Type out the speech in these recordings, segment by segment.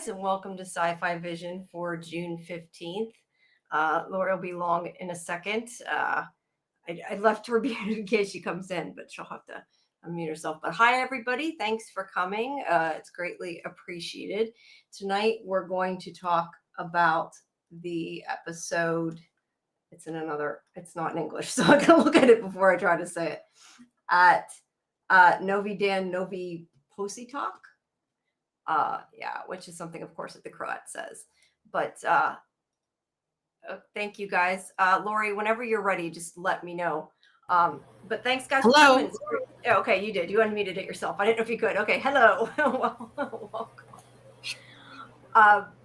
guys, and welcome to Sci-Fi Vision for June 15th. Laurie will be long in a second. I left her muted in case she comes in, but she'll have to unmute herself. But hi, everybody. Thanks for coming. It's greatly appreciated. Tonight, we're going to talk about the episode. It's not in English, so I'm going to look at it before I try to say it. At Novi Dan, Novi Pocetak. Which is something, of course, that the Croat says. But thank you, guys. Laurie, whenever you're ready, just let me know. But thanks, guys. Hello. For coming. Oh, okay, you did. You unmuted it yourself. I didn't know if you could. Okay, hello. Welcome.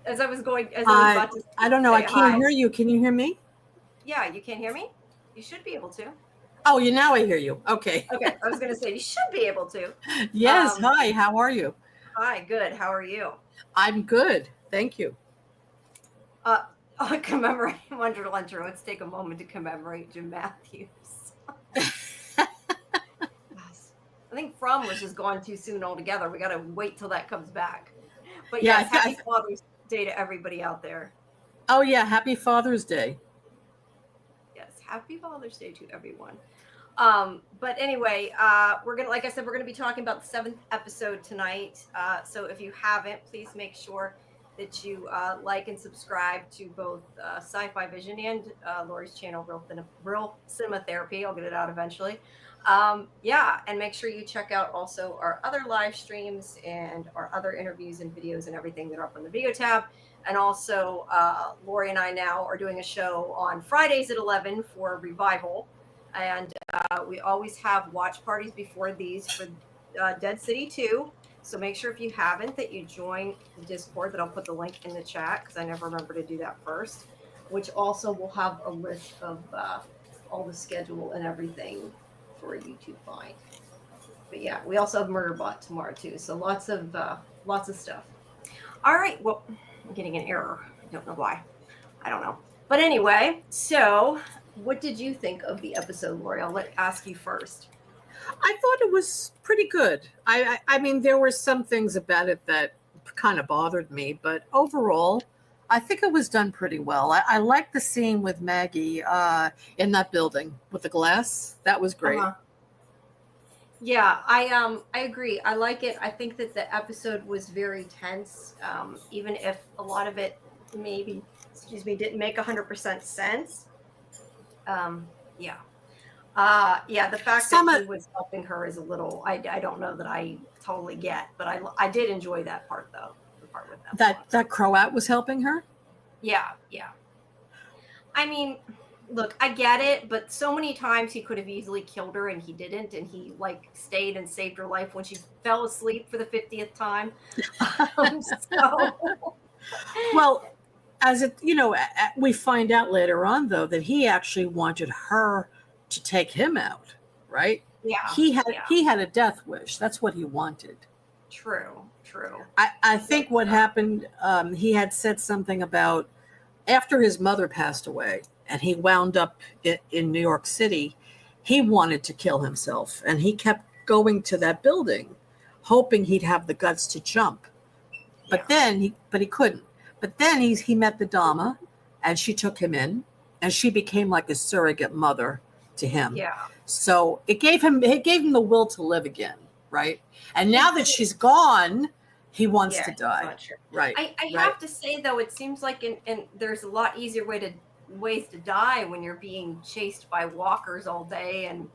As I was about to I don't know. I can't hear you. Can you hear me? Yeah, you can't hear me? You should be able to. Oh, now I hear you. Okay. Okay, I was going to say you should be able to. Yes. Hi. How are you? Hi. Good. How are you? I'm good. Thank you. Commemorating Wonderland. Let's take a moment to commemorate Jim Matthews. Yes. I think From was just gone too soon altogether. We got to wait till that comes back. But yeah, happy Father's Day to everybody out there. Oh yeah, happy Father's Day. Yes, happy Father's Day to everyone. But anyway, like I said, we're gonna be talking about the 7th episode tonight. So if you haven't, please make sure that you like and subscribe to both Sci-Fi Vision and Laurie's channel, Real Cinema Therapy. I'll get it out eventually. And make sure you check out also our other live streams and our other interviews and videos and everything that are up on the video tab. And also, Laurie and I now are doing a show on Fridays at 11 for Revival. And we always have watch parties before these for Dead City 2. So make sure if you haven't that you join the Discord, that I'll put the link in the chat because I never remember to do that first, which also will have a list of all the schedule and everything for you to find. But yeah, we also have Murderbot tomorrow too. So lots of stuff. All right. Well, I'm getting an error. I don't know why. I don't know. But anyway, so what did you think of the episode, Laurie? I'll ask you first. I thought it was pretty good. I mean, there were some things about it that kind of bothered me, but overall, I think it was done pretty well. I liked the scene with Maggie in that building with the glass. That was great. Yeah, I agree. I like it. I think that the episode was very tense, even if a lot of it maybe, didn't make 100% sense. The fact that he was helping her is a little, I don't know that I totally get, but I did enjoy that part though. The part with that Croat was helping her? Yeah. I mean, look, I get it, but so many times he could have easily killed her and he didn't, and he stayed and saved her life when she fell asleep for the 50th time. Well, as it, we find out later on though that he actually wanted her to take him out, right? Yeah. He had a death wish. That's what he wanted. True. I think what happened, he had said something about after his mother passed away and he wound up in New York City, he wanted to kill himself and he kept going to that building hoping he'd have the guts to jump. But then he couldn't. But then he met the Dama and she took him in and she became like a surrogate mother to him. Yeah. So it gave him the will to live again, right? And now that she's gone, he wants to die. Right. I have to say though, it seems like and there's a lot easier ways to die when you're being chased by walkers all day and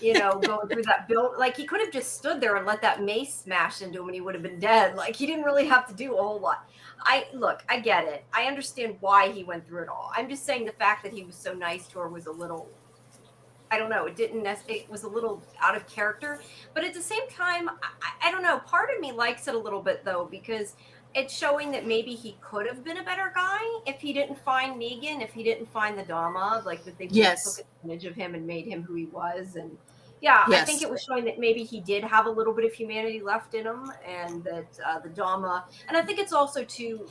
going through that build. Like he could have just stood there and let that mace smash into him and he would have been dead. Like he didn't really have to do a whole lot. I get it. I understand why he went through it all. I'm just saying the fact that he was so nice to her was a little, I don't know. It was a little out of character, but at the same time, I don't know. Part of me likes it a little bit though, because it's showing that maybe he could have been a better guy if he didn't find Negan, if he didn't find the Dama, that they took advantage of him and made him who he was. And I think it was showing that maybe he did have a little bit of humanity left in him, and that the Dama, and I think it's also too,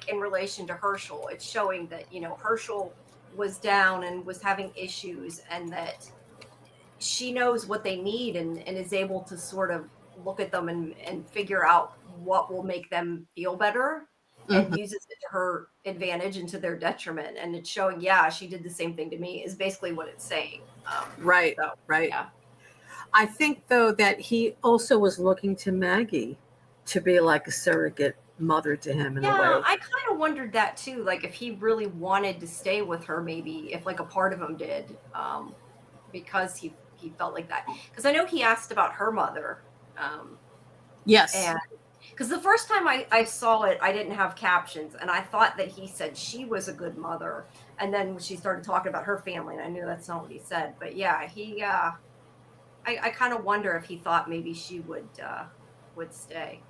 in relation to Herschel, it's showing that, Herschel was down and was having issues and that she knows what they need and is able to sort of look at them and figure out what will make them feel better and uses it to her advantage and to their detriment. And it's showing, yeah, she did the same thing to me, is basically what it's saying. Right. So, Right. yeah. I think, though, that he also was looking to Maggie to be like a surrogate mother to him in a way. I kind of wondered that too. Like if he really wanted to stay with her, maybe if like a part of him did, because he felt like that. Because I know he asked about her mother. Yes. And because the first time I saw it, I didn't have captions, and I thought that he said she was a good mother. And then she started talking about her family, and I knew that's not what he said. But yeah, I kind of wonder if he thought maybe she would stay.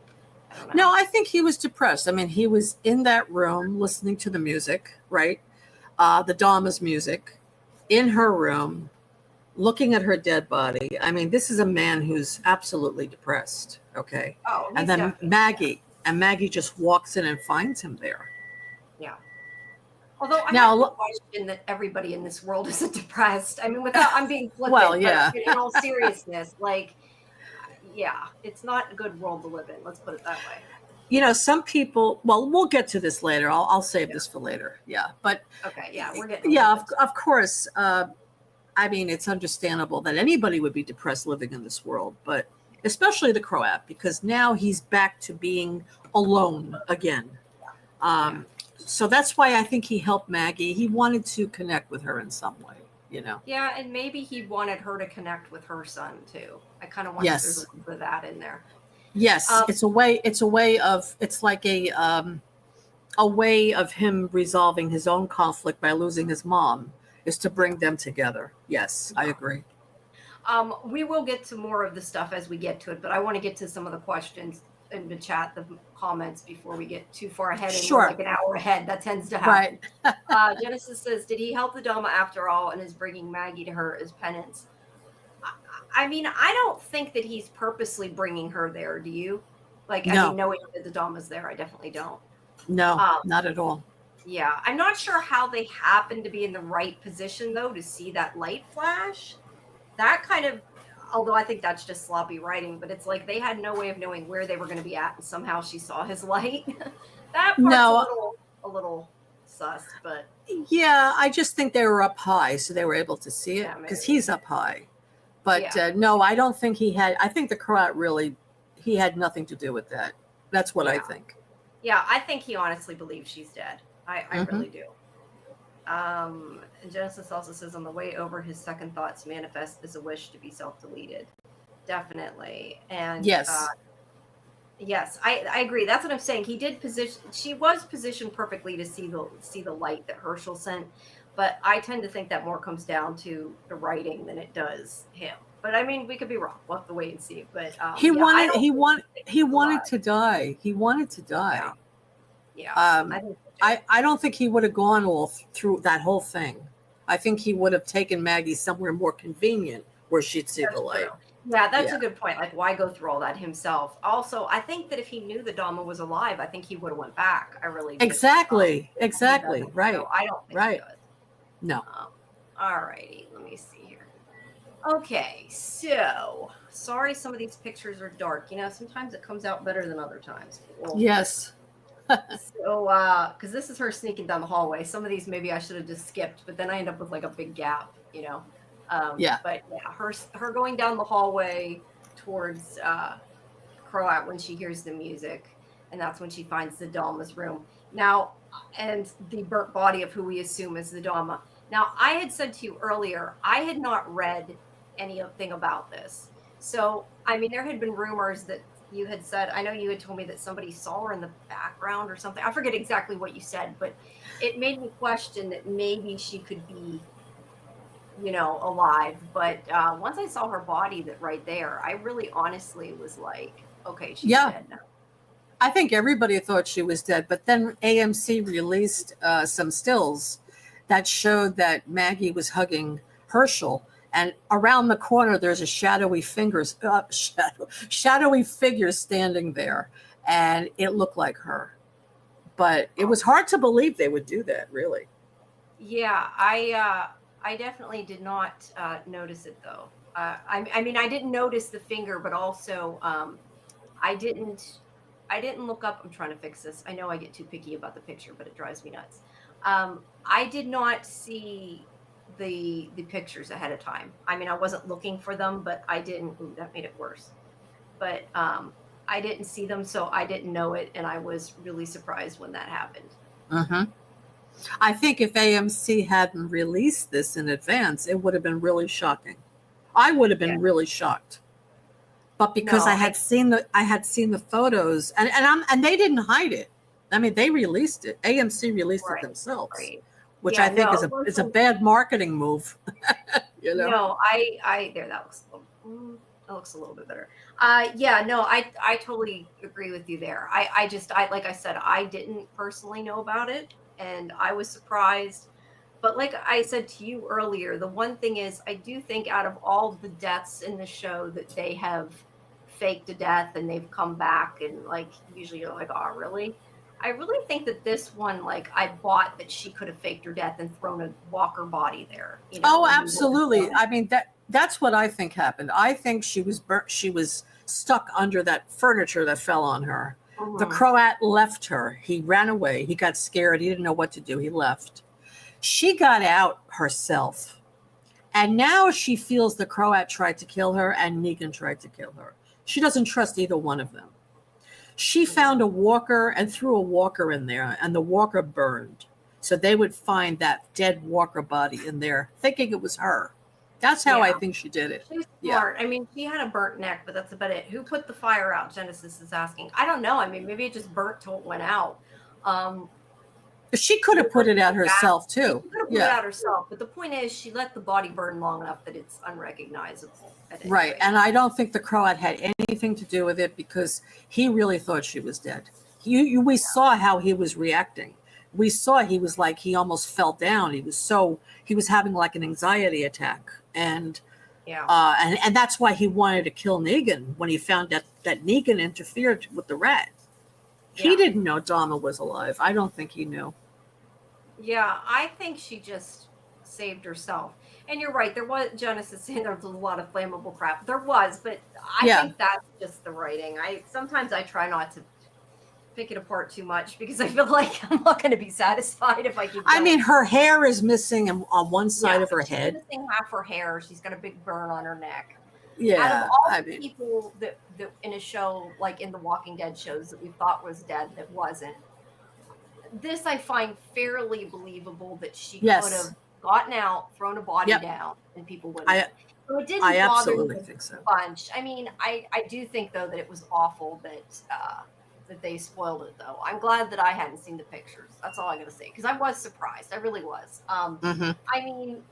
I don't know. No, I think he was depressed. I mean, he was in that room listening to the music, right? The Dama's music, in her room, looking at her dead body. I mean, this is a man who's absolutely depressed. Okay. Oh, And then Maggie just walks in and finds him there. Yeah. Although I Now, have to question that everybody in this world isn't depressed. I mean, without I'm being flippant, well, yeah. but in all seriousness, like, yeah, it's not a good world to live in. Let's put it that way. You know, some people. Well, we'll get to this later. I'll save this for later. Yeah, but okay, yeah, we're getting. Yeah, of course. I mean, it's understandable that anybody would be depressed living in this world, but especially the Croat, because now he's back to being alone again. So that's why I think he helped Maggie. He wanted to connect with her in some way, you know. Yeah, and maybe he wanted her to connect with her son too. I kind of wonder if there's a little bit of that in there. Yes, it's a way of. It's like a way of him resolving his own conflict by losing his mom, is to bring them together. Yes, I agree. We will get to more of the stuff as we get to it, but I want to get to some of the questions in the chat, the comments, before we get too far ahead. And Sure. Like an hour ahead. That tends to happen. Right. Genesis says, did he help the Dama after all and is bringing Maggie to her as penance? I mean, I don't think that he's purposely bringing her there. Do you? Like, No. I mean, knowing that the Dama's there, I definitely don't. No, not at all. Yeah. I'm not sure how they happen to be in the right position, though, to see that light flash. That kind of, although I think that's just sloppy writing, but it's like they had no way of knowing where they were going to be at, and somehow she saw his light. That part's a little sus, but yeah, I just think they were up high, so they were able to see it because he's up high. But no, I don't think he had. I think the Croat he had nothing to do with that. That's what I think. Yeah, I think he honestly believes she's dead. I really do. And Genesis also says, on the way over, his second thoughts manifest as a wish to be self-deleted. Definitely. And yes, yes, I agree. That's what I'm saying. She was positioned perfectly to see the light that Herschel sent, but I tend to think that more comes down to the writing than it does him. But I mean, we could be wrong. We'll have to wait and see. But he wanted to die. He wanted to die. Yeah. I don't think he would have gone all through that whole thing. I think he would have taken Maggie somewhere more convenient where she'd see the light. Yeah, that's a good point. Like, why go through all that himself? Also, I think that if he knew the Dama was alive, I think he would have went back. I really do. Exactly. Right. So I don't think he does. No. All righty. Let me see here. Okay, so sorry some of these pictures are dark. You know, sometimes it comes out better than other times. Yes. So, because this is her sneaking down the hallway. Some of these maybe I should have just skipped, but then I end up with like a big gap, you know. But yeah, her going down the hallway towards Croat when she hears the music, and that's when she finds the Dama's room. Now, and the burnt body of who we assume is the Dama. Now, I had said to you earlier, I had not read anything about this. So, I mean, there had been rumors that you had said, I know you had told me that somebody saw her in the background or something. I forget exactly what you said, but it made me question that maybe she could be, you know, alive. But once I saw her body right there, I really honestly was like, okay, she's dead now. I think everybody thought she was dead, but then AMC released some stills that showed that Maggie was hugging Herschel, and around the corner there's a shadowy figure standing there, and it looked like her. But it was hard to believe they would do that, really. Yeah, I definitely did not notice it though. I mean, I didn't notice the finger, but also I didn't look up. I'm trying to fix this. I know I get too picky about the picture, but it drives me nuts. I did not see the pictures ahead of time. I mean, I wasn't looking for them, but I didn't. Ooh, that made it worse. But I didn't see them, so I didn't know it, and I was really surprised when that happened. Mm-hmm. I think if AMC hadn't released this in advance, it would have been really shocking. I would have been really shocked. But because No, I had seen the photos, and they didn't hide it. I mean, they released it. AMC released it themselves, right. which Yeah, I think no, is a bad marketing move. You know? No, I there that looks a little bit better. Yeah, no, I totally agree with you there. I just like I said, I didn't personally know about it, and I was surprised. But like I said to you earlier, the one thing is I do think out of all the deaths in the show that they have faked a death and they've come back, and like usually you're like, oh really? I really think that this one, like, I bought that she could have faked her death and thrown a walker body there. You know, Oh, absolutely. I mean, that's what I think happened. I think she was burnt. She was stuck under that furniture that fell on her. Mm-hmm. The Croat left her. He ran away. He got scared. He didn't know what to do. He left. She got out herself. And now she feels the Croat tried to kill her and Negan tried to kill her. She doesn't trust either one of them. She found a walker and threw a walker in there, and the walker burned. So they would find that dead walker body in there, thinking it was her. That's how I think she did it. She's smart. I mean, she had a burnt neck, but that's about it. Who put the fire out? Genesis is asking. I don't know. I mean, maybe it just burnt till it went out. She could have put it out herself, too. She could have put it out herself. But the point is, she let the body burn long enough that it's unrecognizable. Right. And I don't think the Croat had anything to do with it because he really thought she was dead. We saw how he was reacting. We saw he was like, he almost fell down. He was having like an anxiety attack. And and that's why he wanted to kill Negan when he found that Negan interfered with the rat. He didn't know Dama was alive. I don't think he knew. Yeah, I think she just saved herself. And you're right. There was Genesis saying there was a lot of flammable crap. There was, but I think that's just the writing. Sometimes I try not to pick it apart too much because I feel like I'm not going to be satisfied if I keep going. I mean, her hair is missing on one side of her head. She's missing half her hair. She's got a big burn on her neck. Yeah. Out of all the people that in a show like in the Walking Dead shows that we thought was dead that wasn't, this I find fairly believable that she could have gotten out, thrown a body down, and people wouldn't. So it didn't bother me a bunch. I mean, I do think though that it was awful that they spoiled it though. I'm glad that I hadn't seen the pictures. That's all I'm gonna say because I was surprised. I really was. I mean,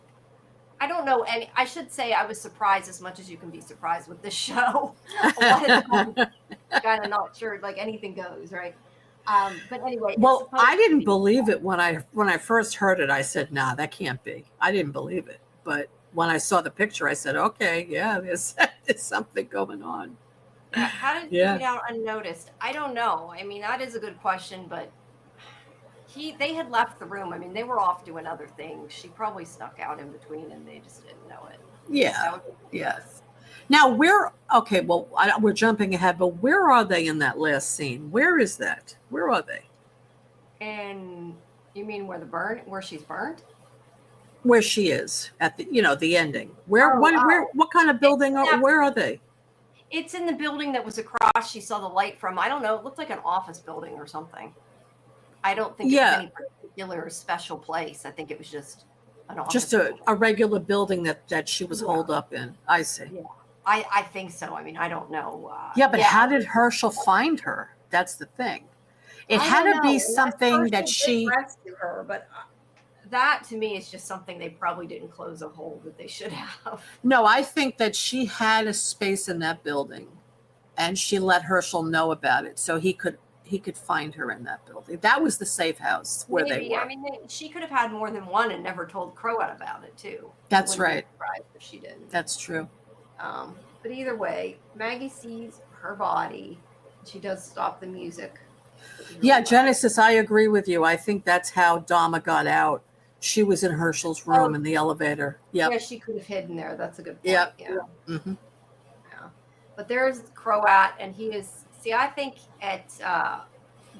I don't know any. I should say I was surprised as much as you can be surprised with this show. Kind of not sure, like anything goes, right? But anyway. Well, I didn't believe it when I first heard it. I said, "Nah, that can't be." I didn't believe it, but when I saw the picture, I said, "Okay, yeah, there's something going on." Yeah, how did he get out unnoticed? I don't know. I mean, that is a good question, but they had left the room. I mean, they were off doing other things. She probably snuck out in between, and they just didn't know it. Yeah. Yes. Now where we're jumping ahead, but where are they in that last scene? Where is that? Where are they? And you mean where she's burned? Where she is at the ending. What kind of building where are they? It's in the building that was across. She saw the light from. I don't know. It looked like an office building or something. I don't think it was any particular special place. I think it was just an office. Just a regular building that she was holed up in. I see. Yeah. I think so. I mean, I don't know. But how did Herschel find her? That's the thing. It had to be something that she rescued her, but that to me is just something they probably didn't close a hole that they should have. No, I think that she had a space in that building, and she let Herschel know about it, so he could find her in that building. That was the safe house where they were. I mean, she could have had more than one and never told Croat about it too. That's right. If she didn't. That's true. But either way, Maggie sees her body. She does stop the music. Yeah, Genesis, I agree with you. I think that's how Dama got out. she was in Herschel's room Oh. in the elevator. Yep. Yeah, she could have hidden there. That's a good point. Yep. Yeah. Mm-hmm. Yeah. But there's Croat, and he is. See, I think at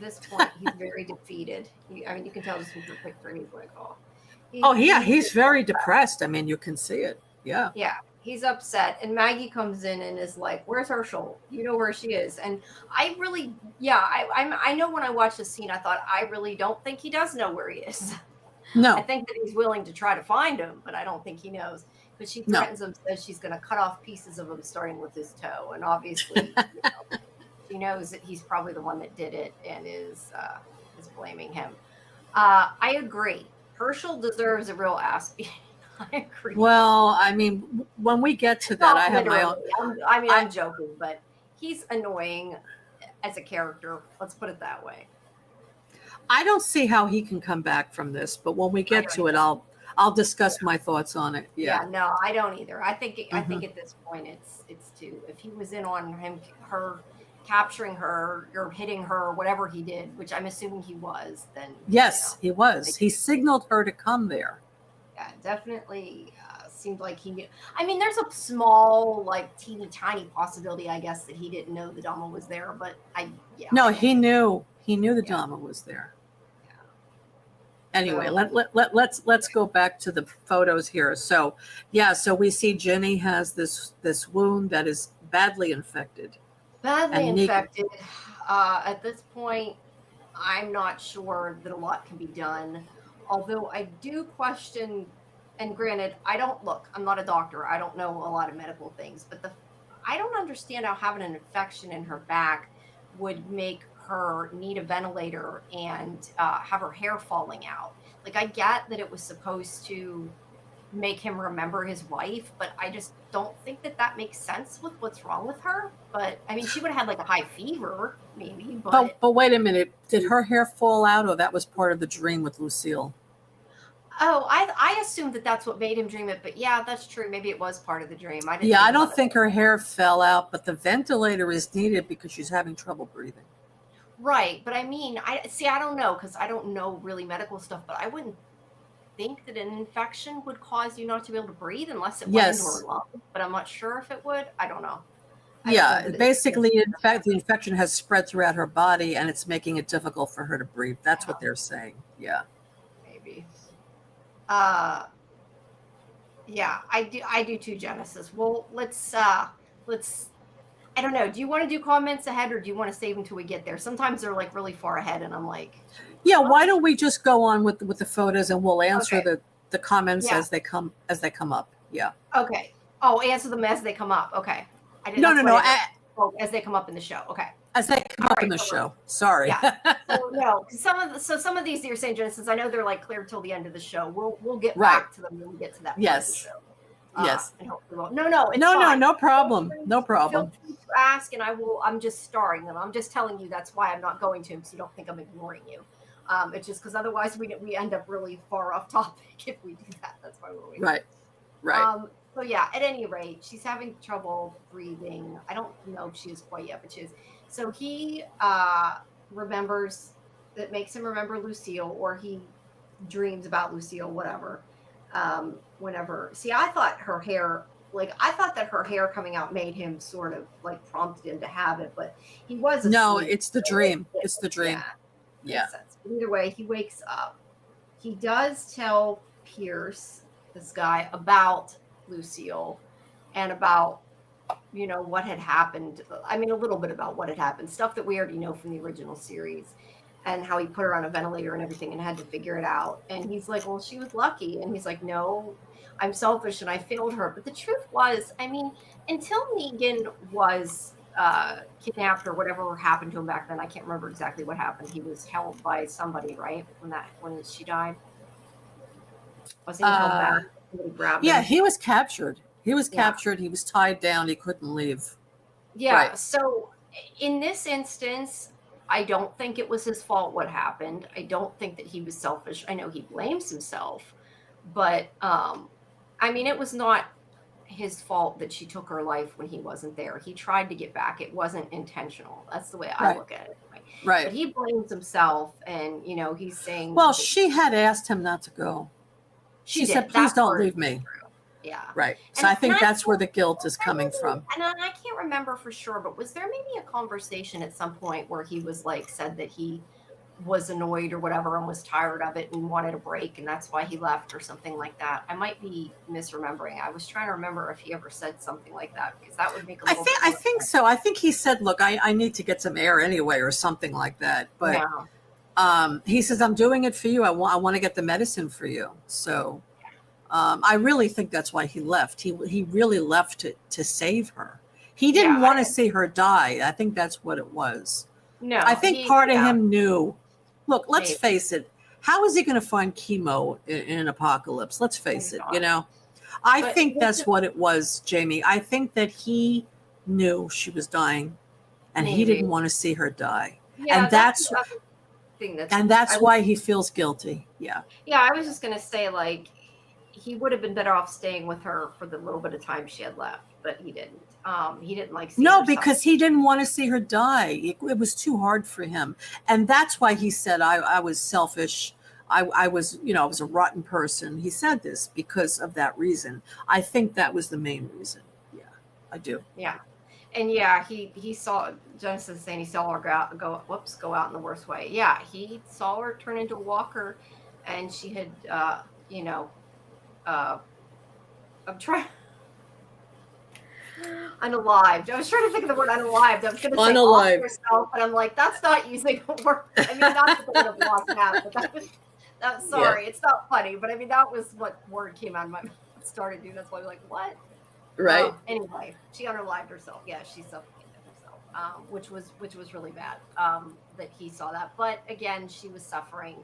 this point he's very defeated. I mean, you can tell just from the picture. He's like, oh. He's very depressed. I mean, you can see it. Yeah. Yeah, he's upset. And Maggie comes in and is like, "Where's Herschel? You know where she is." And I really, I know when I watched the scene, I thought, I really don't think he does know where he is. No. I think that he's willing to try to find him, but I don't think he knows. Because she threatens him, says she's going to cut off pieces of him, starting with his toe. And obviously, she knows that he's probably the one that did it and is blaming him. I agree. Herschel deserves a real ass beating. I agree. Well, I mean, when we get to that, I have my own. I'm joking, but he's annoying as a character. Let's put it that way. I don't see how he can come back from this, but when we get to it, I'll discuss my thoughts on it. Yeah. No, I don't either. I think at this point it's too. If he was in on her capturing her or hitting her or whatever he did, which I'm assuming he was, then yes, he was. He signaled her to come there. Yeah, definitely seemed like he knew. I mean, there's a small, like, teeny tiny possibility, I guess, that he didn't know the Dama was there, but No, he knew. He knew the Dama was there. Yeah. Anyway, let's go back to the photos here. So, so we see Jenny has this wound that is badly infected. Badly infected. At this point, I'm not sure that a lot can be done. Although I do question, and granted, I'm not a doctor. I don't know a lot of medical things, but I don't understand how having an infection in her back would make her need a ventilator and have her hair falling out. Like, I get that it was supposed to make him remember his wife, but I just don't think that makes sense with what's wrong with her. But I mean, she would have had like a high fever, maybe. But wait a minute, did her hair fall out, or that was part of the dream with Lucille? Oh, I assumed that's what made him dream it, but yeah, that's true. Maybe it was part of the dream. I don't think her hair fell out, but the ventilator is needed because she's having trouble breathing. Right, but I mean, I don't know, because I don't know really medical stuff, but I wouldn't think that an infection would cause you not to be able to breathe unless it went into her lungs, but I'm not sure if it would. I don't know. Basically, in fact, the infection has spread throughout her body, and it's making it difficult for her to breathe. That's what they're saying. Yeah. Maybe. I do too, Genesis. Well, let's I don't know. Do you want to do comments ahead, or do you want to save until we get there? Sometimes they're like really far ahead, and I'm like, why don't we just go on with the photos, and we'll answer the comments as they come up. Yeah. Okay. Oh, answer them as they come up. Okay. No. As they come up in the show. Okay. As they come up in the show. Sorry. Yeah. Some of these that you're saying, Genesis, I know they're like clear till the end of the show. We'll get back to them when we get to that. Yes. Yes. And hopefully we'll, no, it's no, fine. no problem. No problem. Feel free to ask, and I'm just starring them. I'm just telling you that's why I'm not going to, so you don't think I'm ignoring you. It's just because otherwise we end up really far off topic if we do that. That's why we're waiting. Right. So yeah, at any rate, she's having trouble breathing. I don't know if she is quite yet, but she is. So he remembers, that makes him remember Lucille, or he dreams about Lucille, whatever. Whenever, see, I thought that her hair coming out made him sort of like prompted him to have it, but he was no, it's the dream. It's the dream. Yeah. But either way, he wakes up. He does tell Pierce, this guy, about Lucille and about, what had happened. I mean, a little bit about what had happened, stuff that we already know from the original series, and how he put her on a ventilator and everything and had to figure it out. And he's like, well, she was lucky. And he's like, no, I'm selfish and I failed her. But the truth was, I mean, until Negan was kidnapped or whatever happened to him back then, I can't remember exactly what happened. He was held by somebody, right? When she died? Was he held back? Yeah, he was captured. He was captured. He was tied down. He couldn't leave. Yeah. Right. So in this instance, I don't think it was his fault what happened. I don't think that he was selfish. I know he blames himself, but I mean, it was not his fault that she took her life when he wasn't there. He tried to get back. It wasn't intentional. That's the way I look at it. Right. But he blames himself, and he's saying, well, she had asked him not to go. She said, please don't leave me. Yeah. Right. So I think that's where the guilt is coming from. And I can't remember for sure, but was there maybe a conversation at some point where he was like, said that he was annoyed or whatever and was tired of it and wanted a break and that's why he left or something like that? I might be misremembering. I was trying to remember if he ever said something like that, because that would make a little I think so. I think he said, look, I need to get some air anyway or something like that. But he says, I'm doing it for you. I want to get the medicine for you. So I really think that's why he left. He really left to save her. He didn't want to see her die. I think that's what it was. No, I think part of him knew. Look, let's face it. How is he going to find chemo in an apocalypse? Let's face it. You know, I think that's what it was, Jamie. I think that he knew she was dying, and he didn't want to see her die. Yeah, and that's why he feels guilty. Yeah. Yeah, I was just going to say, like, he would have been better off staying with her for the little bit of time she had left, but he didn't. He didn't like seeing her because he didn't want to see her die. It was too hard for him, and that's why he said, "I was selfish. I was, I was a rotten person." He said this because of that reason. I think that was the main reason. Yeah, I do. Yeah, and yeah, he saw Genesis saying he saw her go out in the worst way. Yeah, he saw her turn into a walker, and she had, I'm trying. Unalived. I was trying to think of the word unalived. I was going to say off yourself, but I'm like, that's not using a word. I mean, not that I would have lost that, but that's sorry. Yeah. It's not funny, but I mean, that was what word came out of my mouth. Started doing. That's why I'm like, what? Right. Anyway, she unalived herself. Yeah, she suffocated herself, which was really bad. That he saw that, but again, she was suffering.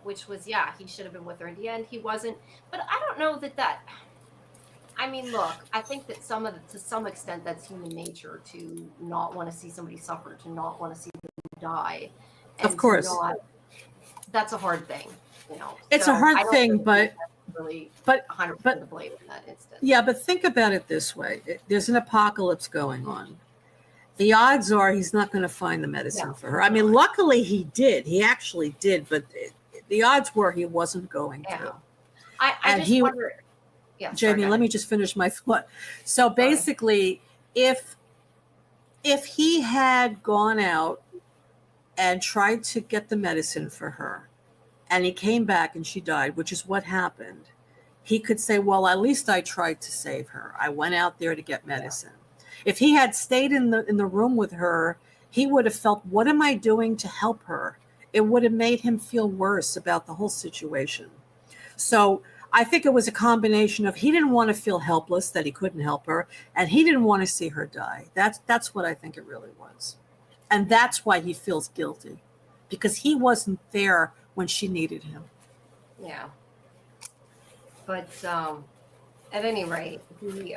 Which was, he should have been with her in the end. He wasn't, but I don't know that. I mean, look, I think that to some extent, that's human nature to not want to see somebody suffer, to not want to see them die. And of course, that's a hard thing, It's a hard thing, but 100% the blame in that instance. Yeah, but think about it this way: there's an apocalypse going on. The odds are he's not going to find the medicine for her. I mean, luckily he did. He actually did, but the odds were he wasn't going to. I just wonder. Yeah, Jamie, let me just finish my thought. So basically, if he had gone out and tried to get the medicine for her, and he came back and she died, which is what happened, he could say, well, at least I tried to save her. I went out there to get medicine. If he had stayed in the room with her, he would have felt, what am I doing to help her? It would have made him feel worse about the whole situation. So I think it was a combination of he didn't want to feel helpless that he couldn't help her, and he didn't want to see her die. That's what I think it really was. And that's why he feels guilty, because he wasn't there when she needed him. Yeah. But at any rate, he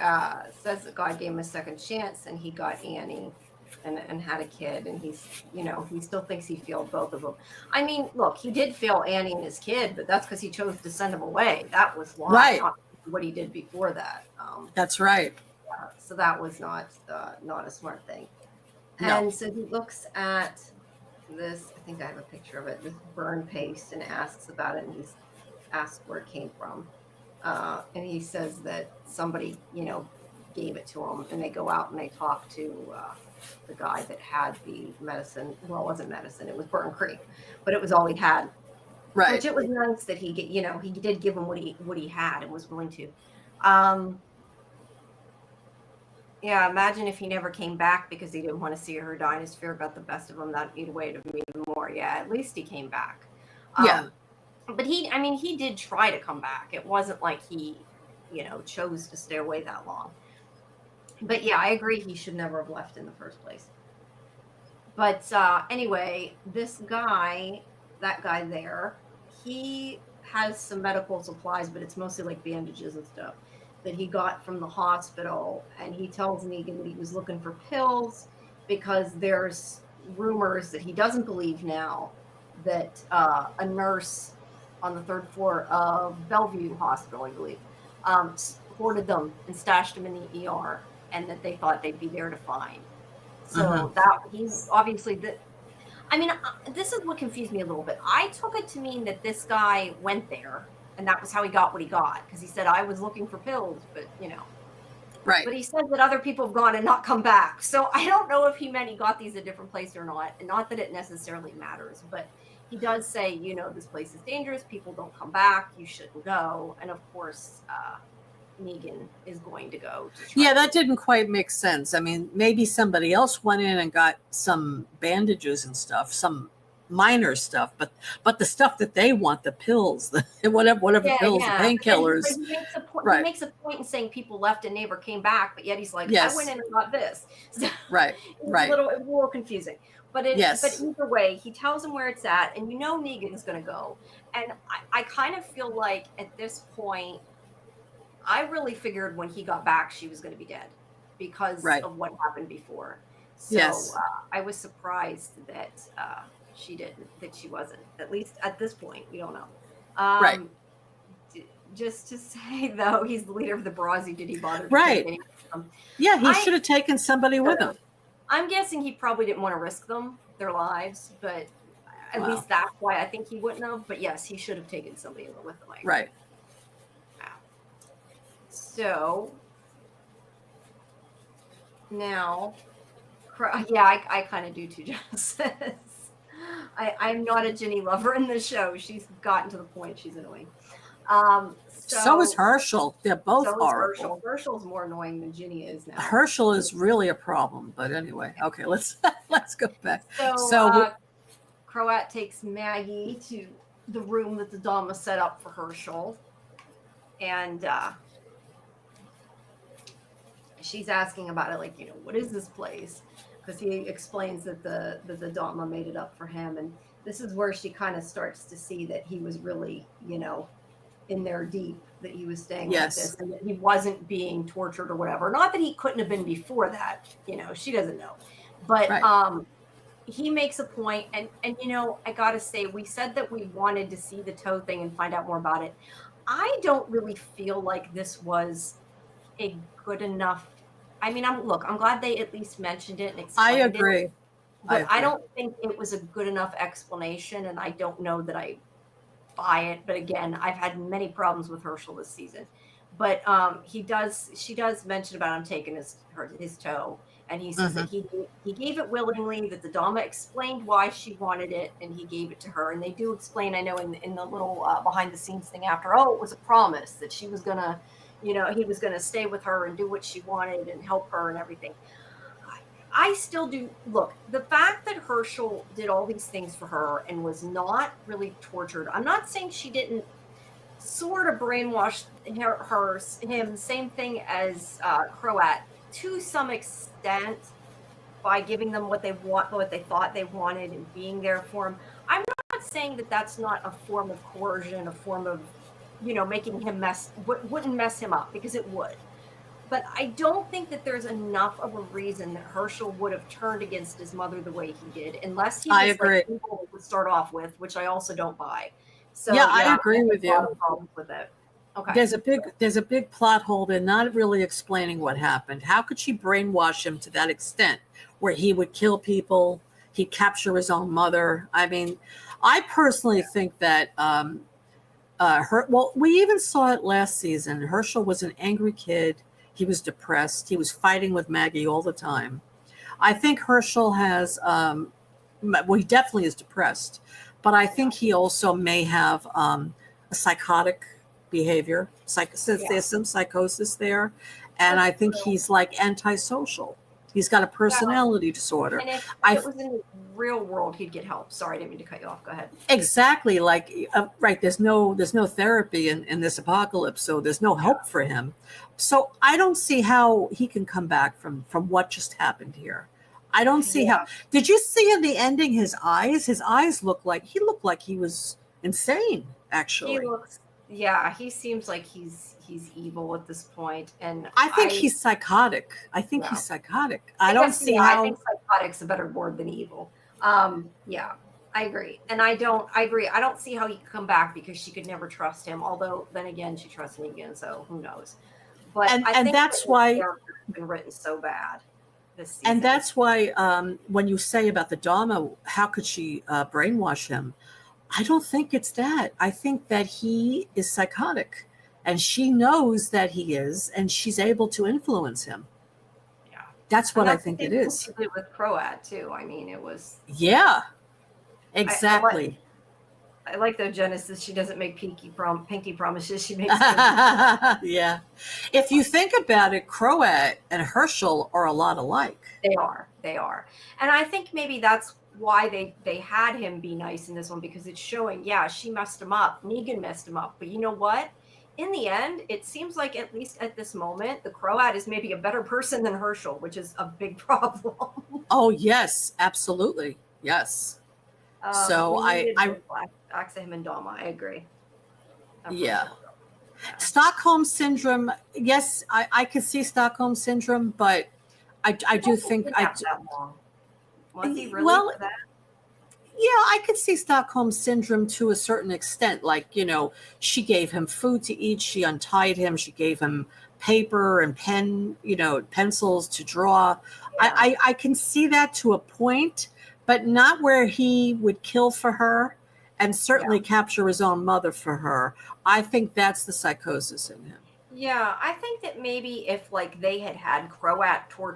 says that God gave him a second chance, and he got Annie and had a kid, and he's, he still thinks he failed both of them. I mean, look, he did fail Annie and his kid, but that's because he chose to send them away. That was why, not what he did before that. That's right. So that was not a smart thing. No. And so he looks at this, I think I have a picture of it, this burn paste, and asks about it, and he's asked where it came from. And he says that somebody, gave it to him, and they go out and they talk to the guy that had the medicine. Well, it wasn't medicine, it was burn cream, but it was all he had. Right. Which it was nice that he did give him what he had and was willing to. Yeah, imagine if he never came back because he didn't want to see her die and his fear got the best of him. That would weighed him even more. Yeah, at least he came back. But he did try to come back. It wasn't like he, chose to stay away that long. But yeah, I agree. He should never have left in the first place. But anyway, that guy there, he has some medical supplies, but it's mostly like bandages and stuff that he got from the hospital. And he tells Negan that he was looking for pills because there's rumors that he doesn't believe now that a nurse on the third floor of Bellevue Hospital, I believe, hoarded them and stashed them in the ER, and that they thought they'd be there to find. So that he's obviously this is what confused me a little bit. I took it to mean that this guy went there and that was how he got what he got, because he said, I was looking for pills, but Right. But he said that other people have gone and not come back. So I don't know if he meant he got these a different place or not. And not that it necessarily matters, but he does say, this place is dangerous. People don't come back. You shouldn't go. And of course, Negan is going to go. That didn't quite make sense. I mean, maybe somebody else went in and got some bandages and stuff, some minor stuff, but the stuff that they want, the pills, whatever pills, the painkillers. He makes a point in saying people left and never came back, but yet he's like, I went in and got this. So right. It was a little confusing. But either way, he tells him where it's at, and Negan's going to go. And I kind of feel like at this point, I really figured when he got back, she was going to be dead because of what happened before. So I was surprised that she wasn't, at least at this point. We don't know. Just to say, though, he's the leader of the Brazi. Did he bother to take any of them? Yeah, he should have taken somebody with him. I'm guessing he probably didn't want to risk their lives, but at least that's why I think he wouldn't have. But yes, he should have taken somebody with him. Right. So now, I kind of do too, Genesis. I'm not a Ginny lover in this show. She's gotten to the point she's annoying. So is Herschel. They're both horrible. Herschel's more annoying than Ginny is now. Herschel is really a problem. But anyway, okay, let's go back. So Croat takes Maggie to the room that the Dama set up for Herschel, and she's asking about it, like, what is this place? Because he explains that the Dama made it up for him, and this is where she kind of starts to see that he was really, in there deep, that he was staying like this, and that he wasn't being tortured or whatever. Not that he couldn't have been before that, she doesn't know. But he makes a point, and I gotta say, we said that we wanted to see the toe thing and find out more about it. I don't really feel like this was a good enough. I mean, I'm glad they at least mentioned it and explained it. I agree. But I don't think it was a good enough explanation, and I don't know that I buy it. But again, I've had many problems with Herschel this season. But she does mention about him taking his toe, and he says that he gave it willingly, that the Dama explained why she wanted it, and he gave it to her. And they do explain, I know, in the little behind the scenes thing after, it was a promise that she was gonna, he was gonna stay with her and do what she wanted and help her and everything. I still do. Look, the fact that Herschel did all these things for her and was not really tortured, I'm not saying she didn't sort of brainwash him, same thing as Croat, to some extent, by giving them what they thought they wanted and being there for him. I'm not saying that that's not a form of coercion, a form of, making him wouldn't mess him up, because it would. But I don't think that there's enough of a reason that Herschel would have turned against his mother the way he did, unless he was like evil to start off with, which I also don't buy. So I agree with you. With it. Okay. There's a big plot hole in not really explaining what happened. How could she brainwash him to that extent, where he would kill people, he'd capture his own mother? I mean, I personally think that we even saw it last season. Herschel was an angry kid. He was depressed. He was fighting with Maggie all the time. I think Herschel has, he definitely is depressed, but I think he also may have a psychotic behavior. There's some psychosis there. And I think he's like antisocial. He's got a personality disorder. And if it was in the real world, he'd get help. Sorry, I didn't mean to cut you off. Go ahead. Exactly. Like, there's no therapy in this apocalypse, so there's no help for him. So I don't see how he can come back from what just happened here. I don't see how. Did you see in the ending his eyes? His eyes looked like he was insane, actually. He seems like he's evil at this point, and I think he's psychotic. I think he's psychotic. I don't see how. I think psychotic's a better word than evil. I agree, and I agree. I don't see how he could come back, because she could never trust him. Although then again, she trusts me again, so who knows? But I think that's why it's been written so bad this season. And that's why when you say about the Dama, how could she brainwash him? I don't think it's that. I think that he is psychotic, and she knows that he is, and she's able to influence him. Yeah. That's And what I that's the think it same thing is. she did with Croat too. I mean, it was. Yeah, I exactly. like though Genesis. She doesn't make pinky promises. She makes pinky. Yeah. If you think about it, Croat and Herschel are a lot alike. They are, and I think maybe that's why they had him be nice in this one, because it's showing. Yeah, she messed him up. Negan messed him up, but you know what? In the end, it seems like, at least at this moment, the Croat is maybe a better person than Herschel, which is a big problem. Oh, yes, absolutely. Yes. So We needed I more flashbacks of him and Dama. I agree. yeah. Unfortunately. Yeah. Stockholm syndrome. Yes, I could see Stockholm syndrome, but I do think That long. Was he really well, for that? yeah, I could see Stockholm syndrome to a certain extent. Like, she gave him food to eat, she untied him, she gave him paper and pencils to draw. Yeah. I can see that to a point, but not where he would kill for her and certainly capture his own mother for her. I think that's the psychosis in him. Yeah, I think that maybe if like they had Croat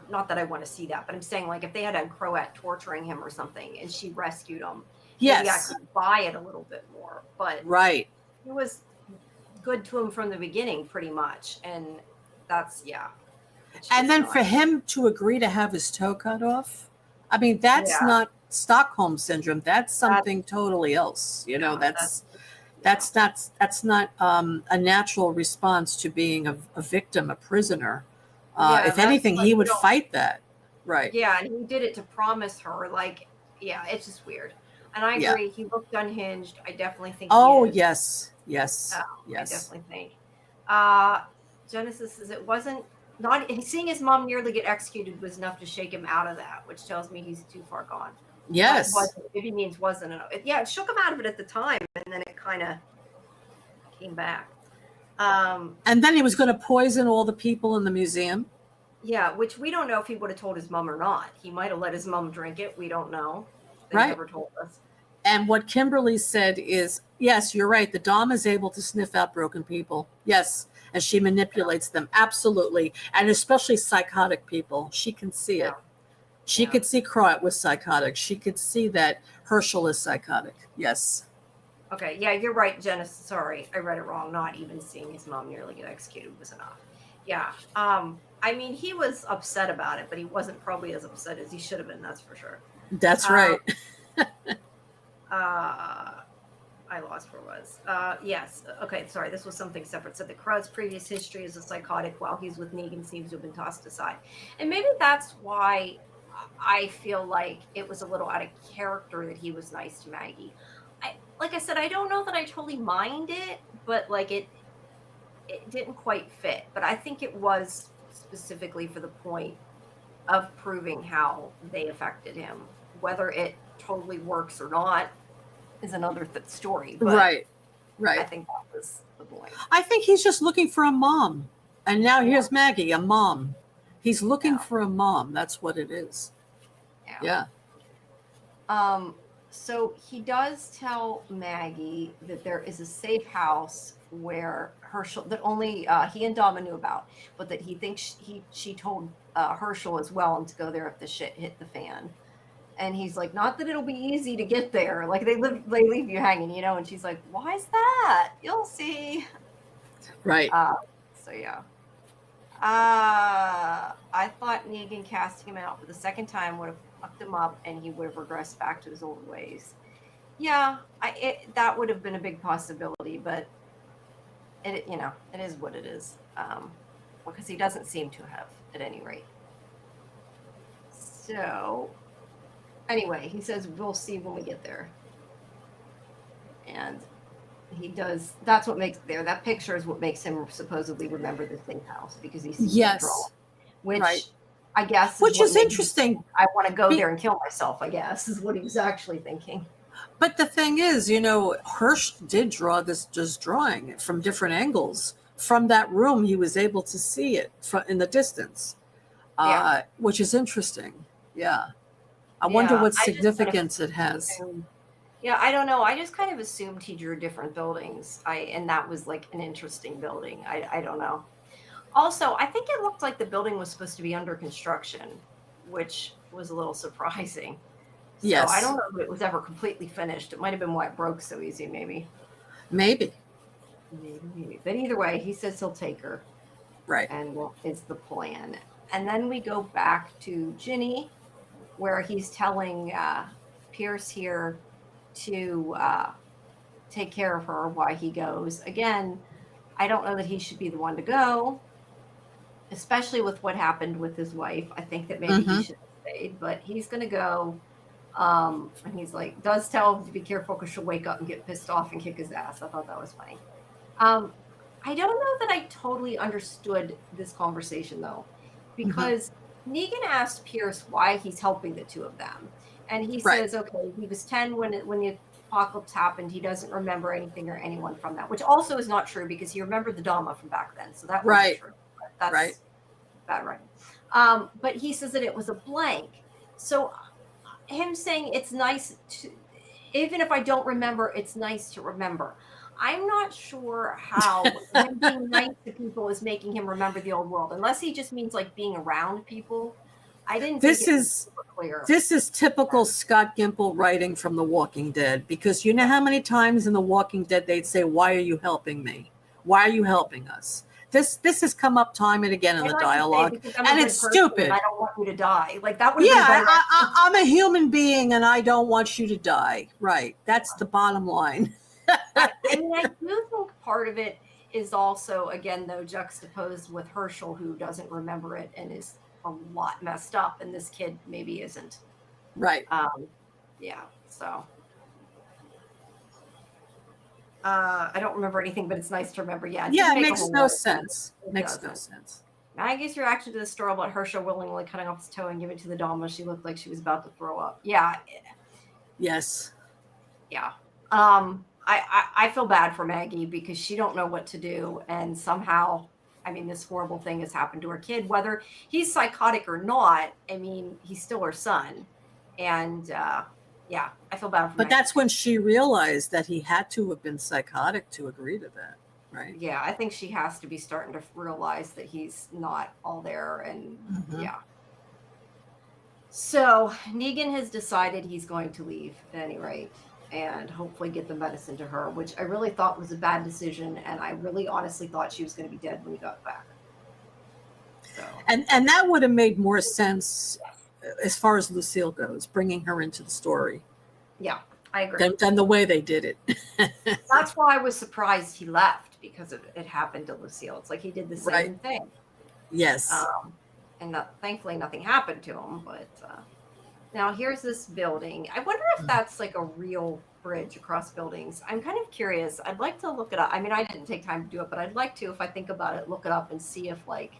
not that I want to see that, but I'm saying like if they had Croat torturing him or something and she rescued him, maybe I Yes, could buy it a little bit more. But right. he was good to him from the beginning, pretty much, and that's And then not. for him to agree to have his toe cut off, I mean, that's not Stockholm syndrome. That's something totally else. That's not a natural response to being a victim, a prisoner. If anything, he would fight that. Right. Yeah, and he did it to promise her. Like, yeah, it's just weird. And I agree. He looked unhinged. I definitely think. Oh, he is. yes. I definitely think. Genesis says it wasn't not seeing his mom nearly get executed was enough to shake him out of that, which tells me he's too far gone. Yes. Maybe means wasn't enough. It shook him out of it at the time, and then it kind of came back. And then he was going to poison all the people in the museum. Yeah, which we don't know if he would have told his mom or not. He might have let his mom drink it. We don't know. They never told us. And what Kimberly said is, yes, you're right. The Dom is able to sniff out broken people. Yes. And she manipulates them. Absolutely. And especially psychotic people. She can see it. She could see Croat was psychotic. She could see that Herschel is psychotic. Yes. Okay. Yeah, you're right, Janice. Sorry. I read it wrong. Not even seeing his mom nearly get executed was enough. Yeah. I mean, he was upset about it, but he wasn't probably as upset as he should have been. That's for sure. That's right. I lost where it was. Yes. Okay. Sorry. This was something separate. So the Croat's previous history as a psychotic while he's with Negan seems to have been tossed aside. And maybe that's why I feel like it was a little out of character that he was nice to Maggie. Like I said, I don't know that I totally mind it, but like it didn't quite fit. But I think it was specifically for the point of proving how they affected him. Whether it totally works or not is another story. But right. I think that was the point. I think he's just looking for a mom. And now here's Maggie, a mom. He's looking for a mom. That's what it is. Yeah. So he does tell Maggie that there is a safe house where Herschel, that only he and Dama knew about, but that he thinks she told Herschel as well, and to go there if the shit hit the fan. And he's like, not that it'll be easy to get there. Like they leave you hanging, And she's like, why is that? You'll see. Right. So yeah. I thought Negan casting him out for the second time would have fucked him up, and he would have regressed back to his old ways. Yeah, that would have been a big possibility, but it is what it is. Because he doesn't seem to have, at any rate. So, anyway, he says we'll see when we get there, and he does. That's what makes that picture is what makes him supposedly remember the safe house, because he sees the draw, which I guess which is interesting. I want to go there and kill myself, I guess, is what he was actually thinking. But the thing is, Hirsch did draw this drawing from different angles. From that room, he was able to see it in the distance, which is interesting. Yeah. I wonder what significance it has. Yeah, I don't know. I just kind of assumed he drew different buildings. And that was like an interesting building. I don't know. Also, I think it looked like the building was supposed to be under construction, which was a little surprising. So I don't Yes, know if it was ever completely finished. It might have been why it broke so easy, maybe. maybe. Maybe. But either way, he says he'll take her, Right. and it's the plan. And then we go back to Ginny, where he's telling Pierce here to take care of her while he goes. Again, I don't know that he should be the one to go, especially with what happened with his wife. I think that maybe he Mm-hmm. should have stayed, but he's going to go. And he's like, does tell him to be careful because she'll wake up and get pissed off and kick his ass. I thought that was funny. Um, I don't know that I totally understood this conversation though, Mm-hmm. because Negan asked Pierce why he's helping the two of them, and he Right. says, "Okay, he was 10 when the apocalypse happened. He doesn't remember anything or anyone from that," which also is not true because he remembered the Dama from back then, so that wasn't Right. true. But that's Right. bad writing. But he says that it was a blank. So him saying it's nice to, even if I don't remember, it's nice to remember. I'm not sure how him being nice to people is making him remember the old world, unless he just means like being around people. I didn't think This it was is super clear. this is typical Scott Gimple writing from The Walking Dead, because you know Yeah. how many times in The Walking Dead they'd say, "Why are you helping me? Why are you helping us?" This has come up time and again in Why the not just say dialogue, because I'm a and good it's person and I stupid. don't want you to die? Like that would Yeah, have been a better I'm a human being and I don't want you to die. Right. That's the bottom line. I mean, I do think part of it is also, again, though, juxtaposed with Herschel, who doesn't remember it and is a lot messed up, and this kid maybe isn't. Right. Yeah, so I don't remember anything, but it's nice to remember. Yeah, it Yeah, didn't it make a makes whole no lot of sense. sense. It Makes no doesn't. sense. Maggie's reaction to the story about Herschel willingly cutting off his toe and giving it to the Dama, she looked like she was about to throw up. Yeah, Yes. yeah. I feel bad for Maggie because she don't know what to do, and somehow, I mean, this horrible thing has happened to her kid. Whether he's psychotic or not, I mean, he's still her son, and yeah, I feel bad for But Maggie. that's when she realized that he had to have been psychotic to agree to that. Right. Yeah, I think she has to be starting to realize that he's not all there, and Mm-hmm. yeah. So Negan has decided he's going to leave at any rate and hopefully get the medicine to her, which I really thought was a bad decision. And I really honestly thought she was going to be dead when he got back. So, And that would have made more sense as far as Lucille goes, bringing her into the story yeah, I agree. than the way they did it. That's why I was surprised he left because it happened to Lucille. It's like he did the Right. same thing. Yes. And thankfully nothing happened to him. But now here's this building. I wonder if that's like a real bridge across buildings. I'm kind of curious. I'd like to look it up. I mean, I didn't take time to do it, but I'd like to, if I think about it, look it up and see if like,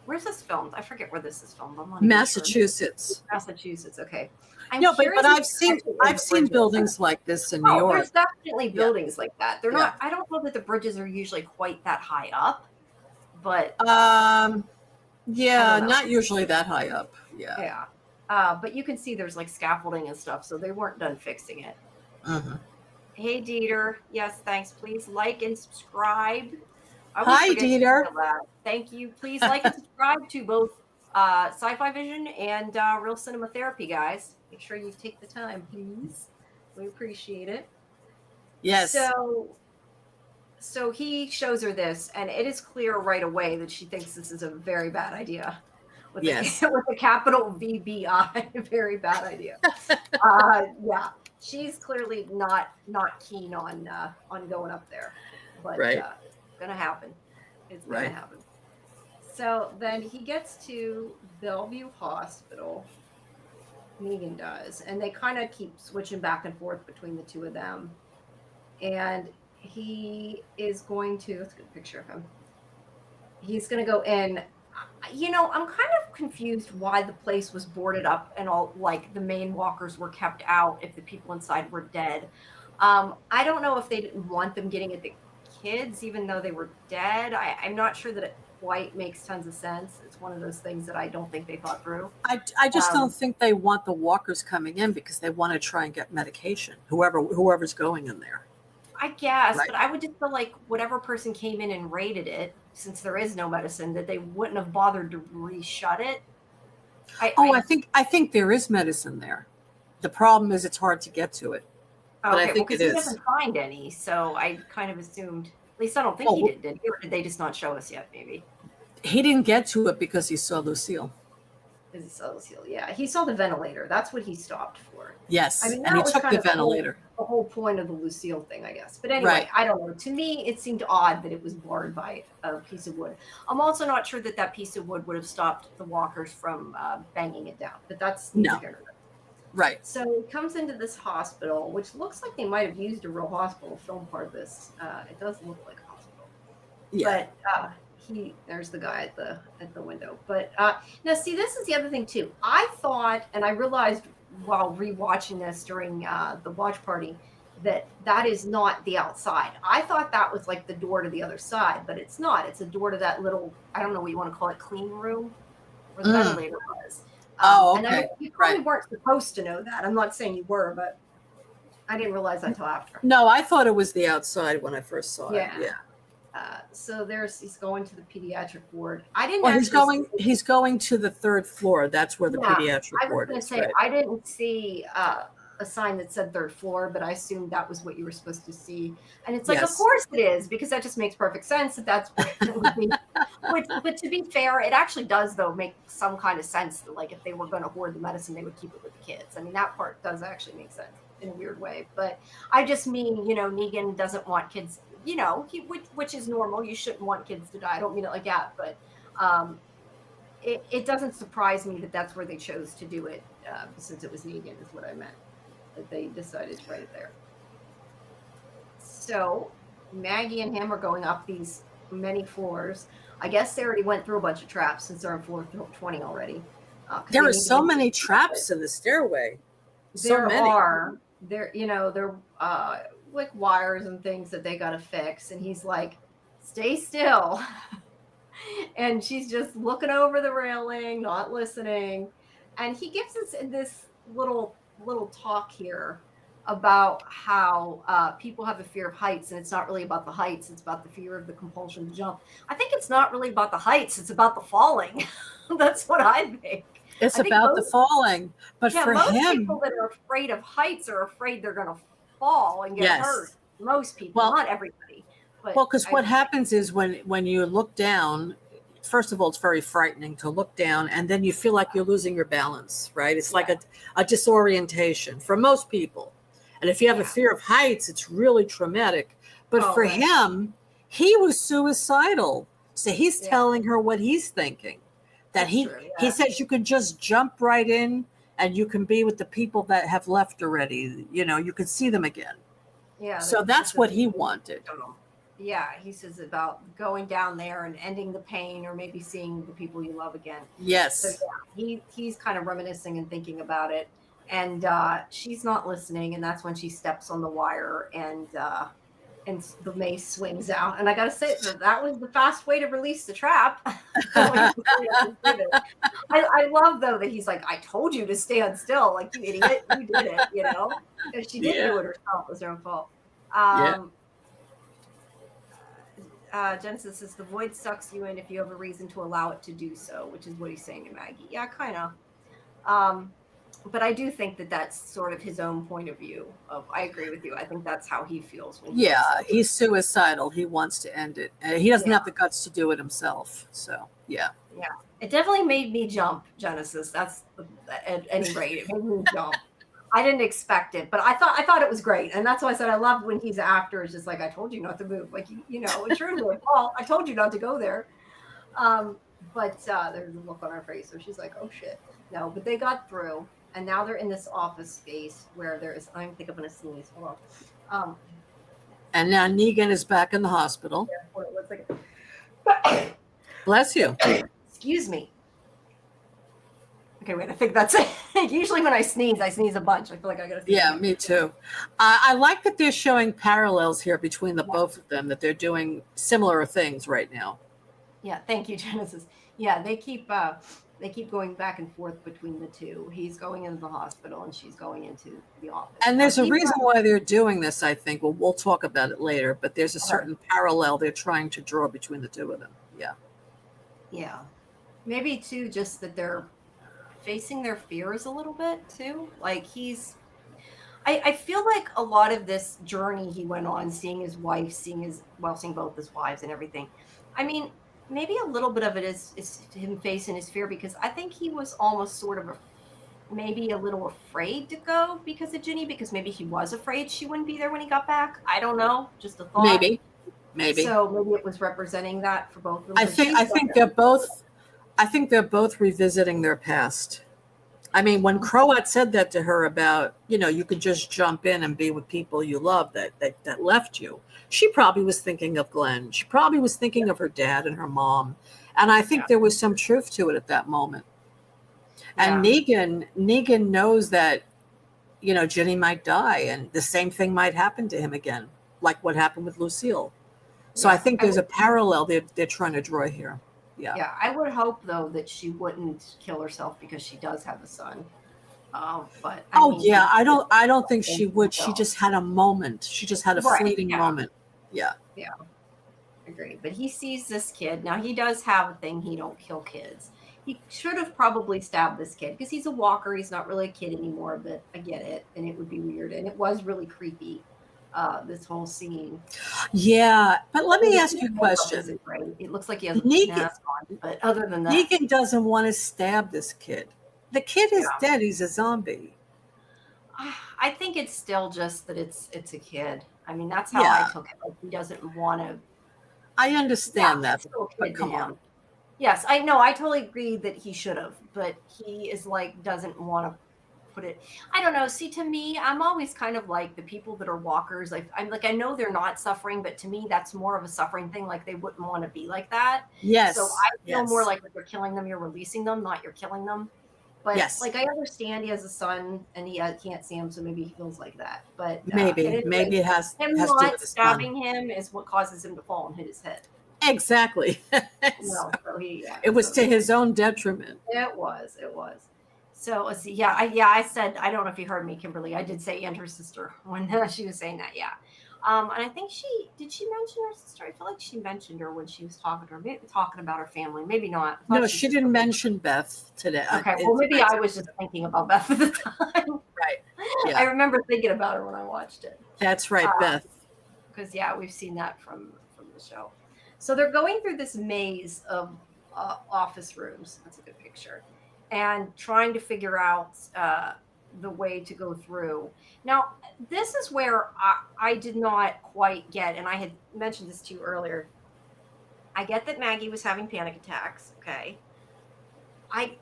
where's this filmed? I forget where this is filmed. I'm not even Massachusetts. sure. Massachusetts. Okay. I'm No, but curious if I've it's seen actually in I've the seen bridges. buildings like this in New Oh, York. there's definitely Yeah. buildings like that. They're Yeah. not, I don't know that the bridges are usually quite that high up, but Yeah, know. not usually that high up. Yeah. yeah. But you can see there's like scaffolding and stuff, so they weren't done fixing it. Mm-hmm. Hey, Dieter. Yes, thanks. Please like and subscribe. Hi, Dieter. Thank you. Please like and subscribe to both Sci-Fi Vision and Real Cinema Therapy, guys. Make sure you take the time, please. We appreciate it. Yes. So he shows her this, and it is clear right away that she thinks this is a very bad idea. With with a capital VBI, very bad idea. Yeah, she's clearly not keen on going up there, but gonna happen. It's gonna happen. So then he gets to Bellevue Hospital. Negan does, and they kind of keep switching back and forth between the two of them. And he is going to, let's get a picture of him. He's going to go in. You know, I'm kind of confused why the place was boarded up and all, like the main walkers were kept out if the people inside were dead. I don't know if they didn't want them getting at the kids, even though they were dead. I'm not sure that quite makes tons of sense. It's one of those things that I don't think they thought through. I just don't think they want the walkers coming in because they want to try and get medication. Whoever's going in there. I guess, Right. but I would just feel like whatever person came in and raided it, since there is no medicine, that they wouldn't have bothered to re-shut it. I think there is medicine there. The problem is it's hard to get to it. But I think it he is. doesn't find any, so I kind of assumed. At least I don't think he did he? Or did they just not show us yet? Maybe he didn't get to it because he saw Lucille. He saw Lucille. Yeah, he saw the ventilator. That's what he stopped for. Yes, I mean, and he took the ventilator. The whole point of the Lucille thing, I guess. But anyway, I don't know. To me, it seemed odd that it was barred by a piece of wood. I'm also not sure that piece of wood would have stopped the walkers from banging it down. But that's no. Right. So he comes into this hospital, which looks like they might have used a real hospital to film part of this. It does look like a hospital. Yeah. But there's the guy at the window. But now, see, this is the other thing too. I thought, and I realized while rewatching this during the watch party, that is not the outside. I thought that was like the door to the other side, but it's not. It's a door to that little, I don't know what you want to call it, clean room where the ventilator was. And you probably weren't supposed to know that. I'm not saying you were, but I didn't realize that until after. No, I thought it was the outside when I first saw it. Yeah. So he's going to the pediatric ward. I didn't. Well, he's going to the third floor. That's where the pediatric ward is. I was going to say, I didn't see a sign that said third floor, but I assumed that was what you were supposed to see. And it's like, of course it is, because that just makes perfect sense that's what it would be. But to be fair, it actually does, though, make some kind of sense that, like, if they were going to hoard the medicine, they would keep it with the kids. I mean, that part does actually make sense in a weird way. But I just mean, Negan doesn't want kids, which is normal. You shouldn't want kids to die. I don't mean it like that. But it doesn't surprise me that that's where they chose to do it, since it was Negan is what I meant. That they decided to write it there. So Maggie and him are going up these many floors. I guess they already went through a bunch of traps since they're on floor 20 already. There are so many traps in the stairway. There like wires and things that they got to fix. And he's like, stay still. And she's just looking over the railing, not listening. And he gives us this little talk here about how people have a fear of heights, and it's not really about the heights, it's about the fear of the compulsion to jump. I think it's not really about the heights, it's about the falling. That's what I think. It's about the falling. But for most him, people that are afraid of heights are afraid they're going to fall and get hurt. Most people, not everybody. But because what happens is when you look down, first of all, it's very frightening to look down, and then you feel like you're losing your balance, right? It's like a disorientation for most people. And if you have a fear of heights, it's really traumatic. But for him, he was suicidal. So he's telling her what he's thinking. That he says you can just jump right in and you can be with the people that have left already. You can see them again. Yeah. So that's what he wanted. Yeah, he says about going down there and ending the pain, or maybe seeing the people you love again. Yes. So he's kind of reminiscing and thinking about it, and she's not listening, and that's when she steps on the wire, and the mace swings out. And I gotta say that was the fast way to release the trap. I love though that he's like, I told you to stand still, like, you idiot, you did it, If she didn't do it herself, it was her own fault. Genesis says the void sucks you in if you have a reason to allow it to do so, which is what he's saying to Maggie. Yeah, kind of. But I do think that that's sort of his own point of view. I agree with you. I think that's how he feels. He's suicidal. He wants to end it. He doesn't have the guts to do it himself. So, yeah. Yeah. It definitely made me jump, Genesis. That's at any rate. It made me jump. I didn't expect it, but I thought it was great. And that's why I said I love when he's after. It's just like, I told you not to move. Like, it's your fault. I told you not to go there. But there's a look on her face. So she's like, oh, shit. No, but they got through. And now they're in this office space where I think I'm going to sneeze. Hold on. And now Negan is back in the hospital. Yeah, one second. Bless you. Excuse me. Okay, wait, I think that's it. Usually when I sneeze a bunch. I feel like I got to sneeze. Yeah, me too. I like that they're showing parallels here between the both of them, that they're doing similar things right now. Yeah, thank you, Genesis. Yeah, they keep going back and forth between the two. He's going into the hospital and she's going into the office. And Now there's a she reason why they're doing this, I think. Well, we'll talk about it later, but there's a okay. certain parallel they're trying to draw between the two of them. Yeah. Yeah. Maybe too just that they're facing their fears a little bit too. Like I feel like a lot of this journey he went on, seeing his wife, seeing both his wives and everything. I mean, maybe a little bit of it is him facing his fear because I think he was almost sort of maybe a little afraid to go because of Ginny, because maybe he was afraid she wouldn't be there when he got back. I don't know, just a thought. Maybe. Maybe. So maybe it was representing that for both of them. I But think she's I think they're both I think they're both revisiting their past. I mean, when Croat said that to her about, you could just jump in and be with people you love that left you, she probably was thinking of Glenn. She probably was thinking of her dad and her mom. And I think yeah, there was some truth to it at that moment. And yeah, Negan knows that, Jenny might die and the same thing might happen to him again, like what happened with Lucille. So I yeah. think there's a parallel they're trying to draw here. Yeah. Yeah, I would hope though that she wouldn't kill herself because she does have a son. But I Oh mean, yeah, he I don't think did she would. She himself. just had a moment. She just had a Right? fleeting Yeah, moment. Yeah. yeah, agree. But he sees this kid now. He does have a thing. He don't kill kids. He should have probably stabbed this kid because he's a walker. He's not really a kid anymore. But I get it, and it would be weird, and it was really creepy. This whole scene. Yeah, but let me The ask kid you a makeup question. isn't great. It looks like he has a Negan, mask on, but other than that, Negan doesn't want to stab this kid. The kid is yeah. dead. He's a zombie. I think it's still just that it's a kid. I mean, that's how I Yeah, took it. Like he doesn't want to. I Yeah, understand that, it's still a but kid to come on. him. Yes, I know. I totally agree that he should have, but he is like doesn't want to put it. I don't know. See, to me, I'm always kind of like the people that are walkers. Like I'm like I know they're not suffering, but to me, that's more of a suffering thing. Like they wouldn't want to be like that. So Yes, I feel more yes, like if you're killing them, you're releasing them, not you're killing them. But yes. like I understand he has a son and he can't see him, so maybe he feels like that. But at Maybe, any maybe rate, it has him has to do not with his son. stabbing him is what causes him to fall and hit his head. Exactly. So No, so he yeah, it was so to his own detriment. it was. So let's see. I said I don't know if you heard me, Kimberly. I did say and her sister when she was saying that. Yeah. And I think she mention her sister? I feel like she mentioned her when she was talking to her, maybe talking about her family. Maybe not. I thought No, she she said didn't something. mention Beth today. Okay, well maybe Tonight. I was just thinking about Beth at the time. Right. I Yeah, remember thinking about her when I watched it. that's right, Beth. Because yeah, we've seen that from the show. So they're going through this maze of office rooms. That's a good picture, and trying to figure out the way to go through. Now, this is where I did not quite get, and I had mentioned this to you earlier. I get that Maggie was having panic attacks. Okay, I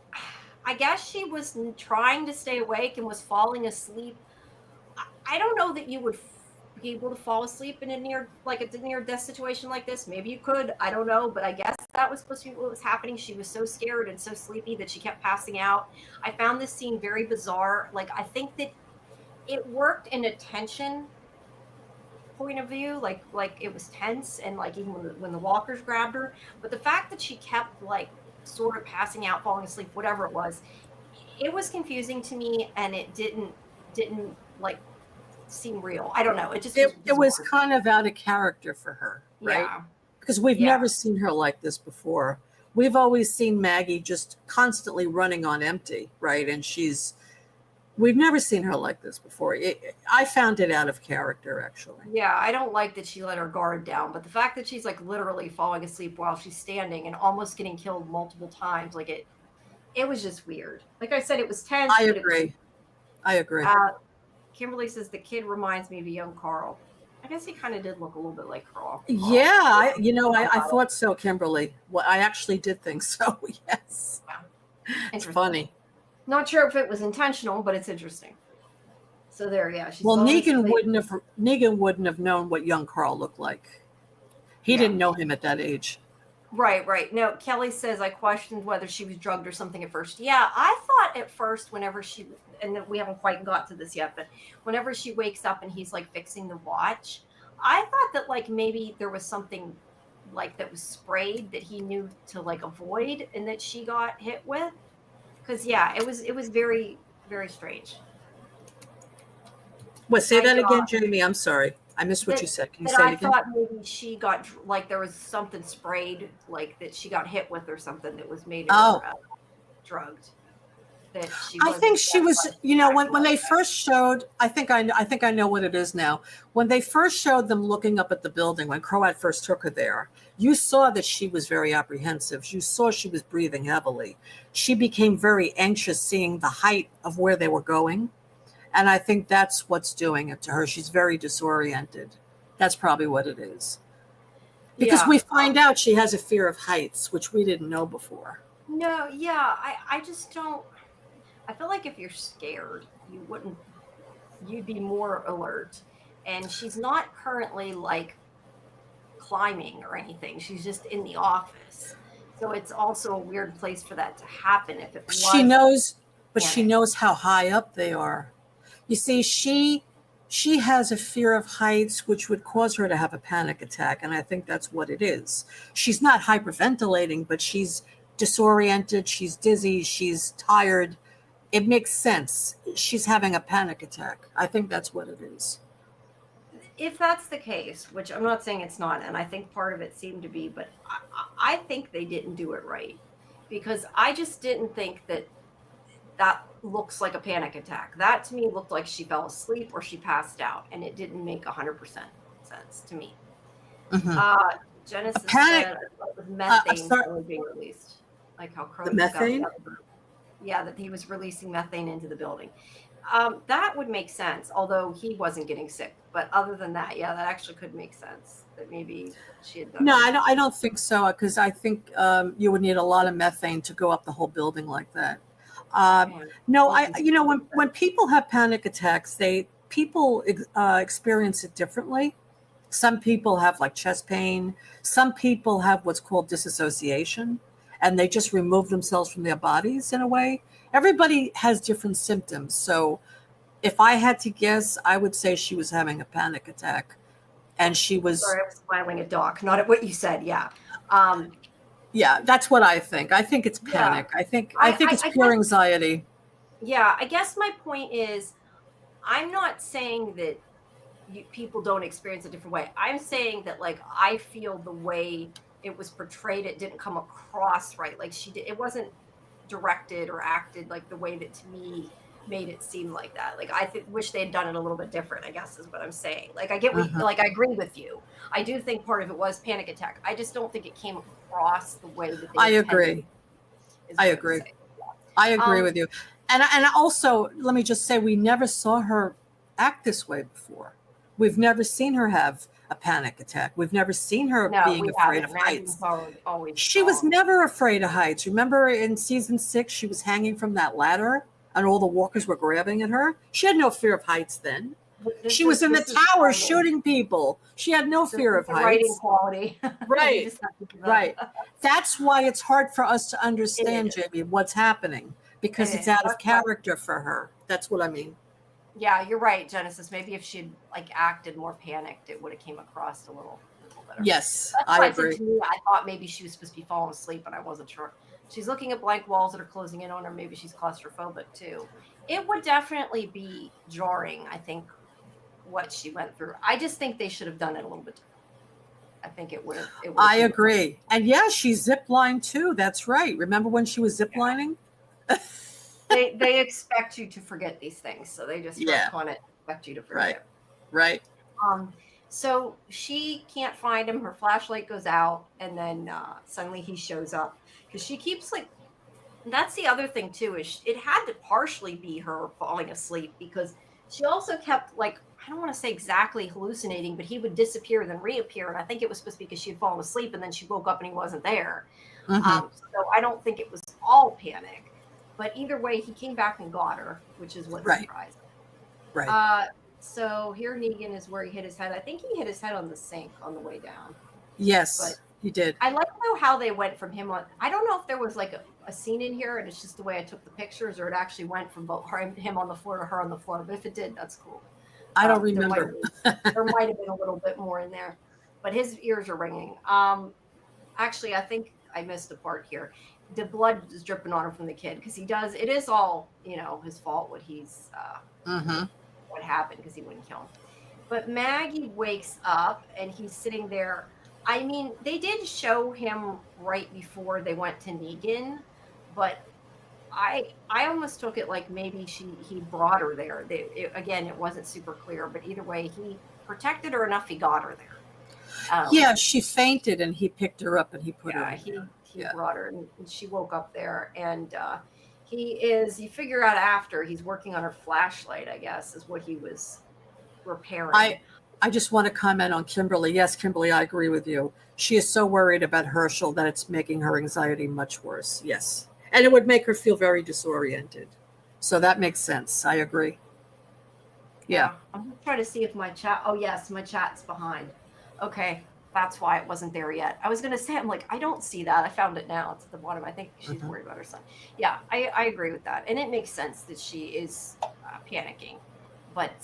I guess she was trying to stay awake and was falling asleep. I don't know that you would be able to fall asleep in a near death situation like this. Maybe you could. I don't know, but I guess that was supposed to be what was happening. She was so scared and so sleepy that she kept passing out. I found this scene very bizarre. Like I think that it worked in a tension point of view, like it was tense and like even when the walkers grabbed her, but the fact that she kept like sort of passing out, falling asleep, whatever it was confusing to me, and it didn't like seem real. I don't know. It just was It was bizarre. kind of out of character for her, right? Yeah. Because we've Yeah. never seen her like this before. We've always seen Maggie just constantly running on empty, right? And we've never seen her like this before. I found it out of character, actually. Yeah. I don't like that she let her guard down, but the fact that she's like literally falling asleep while she's standing and almost getting killed multiple times, like it was just weird. Like I said, it was tense, I but it was agree. I agree. Kimberly says the kid reminds me of a young Carl. I guess he kind of did look a little bit like Carl. Yeah, I thought so, Kimberly. Well, I actually did think so. Yes, Yeah. it's Interesting. funny. Not sure if it was intentional, but it's interesting. So there, yeah. She's Well, falling Negan wouldn't have known what young Carl looked like. He Yeah. didn't know him at that age. Right. No, Kelly says I questioned whether she was drugged or something at first. Yeah, I thought at first whenever and we haven't quite got to this yet, but whenever she wakes up and he's like fixing the watch, I thought that like maybe there was something like that was sprayed that he knew to like avoid and that she got hit with. Because yeah, it was very, very strange. Well, say My that again, God. Jamie. I'm sorry. I missed what That you said. Can you that say it I again? thought maybe she got like there was something sprayed like that she got hit with or something that was made her Oh, drugged. That she I think wasn't she dead was, by when accident. they first showed, I think I know what it is now. When they first showed them looking up at the building, when Croat first took her there, you saw that she was very apprehensive. You saw she was breathing heavily. She became very anxious seeing the height of where they were going. And I think that's what's doing it to her. She's very disoriented. That's probably what it is. Because Yeah. we find out she has a fear of heights, which we didn't know before. No, yeah, I just don't. I feel like if you're scared, you'd be more alert. And she's not currently like climbing or anything. She's just in the office. So it's also a weird place for that to happen if it She was knows, but she panic. knows how high up they are. You see, she has a fear of heights, which would cause her to have a panic attack, and I think that's what it is. She's not hyperventilating, but she's disoriented, she's dizzy, she's tired. It makes sense. She's having a panic attack. I think that's what it is. If that's the case, which I'm not saying it's not, and I think part of it seemed to be, but I think they didn't do it right because I just didn't think that that looks like a panic attack. That to me looked like she fell asleep or she passed out, and it didn't make 100% sense to me. Mhm. Uh, A Genesis panic. said with I'm methane sorry. finally being released, like how The Crow got the methane. other, yeah, that he was releasing methane into the building. That would make sense, although he wasn't getting sick. But other than that, yeah, that actually could make sense that maybe she had done No, it I in. don't. I don't think so because I think you would need a lot of methane to go up the whole building like that. Man, No, buildings when people have panic attacks, people experience it differently. Some people have like chest pain. Some people have what's called disassociation, and they just remove themselves from their bodies in a way. Everybody has different symptoms. So if I had to guess, I would say she was having a panic attack, and she was. sorry, I was smiling at Doc, not at what you said. Yeah. Um, Yeah, that's what I think. I think it's yeah. panic. I think it's I pure guess, anxiety. yeah, I guess my point is I'm not saying that people don't experience a different way. I'm saying that like I feel the way it was portrayed, it didn't come across right. Like she did, it wasn't directed or acted like the way that to me made it seem like that. Like wish they had done it a little bit different. I guess is what I'm saying. Like I get Uh-huh. like I agree with you. I do think part of it was panic attack. I just don't think it came across the way that they I intended. agree. Is I what I'm agree. saying. I agree Um, with you. And also, let me just say, we never saw her act this way before. We've never seen her have a panic attack. We've never seen her no, being we afraid of haven't. Maggie's heights. always She was strong. never afraid of heights. Remember in season 6, she was hanging from that ladder and all the walkers were grabbing at her? She had no fear of heights then. This She was is in the this is tower Fandom. shooting people. She had no This fear is of the writing heights. quality. We Right. just have to give up. Right. That's why it's hard for us to It understand, is. Jamie, what's happening because It it's is. out of That's why. character for her. That's what I mean. Yeah, you're right, Genesis. Maybe if she'd like acted more panicked, it would have came across a little better. Yes, That's I why I said agree. to me, I thought maybe she was supposed to be falling asleep, and I wasn't sure. She's looking at blank walls that are closing in on her. Maybe she's claustrophobic too. It would definitely be jarring. I think what she went through. I just think they should have done it a little bit different. I think it would have I came across. agree. And yeah, she ziplined too. That's right. Remember when she was Yeah. ziplining? They expect you to forget these things, so they just Yeah, work on it, expect you to right, forget. right. Um, so she can't find him. Her flashlight goes out, and then suddenly he shows up because she keeps like. That's the other thing too is it had to partially be her falling asleep because she also kept like I don't want to say exactly hallucinating, but he would disappear then reappear, and I think it was supposed to be because she had fallen asleep and then she woke up and he wasn't there. Hmm. So I don't think it was all panic, but either way, he came back and got her, which is what Right, surprised. right. Uh, so here Negan is where he hit his head. I think he hit his head on the sink on the way down. But Yes, he did. I like though how they went from him on. I don't know if there was like a scene in here, and it's just the way I took the pictures, or it actually went from both him on the floor to her on the floor. But if it did, that's cool. I don't There might have remember. been, there might have been a little bit more in there, but his ears are ringing. Actually, I think I missed a part here. The blood is dripping on him from the kid because he does. It is all his fault Mm-hmm. what happened because he wouldn't kill him. But Maggie wakes up and he's sitting there. I mean, they did show him right before they went to Negan, but I almost took it like maybe he brought her there. Again, it wasn't super clear, but either way, he protected her enough. He got her there. Yeah, she fainted and he picked her up and he put her in he there. he brought her and she woke up there and you figure out after he's working on her flashlight, I guess, is what he was repairing. I just want to comment on Kimberly. Yes, Kimberly, I agree with you. She is so worried about Herschel that it's making her anxiety much worse. Yes. And it would make her feel very disoriented. So that makes sense. I agree. Yeah. I'm trying to see if my chat. Oh, yes, my chat's behind. Okay. That's why it wasn't there yet. I was going to say, I'm like, I don't see that. I found it now. It's at the bottom. I think she's worried about her son. Yeah, I agree with that. And it makes sense that she is panicking. But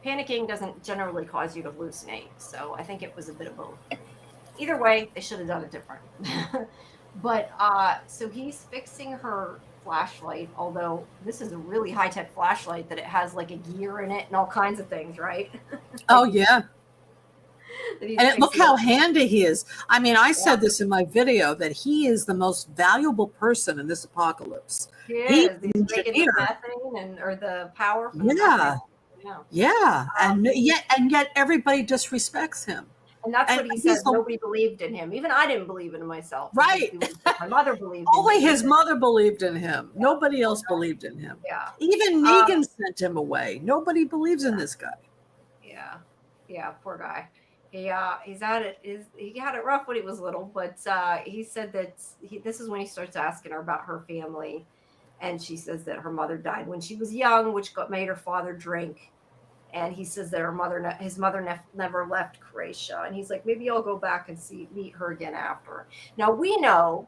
panicking doesn't generally cause you to hallucinate. So I think it was a bit of both. Either way, they should have done it different. But so he's fixing her flashlight, although this is a really high-tech flashlight that it has like a gear in it and all kinds of things, right? Oh, yeah. And look how handy he is. I mean, I said this in my video that he is the most valuable person in this apocalypse. He is. He's making the methane or the power from Yeah. And yet everybody disrespects him. And that's what he says. Nobody believed in him. Even I didn't believe in myself. Right. My mother believed in Only him. His mother believed in him. Yeah. Nobody else believed in him. Yeah. Even Negan sent him away. Nobody believes in this guy. Yeah. Yeah. Poor guy. He had it rough when he was little, but he said that this is when he starts asking her about her family, and she says that her mother died when she was young, which made her father drink, and he says that his mother never left Croatia, and he's like, maybe I'll go back and meet her again after. Now we know,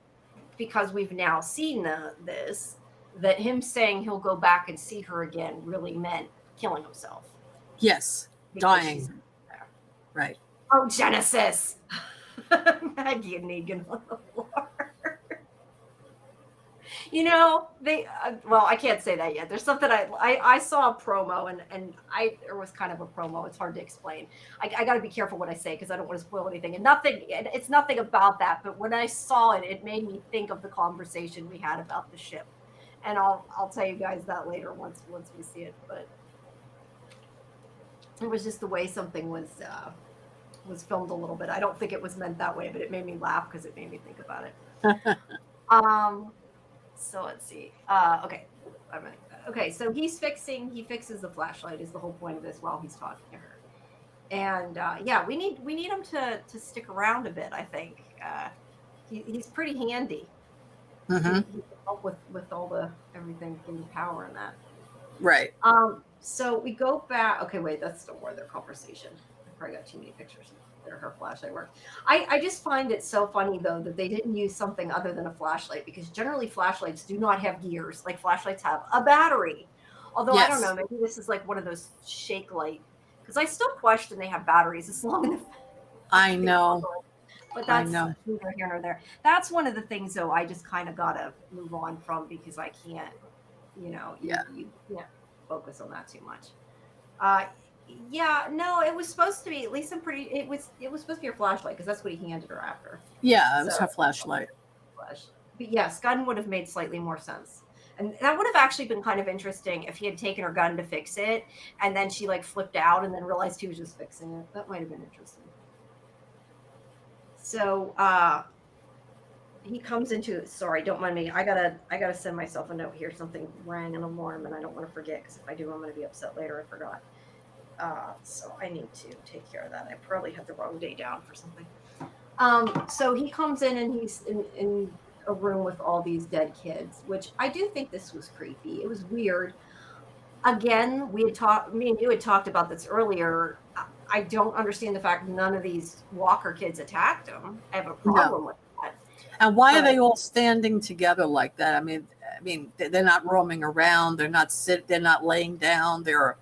because we've now seen this, that him saying he'll go back and see her again really meant killing himself. Yes, dying. Right. Oh, Genesis. Maggie and Negan on the floor. Well, I can't say that yet. There's something I saw a promo and there was kind of a promo. It's hard to explain. I got to be careful what I say because I don't want to spoil anything. And it's nothing about that. But when I saw it, it made me think of the conversation we had about the ship. And I'll tell you guys that later once we see it. But it was just the way something was filmed a little bit. I don't think it was meant that way, but it made me laugh because it made me think about it. So let's see. Okay. So he fixes the flashlight is the whole point of this while he's talking to her. And we need him to stick around a bit. I think he's pretty handy. Mm-hmm. He can help with all everything from the power and that. Right. So we go back. Okay, wait, that's still more of their conversation. I probably got too many pictures that her flashlight worked. I just find it so funny though that they didn't use something other than a flashlight, because generally flashlights do not have gears like flashlights have a battery. Although yes. I don't know, maybe this is like one of those shake light, because I still question they have batteries as long as I know. But that's neither here nor there. That's one of the things though I just kind of gotta move on from, because I can't, you can't focus on that too much. It was supposed to be, at least it was supposed to be her flashlight, because that's what he handed her after. Yeah, it was her flashlight. But yes, gun would have made slightly more sense. And that would have actually been kind of interesting if he had taken her gun to fix it, and then she like flipped out and then realized he was just fixing it. That might have been interesting. So he comes into, sorry, don't mind me. I gotta send myself a note here. Something rang an alarm and I don't want to forget, because if I do, I'm going to be upset later. I forgot. So I need to take care of that. I probably had the wrong day down for something. So he comes in and he's in a room with all these dead kids, which I do think this was creepy. It was weird. Again, me and you had talked about this earlier. I don't understand the fact none of these Walker kids attacked him. I have a problem with that. And why are they all standing together like that? I mean, they're not roaming around. They're not laying down. They're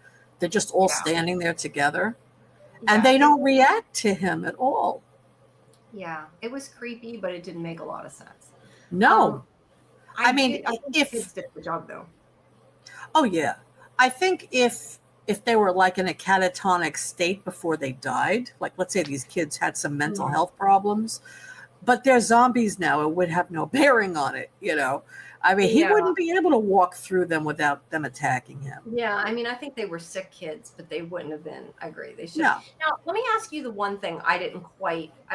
just all standing there together, and they don't react to him at all. Yeah, it was creepy, but it didn't make a lot of sense. No, I mean, I think the kids did a good job though. oh yeah, I think if they were like in a catatonic state before they died, like let's say these kids had some mental health problems, but they're zombies now, it would have no bearing on it, you know. I mean, he Yeah. wouldn't be able to walk through them without them attacking him. Yeah, I mean, I think they were sick kids, but they wouldn't have been. I agree. They should. No. Now, let me ask you the one thing I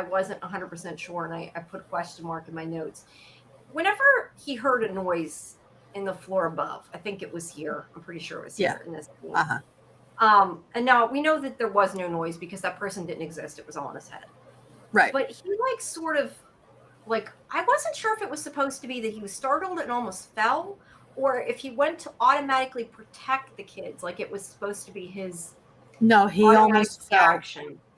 wasn't 100% sure, and I put a question mark in my notes. Whenever he heard a noise in the floor above, I think it was here. I'm pretty sure it was here in this scene. And now we know that there was no noise because that person didn't exist. It was all in his head. Right. But he like sort of like, I wasn't sure if it was supposed to be that he was startled and almost fell, or if he went to automatically protect the kids, like it was supposed to be his No, he almost fell.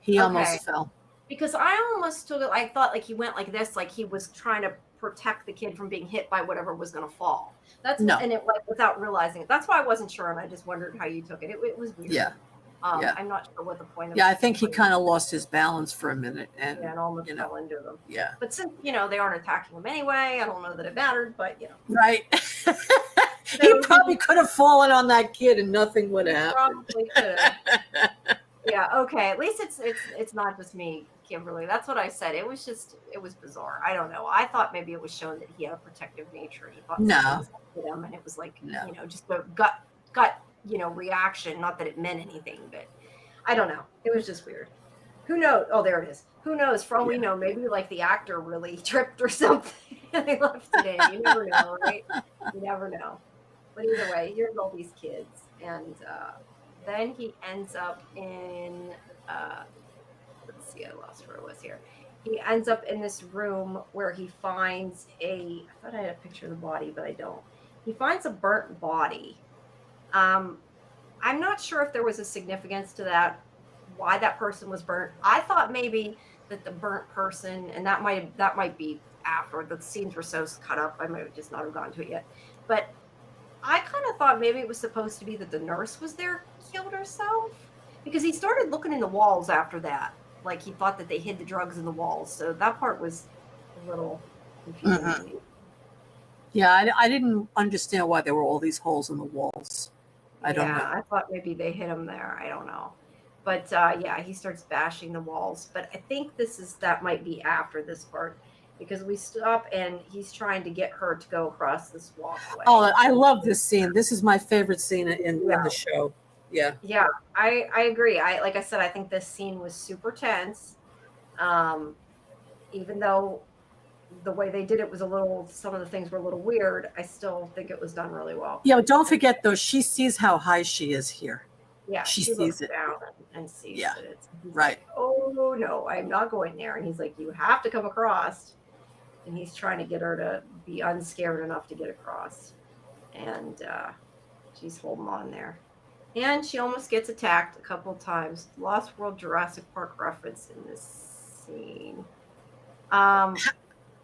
He almost fell. Because I almost took it, I thought like he went like this, like he was trying to protect the kid from being hit by whatever was going to fall. That's No. And it like without realizing it. That's why I wasn't sure, and I just wondered how you took it. It was weird. Yeah. Yeah. I'm not sure what the point of I think he kind of lost his balance for a minute and almost fell into them. Yeah. But since they aren't attacking him anyway, I don't know that it mattered, but Right. He probably could have fallen on that kid and nothing would have happened. Probably could have. Yeah, okay. At least it's not just me, Kimberly. That's what I said. It was bizarre. I don't know. I thought maybe it was shown that he had a protective nature. He thought something was him, and it was like just a gut reaction. Not that it meant anything, but I don't know. It was just weird. Who knows? Oh, there it is. Who knows? For all we know, maybe like the actor really tripped or something and they left it in. You never know, right? You never know. But either way, here's all these kids, and then he ends up in let's see, I lost where it was here. He ends up in this room where he finds I thought I had a picture of the body, but I don't. He finds a burnt body. I'm not sure if there was a significance to that, why that person was burnt. I thought maybe that the burnt person, and that might be after the scenes were so cut up, I might just not have gone to it yet. But I kind of thought maybe it was supposed to be that the nurse was there, killed herself, because he started looking in the walls after that. Like he thought that they hid the drugs in the walls. So that part was a little confusing to me. Yeah, I didn't understand why there were all these holes in the walls. I don't know. I thought maybe they hit him there. I don't know. But he starts bashing the walls. But I think that might be after this part, because we stop and he's trying to get her to go across this walkway. Oh, I love this scene. This is my favorite scene in the show. Yeah. Yeah, I agree. Like I said, I think this scene was super tense. Even though the way they did it was some of the things were a little weird, I still think it was done really well. Yeah, but don't forget though, she sees how high she is here. Yeah, she sees it down and sees it. Right. Like, oh no, I'm not going there. And he's like, you have to come across. And he's trying to get her to be unscared enough to get across. And she's holding on there. And she almost gets attacked a couple of times. Lost World Jurassic Park reference in this scene.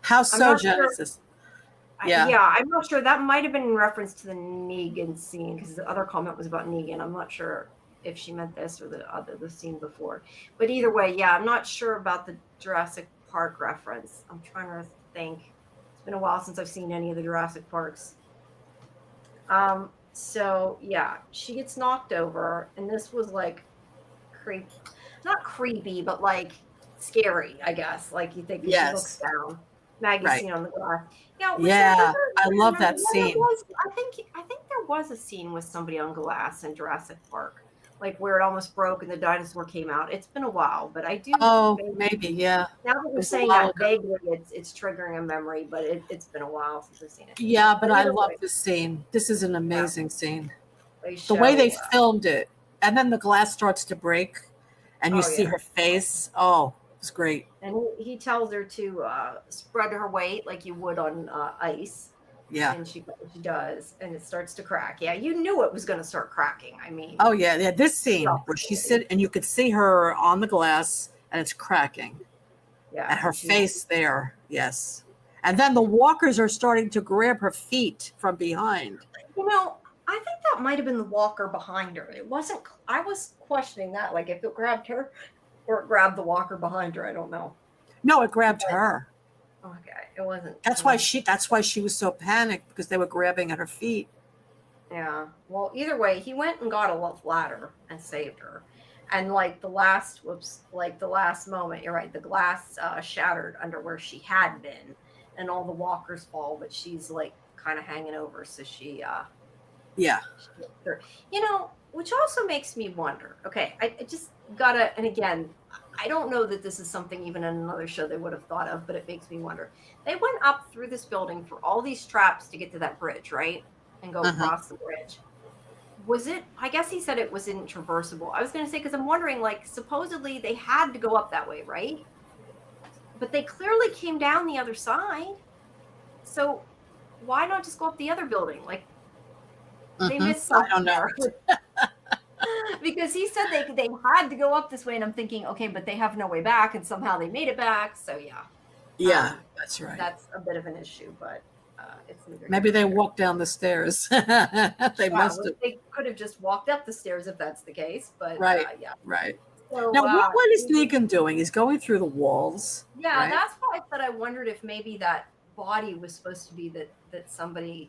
How so, Genesis? Sure. Yeah, I'm not sure. That might have been in reference to the Negan scene, because the other comment was about Negan. I'm not sure if she meant this or the scene before. But either way, yeah, I'm not sure about the Jurassic Park reference. I'm trying to think. It's been a while since I've seen any of the Jurassic Parks. So yeah, she gets knocked over, and this was like not creepy, but like scary, I guess. Like you think she looks down. Maggie's seen on the glass. Yeah, I love that scene. I think there was a scene with somebody on glass in Jurassic Park, like where it almost broke and the dinosaur came out. It's been a while, but I do. Oh, maybe, yeah. Now that we're saying that vaguely, it's triggering a memory, but it's been a while since I've seen it. Yeah, but I love this scene. This is an amazing scene. The way they filmed it, and then the glass starts to break, and you see her face. Oh, it's great. And he tells her to spread her weight like you would on ice. Yeah. And she does, and it starts to crack. Yeah, you knew it was going to start cracking. I mean. Oh yeah. This scene where she's sitting, and you could see her on the glass, and it's cracking. Yeah. And her face there, yes. And then the walkers are starting to grab her feet from behind. I think that might have been the walker behind her. It wasn't. I was questioning that, like if it grabbed her or it grabbed the walker behind her. I don't know. No, it grabbed her. Okay, it wasn't. That's why she was so panicked, because they were grabbing at her feet. Yeah. Well, either way, he went and got a ladder and saved her. And like the last moment, you're right, the glass shattered under where she had been, and all the walkers fall, but she's like kind of hanging over, so she Yeah. which also makes me wonder. Okay, I just gotta, and again, I don't know that this is something even in another show they would have thought of, but it makes me wonder. They went up through this building for all these traps to get to that bridge, right? And go across the bridge. Was it, I guess he said it was intraversable. I was going to say, because I'm wondering, like, supposedly they had to go up that way, right? But they clearly came down the other side. So why not just go up the other building? Like, they missed something. I don't know. Because he said they had to go up this way, and I'm thinking, okay, but they have no way back, and somehow they made it back. So yeah, that's right. That's a bit of an issue, but it's neither. Maybe they walked down the stairs. They must have. They could have just walked up the stairs if that's the case, but right. So, now, what is Negan doing? He's going through the walls. Yeah, right? That's why I said I wondered if maybe that body was supposed to be that somebody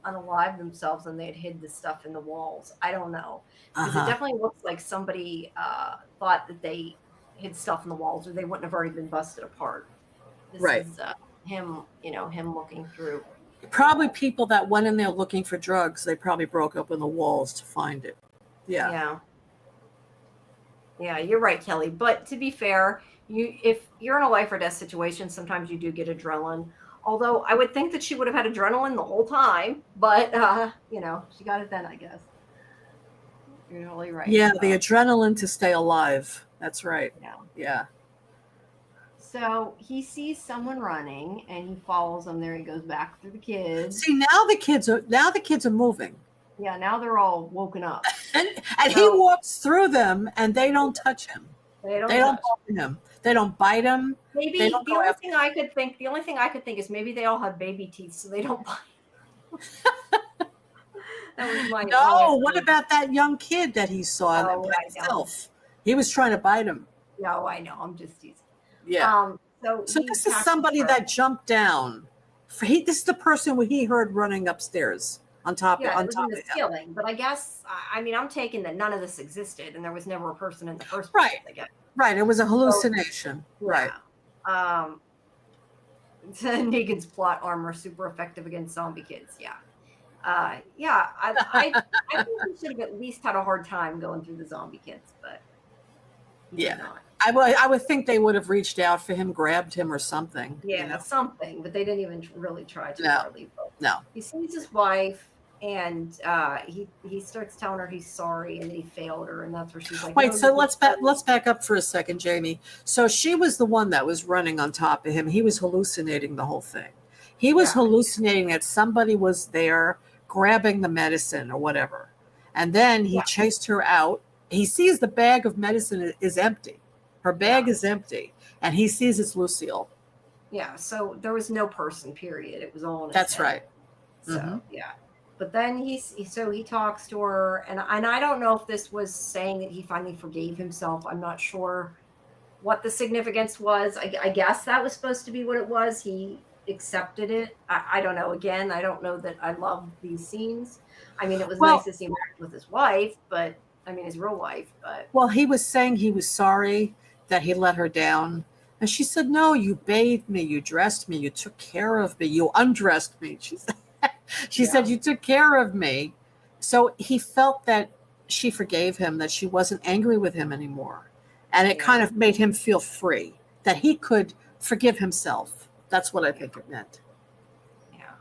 unalived themselves and they had hid the stuff in the walls. I don't know, because it definitely looks like somebody thought that they hid stuff in the walls, or they wouldn't have already been busted apart. This is him looking through. Probably people that went in there looking for drugs. They probably broke open the walls to find it. Yeah, you're right, Kelly. But to be fair, if you're in a life or death situation, sometimes you do get adrenaline. Although I would think that she would have had adrenaline the whole time, but she got it then, I guess. You're totally right. Yeah, the adrenaline to stay alive. That's right. Yeah. So he sees someone running, and he follows them. There he goes back through the kids. See, now the kids are moving. Yeah, now they're all woken up. and he walks through them, and they don't touch him. They don't bite him. They don't bite him. Maybe the only thing I could think is maybe they all have baby teeth, so they don't bite. That was my what about that young kid that he saw by himself? He was trying to bite him. No, I know. I'm just teasing. Yeah. So this is somebody that jumped down. This is the person he heard running upstairs on top of the ceiling. But I guess I'm taking that none of this existed, and there was never a person in the first place. Right. It was a hallucination. Right. Negan's plot armor super effective against zombie kids. Yeah. I think we should have at least had a hard time going through the zombie kids, but he did not. I would think they would have reached out for him, grabbed him or something. Yeah, something, but they didn't even really try to. No. He sees his wife, and he starts telling her he's sorry and that he failed her, and that's where she's like, wait. So let's back up for a second, Jamie. So she was the one that was running on top of him. He was hallucinating the whole thing. He was hallucinating that somebody was there grabbing the medicine or whatever, and then he chased her out. He sees the bag of medicine is empty. Her bag is empty, and he sees it's Lucille. Yeah, so there was no person, period. It was all in his That's head. right. So, But then he talks to her, and I don't know if this was saying that he finally forgave himself. I'm not sure what the significance was. I guess that was supposed to be what it was. He accepted it. I don't know. Again, I don't know that I love these scenes. I mean, it was nice to see him with his wife, but his real wife. But he was saying he was sorry that he let her down. And she said, no, you bathed me, you dressed me, you took care of me, you undressed me. She said, you took care of me. So he felt that she forgave him, that she wasn't angry with him anymore. And it kind of made him feel free, that he could forgive himself. That's what I think it meant. Yeah.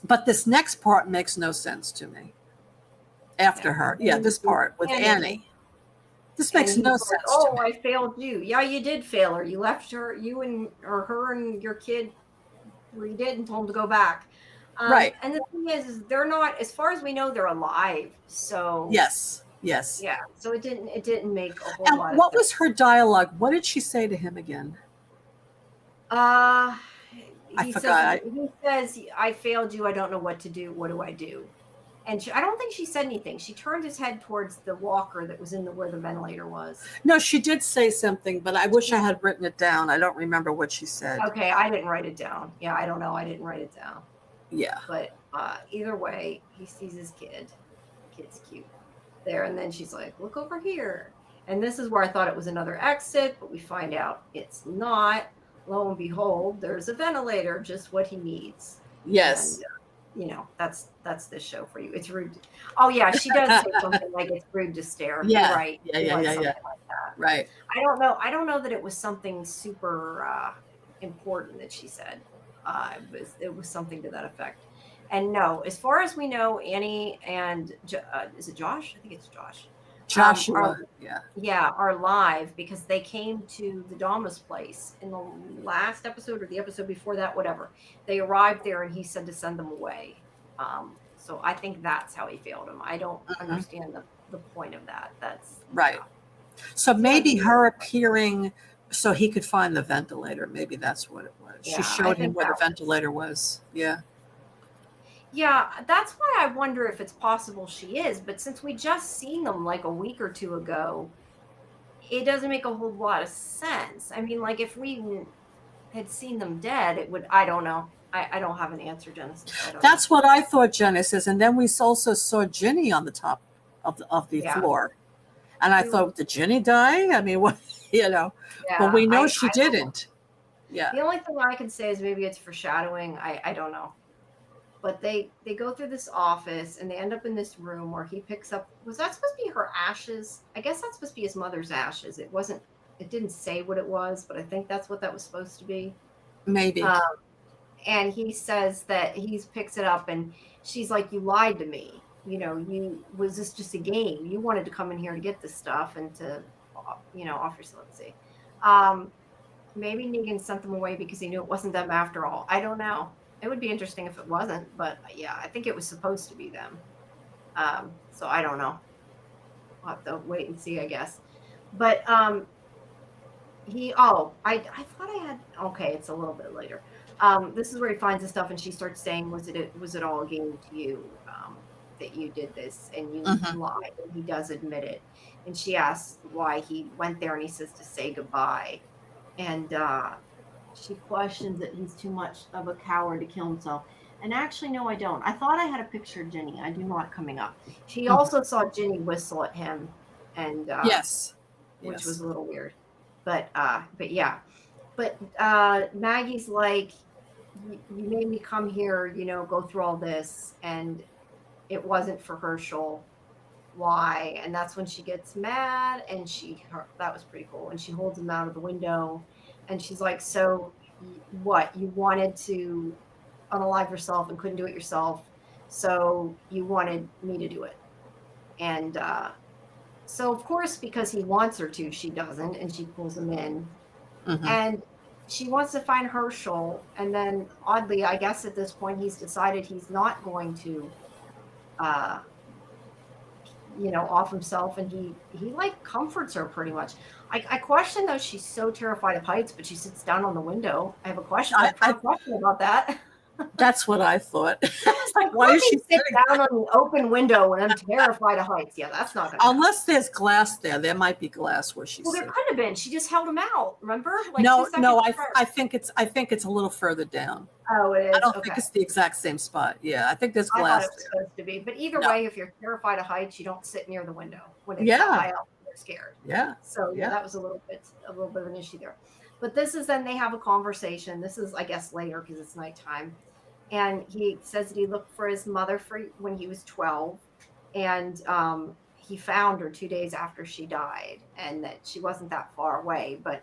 But this next part makes no sense to me. After her. Yeah, this part with Annie. This makes no sense. Oh, I failed you. Yeah, you did fail her. You left her, her and your kid where you did, and told them to go back. Right. And the thing is they're not, as far as we know, they're alive. So yes. Yeah. So it didn't make a whole lot of sense. What was her dialogue? What did she say to him again? He forgot. He says, I failed you. I don't know what to do. What do I do? And I don't think she said anything. She turned his head towards the walker that was in where the ventilator was. No, she did say something, but I wish I had written it down. I don't remember what she said. Okay, I didn't write it down. Yeah, I don't know. I didn't write it down. Yeah. But either way, he sees his kid. Kid's cute there. And then she's like, look over here. And this is where I thought it was another exit, but we find out it's not. Lo and behold, there's a ventilator, just what he needs. Yes. And, that's this show for you. It's rude. Oh yeah, she does say something like it's rude to stare. Yeah. You're right. Yeah. Like that. Right. I don't know that it was something super important that she said. It was something to that effect. And no, as far as we know, Annie and is it Josh? I think it's Josh. Joshua. Are live because they came to the Dama's place in the last episode or the episode before that, whatever. They arrived there and he said to send them away. So I think that's how he failed him. I don't understand the point of that. That's right. So maybe her appearing so he could find the ventilator. Maybe that's what it was. Yeah, she showed him where the ventilator was. Yeah. Yeah, that's why I wonder if it's possible she is. But since we just seen them like a week or two ago, it doesn't make a whole lot of sense. I mean, like if we had seen them dead, it would. I don't know. I don't have an answer, Genesis. That's what I thought, Genesis. And then we also saw Ginny on the top of the floor, and I thought, did Ginny die? I mean, what Yeah, but we know she didn't. Yeah. The only thing I can say is maybe it's foreshadowing. I don't know. But they go through this office and they end up in this room where he picks up. Was that supposed to be her ashes? I guess that's supposed to be his mother's ashes. It wasn't. It didn't say what it was, but I think that's what that was supposed to be. Maybe. And he says that he picks it up and she's like, "You lied to me. Was this just a game? You wanted to come in here to get this stuff and to, offer yourself." Let's see. Maybe Negan sent them away because he knew it wasn't them after all. I don't know. It would be interesting if it wasn't, but yeah, I think it was supposed to be them. So I don't know. We'll have to wait and see, I guess. But I thought I had, okay, it's a little bit later. This is where he finds the stuff and she starts saying, was it all a game to you, that you did this and you lied? And he does admit it. And she asks why he went there and he says to say goodbye. And, she questions that he's too much of a coward to kill himself. And actually, no, I don't. I thought I had a picture of Ginny. I do not coming up. She also saw Ginny whistle at him, and which was a little weird. But yeah. But Maggie's like, you made me come here, go through all this, and it wasn't for Herschel. Why? And that's when she gets mad, and that was pretty cool. And she holds him out of the window. And she's like, so what? You wanted to unalive yourself and couldn't do it yourself. So you wanted me to do it. And so, of course, because he wants her to, she doesn't. And she pulls him in. And she wants to find Herschel. And then, oddly, I guess at this point, he's decided he's not going to, off himself. And he like comforts her pretty much. I question, though, she's so terrified of heights, but she sits down on the window. I have a question. I have a question about that. That's what I thought. It's like, why is she sit down on the open window when I'm terrified of heights? Yeah, that's not going to Unless there's glass there. There might be glass where she's Well, there could have been. She just held him out, remember? Like I think it's a little further down. Oh, it is? I don't think it's the exact same spot. Yeah, I think there's glass I thought it was supposed to be. But either way, if you're terrified of heights, you don't sit near the window when it's high up. Scared. Yeah. So that was a little bit of an issue there. But this is then they have a conversation. This is, I guess, later because it's nighttime. And he says that he looked for his mother when he was 12. And he found her 2 days after she died and that she wasn't that far away. But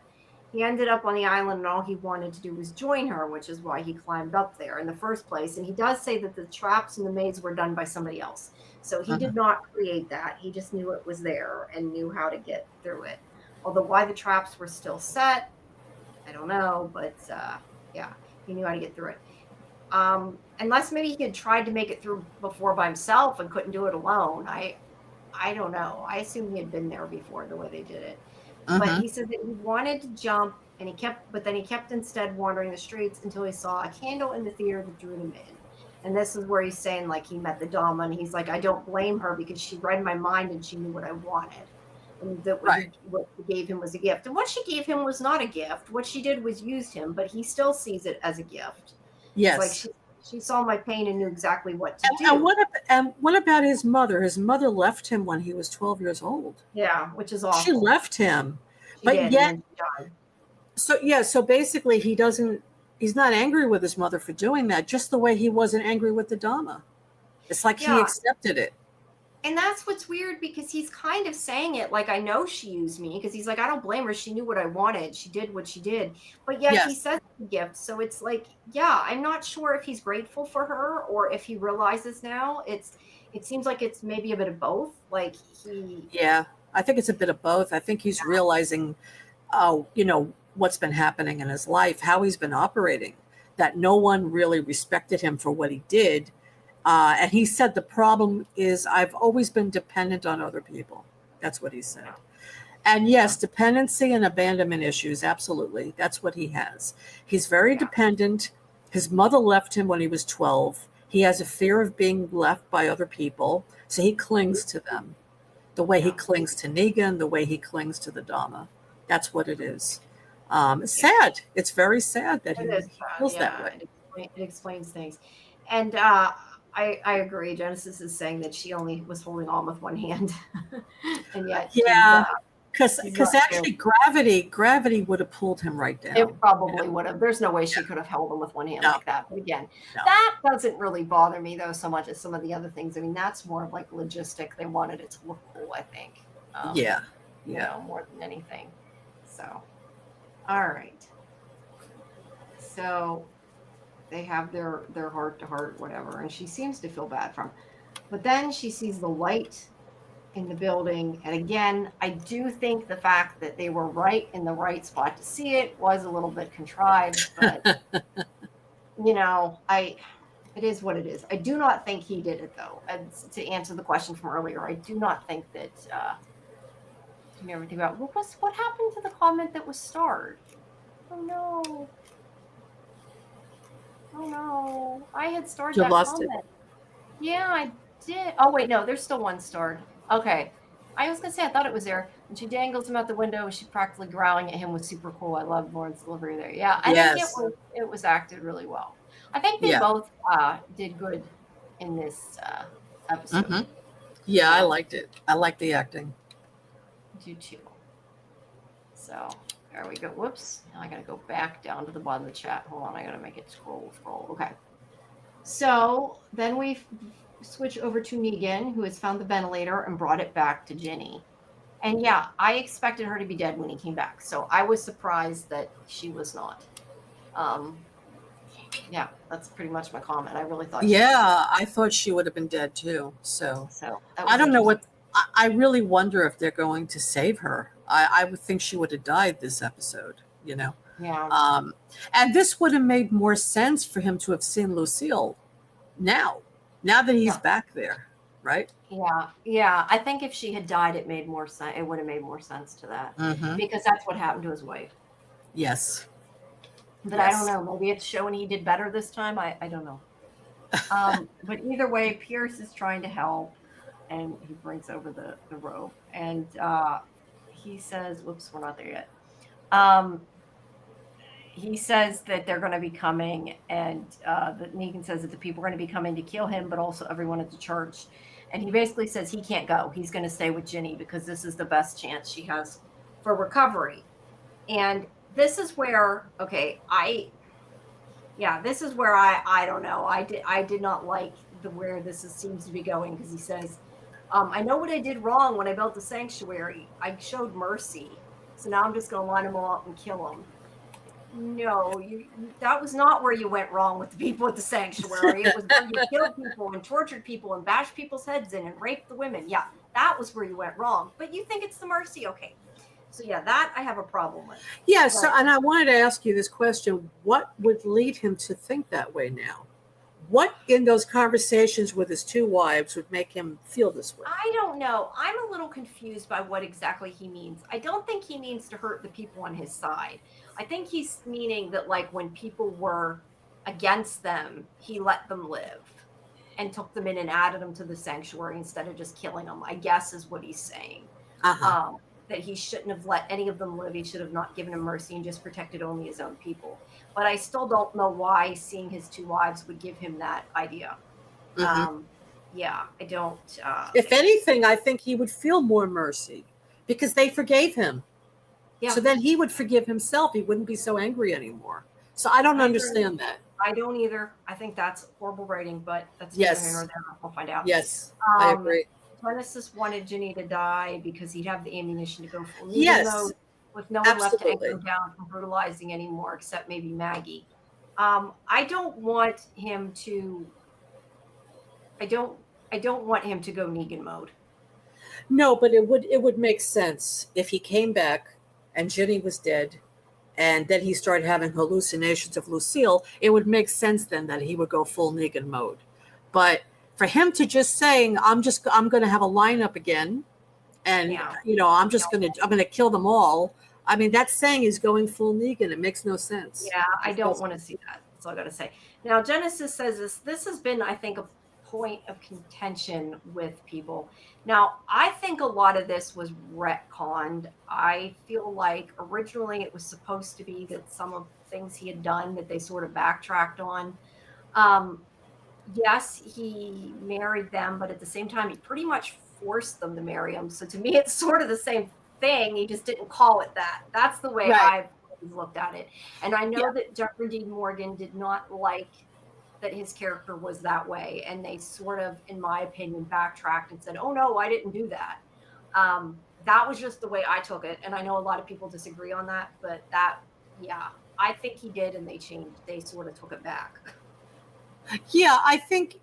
he ended up on the island and all he wanted to do was join her, which is why he climbed up there in the first place. And he does say that the traps and the maze were done by somebody else. So he did not create that. He just knew it was there and knew how to get through it. Although why the traps were still set, I don't know. But he knew how to get through it. Unless maybe he had tried to make it through before by himself and couldn't do it alone. I don't know. I assume he had been there before the way they did it. But he said that he wanted to jump and he kept instead wandering the streets until he saw a candle in the theater that drew him in. And this is where he's saying, like, he met the Dama, and he's like, I don't blame her because she read my mind and she knew what I wanted. And that what Right. what he gave him was a gift. And what she gave him was not a gift. What she did was used him, but he still sees it as a gift. It's like Yes. she saw my pain and knew exactly what to And do. what about his mother? His mother left him when he was 12 years old. Yeah, which is She awful. left him. She But did, and yet, then she died. so basically he's not angry with his mother for doing that, just the way he wasn't angry with the Dama. It's like he Yeah. accepted it. And that's what's weird, because he's kind of saying it like, I know she used me, because he's like, I don't blame her. She knew what I wanted. She did what she did. But yet he Yes. says it's a gift. So it's like, yeah, I'm not sure if he's grateful for her or if he realizes now. It seems like it's maybe a bit of both. Like Yeah. I think it's a bit of both. I think he's realizing, what's been happening in his life, how he's been operating, that no one really respected him for what he did. And he said the problem is I've always been dependent on other people. That's what he said. And yes, dependency and abandonment issues, absolutely. That's what he has. He's very dependent. His mother left him when he was 12. He has a fear of being left by other people, so he clings to them. The way he clings to Negan, the way he clings to the Dama. That's what it is. Sad. It's very sad that he feels that way. it explains things. And I agree. Genesis is saying that she only was holding on with one hand, and yet Yeah, because not actually gravity would have pulled him right down. it probably would have. There's no way she could have held him with one hand like that. But again, that doesn't really bother me though so much as some of the other things. I mean, that's more of like logistic. They wanted it to look cool, I think. You know, more than anything. So, all right. So they have their heart to heart, whatever, and she seems to feel bad from. But then she sees the light in the building, and again, I do think the fact that they were right in the right spot to see it was a little bit contrived, but it is what it is. I do not think he did it though. And to answer the question from earlier, I do not think that. Everything about what happened to the comment that was starred? Oh no. Oh no, I had starred You that lost comment. it. Yeah, I did. Oh wait, no, there's still one starred. Okay. I was gonna say I thought it was there. And she dangles him out the window. She's practically growling at him was super cool. I love Lauren's delivery there. Yeah, I think it was acted really well. I think they both did good in this episode. Mm-hmm. Yeah, I liked it. I liked the acting. I do too. So there we go. Whoops. Now I gotta go back down to the bottom of the chat. Hold on, I gotta make it scroll. Okay. So then we switch over to Negan, who has found the ventilator and brought it back to Ginny. And yeah, I expected her to be dead when he came back. So I was surprised that she was not. Yeah, that's pretty much my comment. I really thought I thought she would have been dead too. So I don't know what. I really wonder if they're going to save her. I would think she would have died this episode, Yeah. And this would have made more sense for him to have seen Lucille now that he's back there, right? Yeah. I think if she had died, it made more sense. It would have made more sense to that because that's what happened to his wife. Yes. But I don't know. Maybe it's showing he did better this time. I don't know. But either way, Pierce is trying to help, and he brings over the rope, and he says, "Whoops, we're not there yet." He says that they're going to be coming, and that Negan says that the people are going to be coming to kill him, but also everyone at the church. And he basically says he can't go. He's going to stay with Ginny because this is the best chance she has for recovery. And this is where, this is where I don't know. I did not like where this seems to be going, because he says, I know what I did wrong when I built the sanctuary. I showed mercy. So now I'm just going to line them all up and kill them. No, that was not where you went wrong with the people at the sanctuary. It was where you killed people and tortured people and bashed people's heads in and raped the women. Yeah, that was where you went wrong. But you think it's the mercy? Okay. So yeah, that I have a problem with. Yeah, and I wanted to ask you this question. What would lead him to think that way now? What in those conversations with his two wives would make him feel this way? I don't know. I'm a little confused by what exactly he means. I don't think he means to hurt the people on his side. I think he's meaning that, like, when people were against them, he let them live and took them in and added them to the sanctuary instead of just killing them, I guess is what he's saying. Uh-huh. That he shouldn't have let any of them live. He should have not given them mercy and just protected only his own people. But I still don't know why seeing his 2 wives would give him that idea. Yeah, I don't. If anything, I think he would feel more mercy because they forgave him. Yeah. So then he would forgive himself. He wouldn't be so angry anymore. So I don't understand that. I don't either. I think that's horrible writing, but that's yes. neither here nor there. We'll find out. Yes, I agree. Genesis wanted Ginny to die because he'd have the ammunition to go full yes. mode with no one left to anchor him down from brutalizing anymore, except maybe Maggie. I don't want him to. I don't want him to go Negan mode. No, but it would make sense if he came back and Ginny was dead, and then he started having hallucinations of Lucille. It would make sense then that he would go full Negan mode. But for him to just saying, I'm going to have a lineup again, and I'm going to kill them all. I mean, that's saying he's going full Negan. It makes no sense. Yeah, I don't want to see that. That's all I got to say. Now, Genesis says this has been, I think, a point of contention with people. Now, I think a lot of this was retconned. I feel like originally it was supposed to be that some of the things he had done that they sort of backtracked on. Yes, he married them, but at the same time, he pretty much forced them to marry him. So to me, it's sort of the same thing. He just didn't call it that. That's the way I've looked at it. And I know that Jeffrey Dean Morgan did not like that his character was that way. And they sort of, in my opinion, backtracked and said, oh, no, I didn't do that. That was just the way I took it. And I know a lot of people disagree on that, but I think he did. And they changed. They sort of took it back. Yeah, I think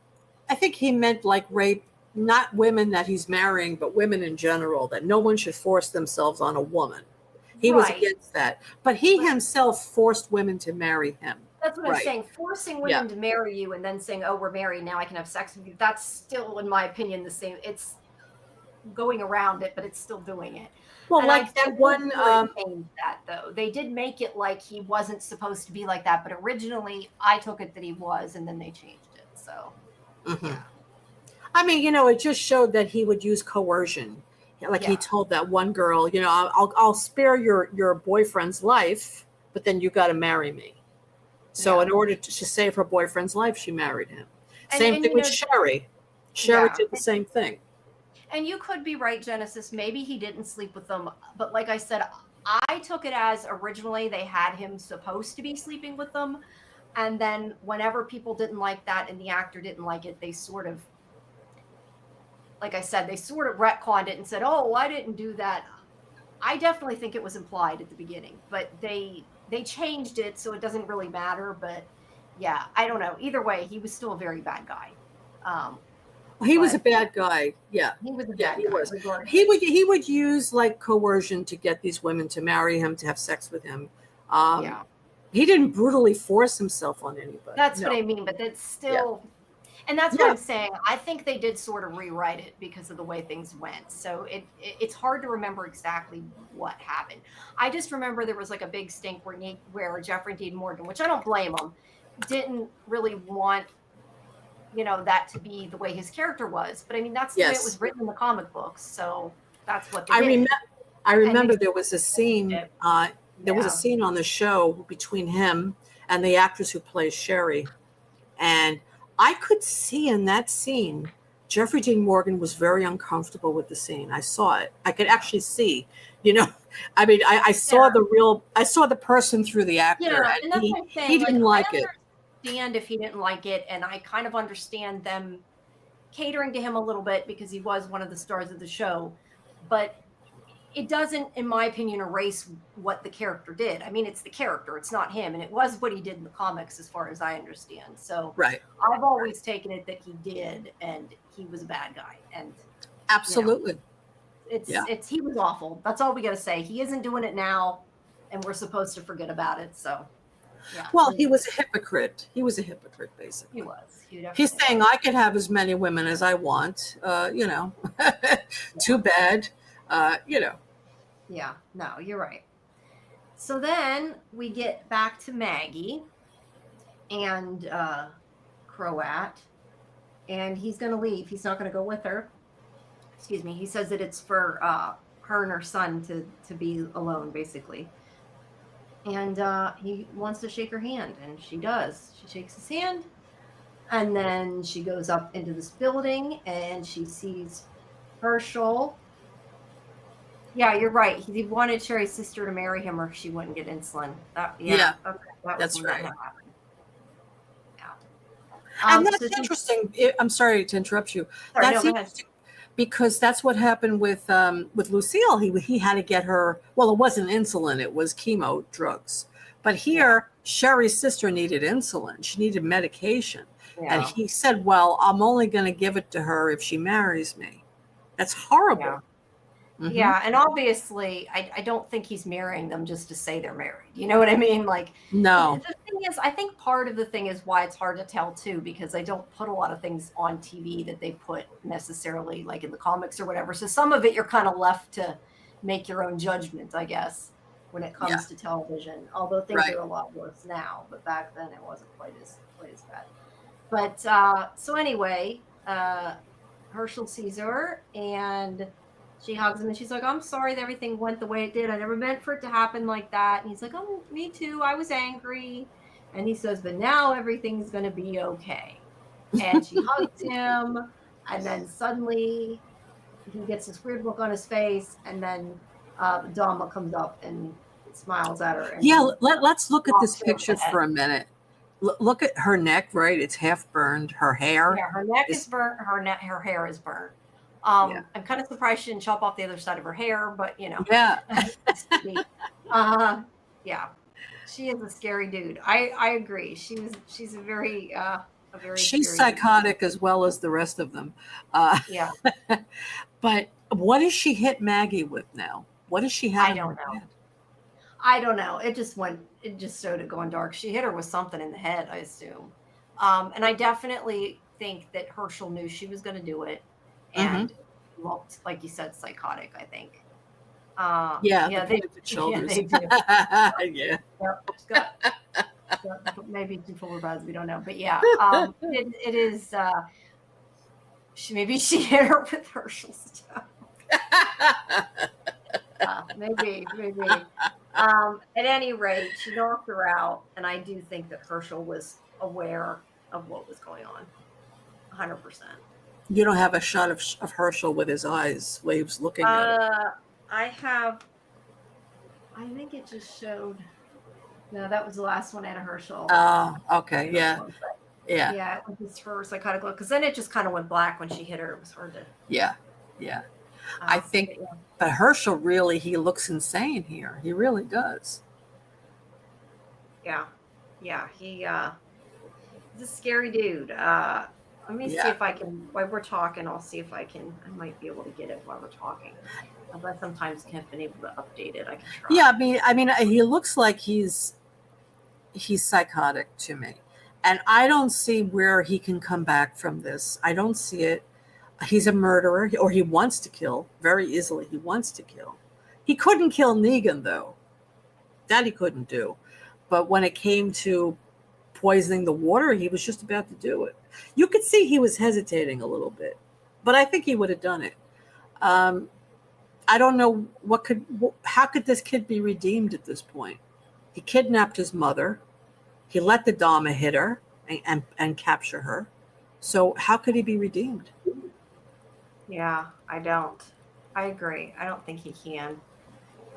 he meant like rape, not women that he's marrying, but women in general, that no one should force themselves on a woman. He was against that. But he himself forced women to marry him. That's what I'm saying. Forcing women to marry you and then saying, oh, we're married, now I can have sex with you. That's still, in my opinion, the same. It's going around it, but it's still doing it. Well, and like that one. That though, they did make it like he wasn't supposed to be like that, but originally I took it that he was, and then they changed it. So, I mean, it just showed that he would use coercion. Like he told that one girl, I'll spare your boyfriend's life, but then you got to marry me. So in order to save her boyfriend's life, she married him. Same thing with Sherry. Sherry did the same thing. And you could be right, Genesis. Maybe he didn't sleep with them. But like I said, I took it as originally they had him supposed to be sleeping with them. And then whenever people didn't like that and the actor didn't like it, they sort of, like I said, they sort of retconned it and said, oh, I didn't do that. I definitely think it was implied at the beginning. But they changed it, so it doesn't really matter. But yeah, I don't know. Either way, he was still a very bad guy. He was a bad guy. Yeah, he was a bad guy. He would use like coercion to get these women to marry him, to have sex with him. He didn't brutally force himself on anybody. That's what I mean. But that's still, and that's what I'm saying. I think they did sort of rewrite it because of the way things went. So it's hard to remember exactly what happened. I just remember there was like a big stink where Jeffrey Dean Morgan, which I don't blame him, didn't really want that to be the way his character was. But I mean, that's the way it was written in the comic books. So that's what they did. I remember there was a scene. There was a scene on the show between him and the actress who plays Sherry. And I could see in that scene, Jeffrey Dean Morgan was very uncomfortable with the scene. I saw it. I could actually see, I mean, I saw I saw the person through the actor. Yeah, and that's what I'm saying. He didn't like it. Understand if he didn't like it, and I kind of understand them catering to him a little bit because he was one of the stars of the show, but it doesn't, in my opinion, erase what the character did. I mean, it's the character, it's not him, and it was what he did in the comics as far as I understand. So I've always taken it that he did, and he was a bad guy. And absolutely, it's he was awful. That's all we got to say. He isn't doing it now, and we're supposed to forget about it. So well, he was a hypocrite. He was a hypocrite, basically. He was. He's saying I could have as many women as I want. Too bad. Yeah, no, you're right. So then we get back to Maggie, and Croat, and he's going to leave. He's not going to go with her. Excuse me. He says that it's for her and her son to be alone, basically. And he wants to shake her hand, and she does. She shakes his hand, and then she goes up into this building, and she sees Herschel. Yeah, you're right. He wanted Sherry's sister to marry him, or she wouldn't get insulin. Yeah, okay, that that's was right. That happened. Yeah, And that's interesting. I'm sorry to interrupt you. Sorry, That's no, interesting because that's what happened with Lucille. He had to get her. Well, it wasn't insulin; it was chemo drugs. But here, Sherry's sister needed insulin. She needed medication, and he said, "Well, I'm only going to give it to her if she marries me." That's horrible. Yeah. Mm-hmm. Yeah, and obviously, I don't think he's marrying them just to say they're married. You know what I mean? Like, no. The thing is, I think part of the thing is why it's hard to tell too, because they don't put a lot of things on TV that they put necessarily like in the comics or whatever. So some of it you're kind of left to make your own judgment, I guess, when it comes to television. Although things are a lot worse now, but back then it wasn't quite as bad. But so anyway, Herschel sees her and she hugs him and she's like, I'm sorry that everything went the way it did. I never meant for it to happen like that. And he's like, oh, me too. I was angry. And he says, but now everything's going to be okay. And she hugs him. And then suddenly he gets this weird look on his face. And then Dama comes up and smiles at her. And let's look at this picture for a minute. Look at her neck, right? It's half burned. Her hair. Yeah, her neck is burnt. Her hair is burnt. I'm kind of surprised she didn't chop off the other side of her hair, but you know. Yeah. Yeah. She is a scary dude. I agree. She's a very she's psychotic as well as the rest of them. Yeah. But what does she hit Maggie with now? What does she have? I don't know. It just showed it going dark. She hit her with something in the head, I assume. And I definitely think that Herschel knew she was going to do it. And looked, like you said, psychotic, I think. They do. Yeah. Maybe some fuller buzz, we don't know. But yeah, it is. Maybe she hit her with Herschel's stuff. Maybe. At any rate, she knocked her out, and I do think that Herschel was aware of what was going on, 100%. You don't have a shot of Herschel with his eyes waves looking at it. I think it just showed. No, that was the last one out of Herschel. Oh, okay, yeah. Yeah, it was just her psychotic look, because then it just kind of went black when she hit her. It was hard to. Yeah. I think, but Herschel really, he looks insane here. He really does. Yeah, he's a scary dude. Let me see if I can, while we're talking, I'll see if I might be able to get it while we're talking. But sometimes I haven't been able to update it. I can try. Yeah, I mean, he looks like he's psychotic to me. And I don't see where he can come back from this. I don't see it. He's a murderer, or he wants to kill very easily. He wants to kill. He couldn't kill Negan, though. That he couldn't do. But when it came to poisoning the water, he was just about to do it. You could see he was hesitating a little bit, but I think he would have done it. I don't know how could this kid be redeemed at this point? He kidnapped his mother. He let the Dama hit her and capture her. So how could he be redeemed? Yeah, I don't. I agree. I don't think he can.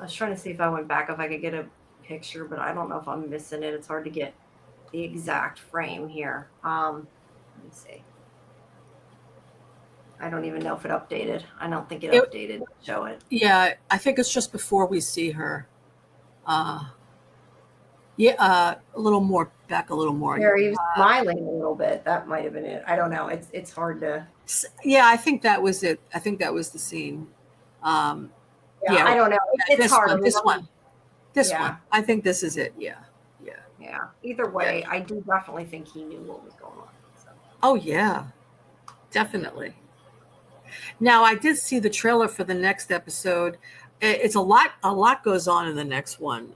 I was trying to see if I went back, if I could get a picture, but I don't know if I'm missing it. It's hard to get the exact frame here. Let me see. I don't even know if it updated. I don't think it updated to show it. Yeah, I think it's just before we see her. A little more back, a little more. There, he was smiling a little bit. That might have been it. I don't know. It's hard to. Yeah, I think that was it. I think that was the scene. I don't know. It's hard. This one. I think this is it. Yeah. Either way, I do definitely think he knew what was going on. So. Oh yeah, definitely. Now I did see the trailer for the next episode. It's a lot goes on in the next one.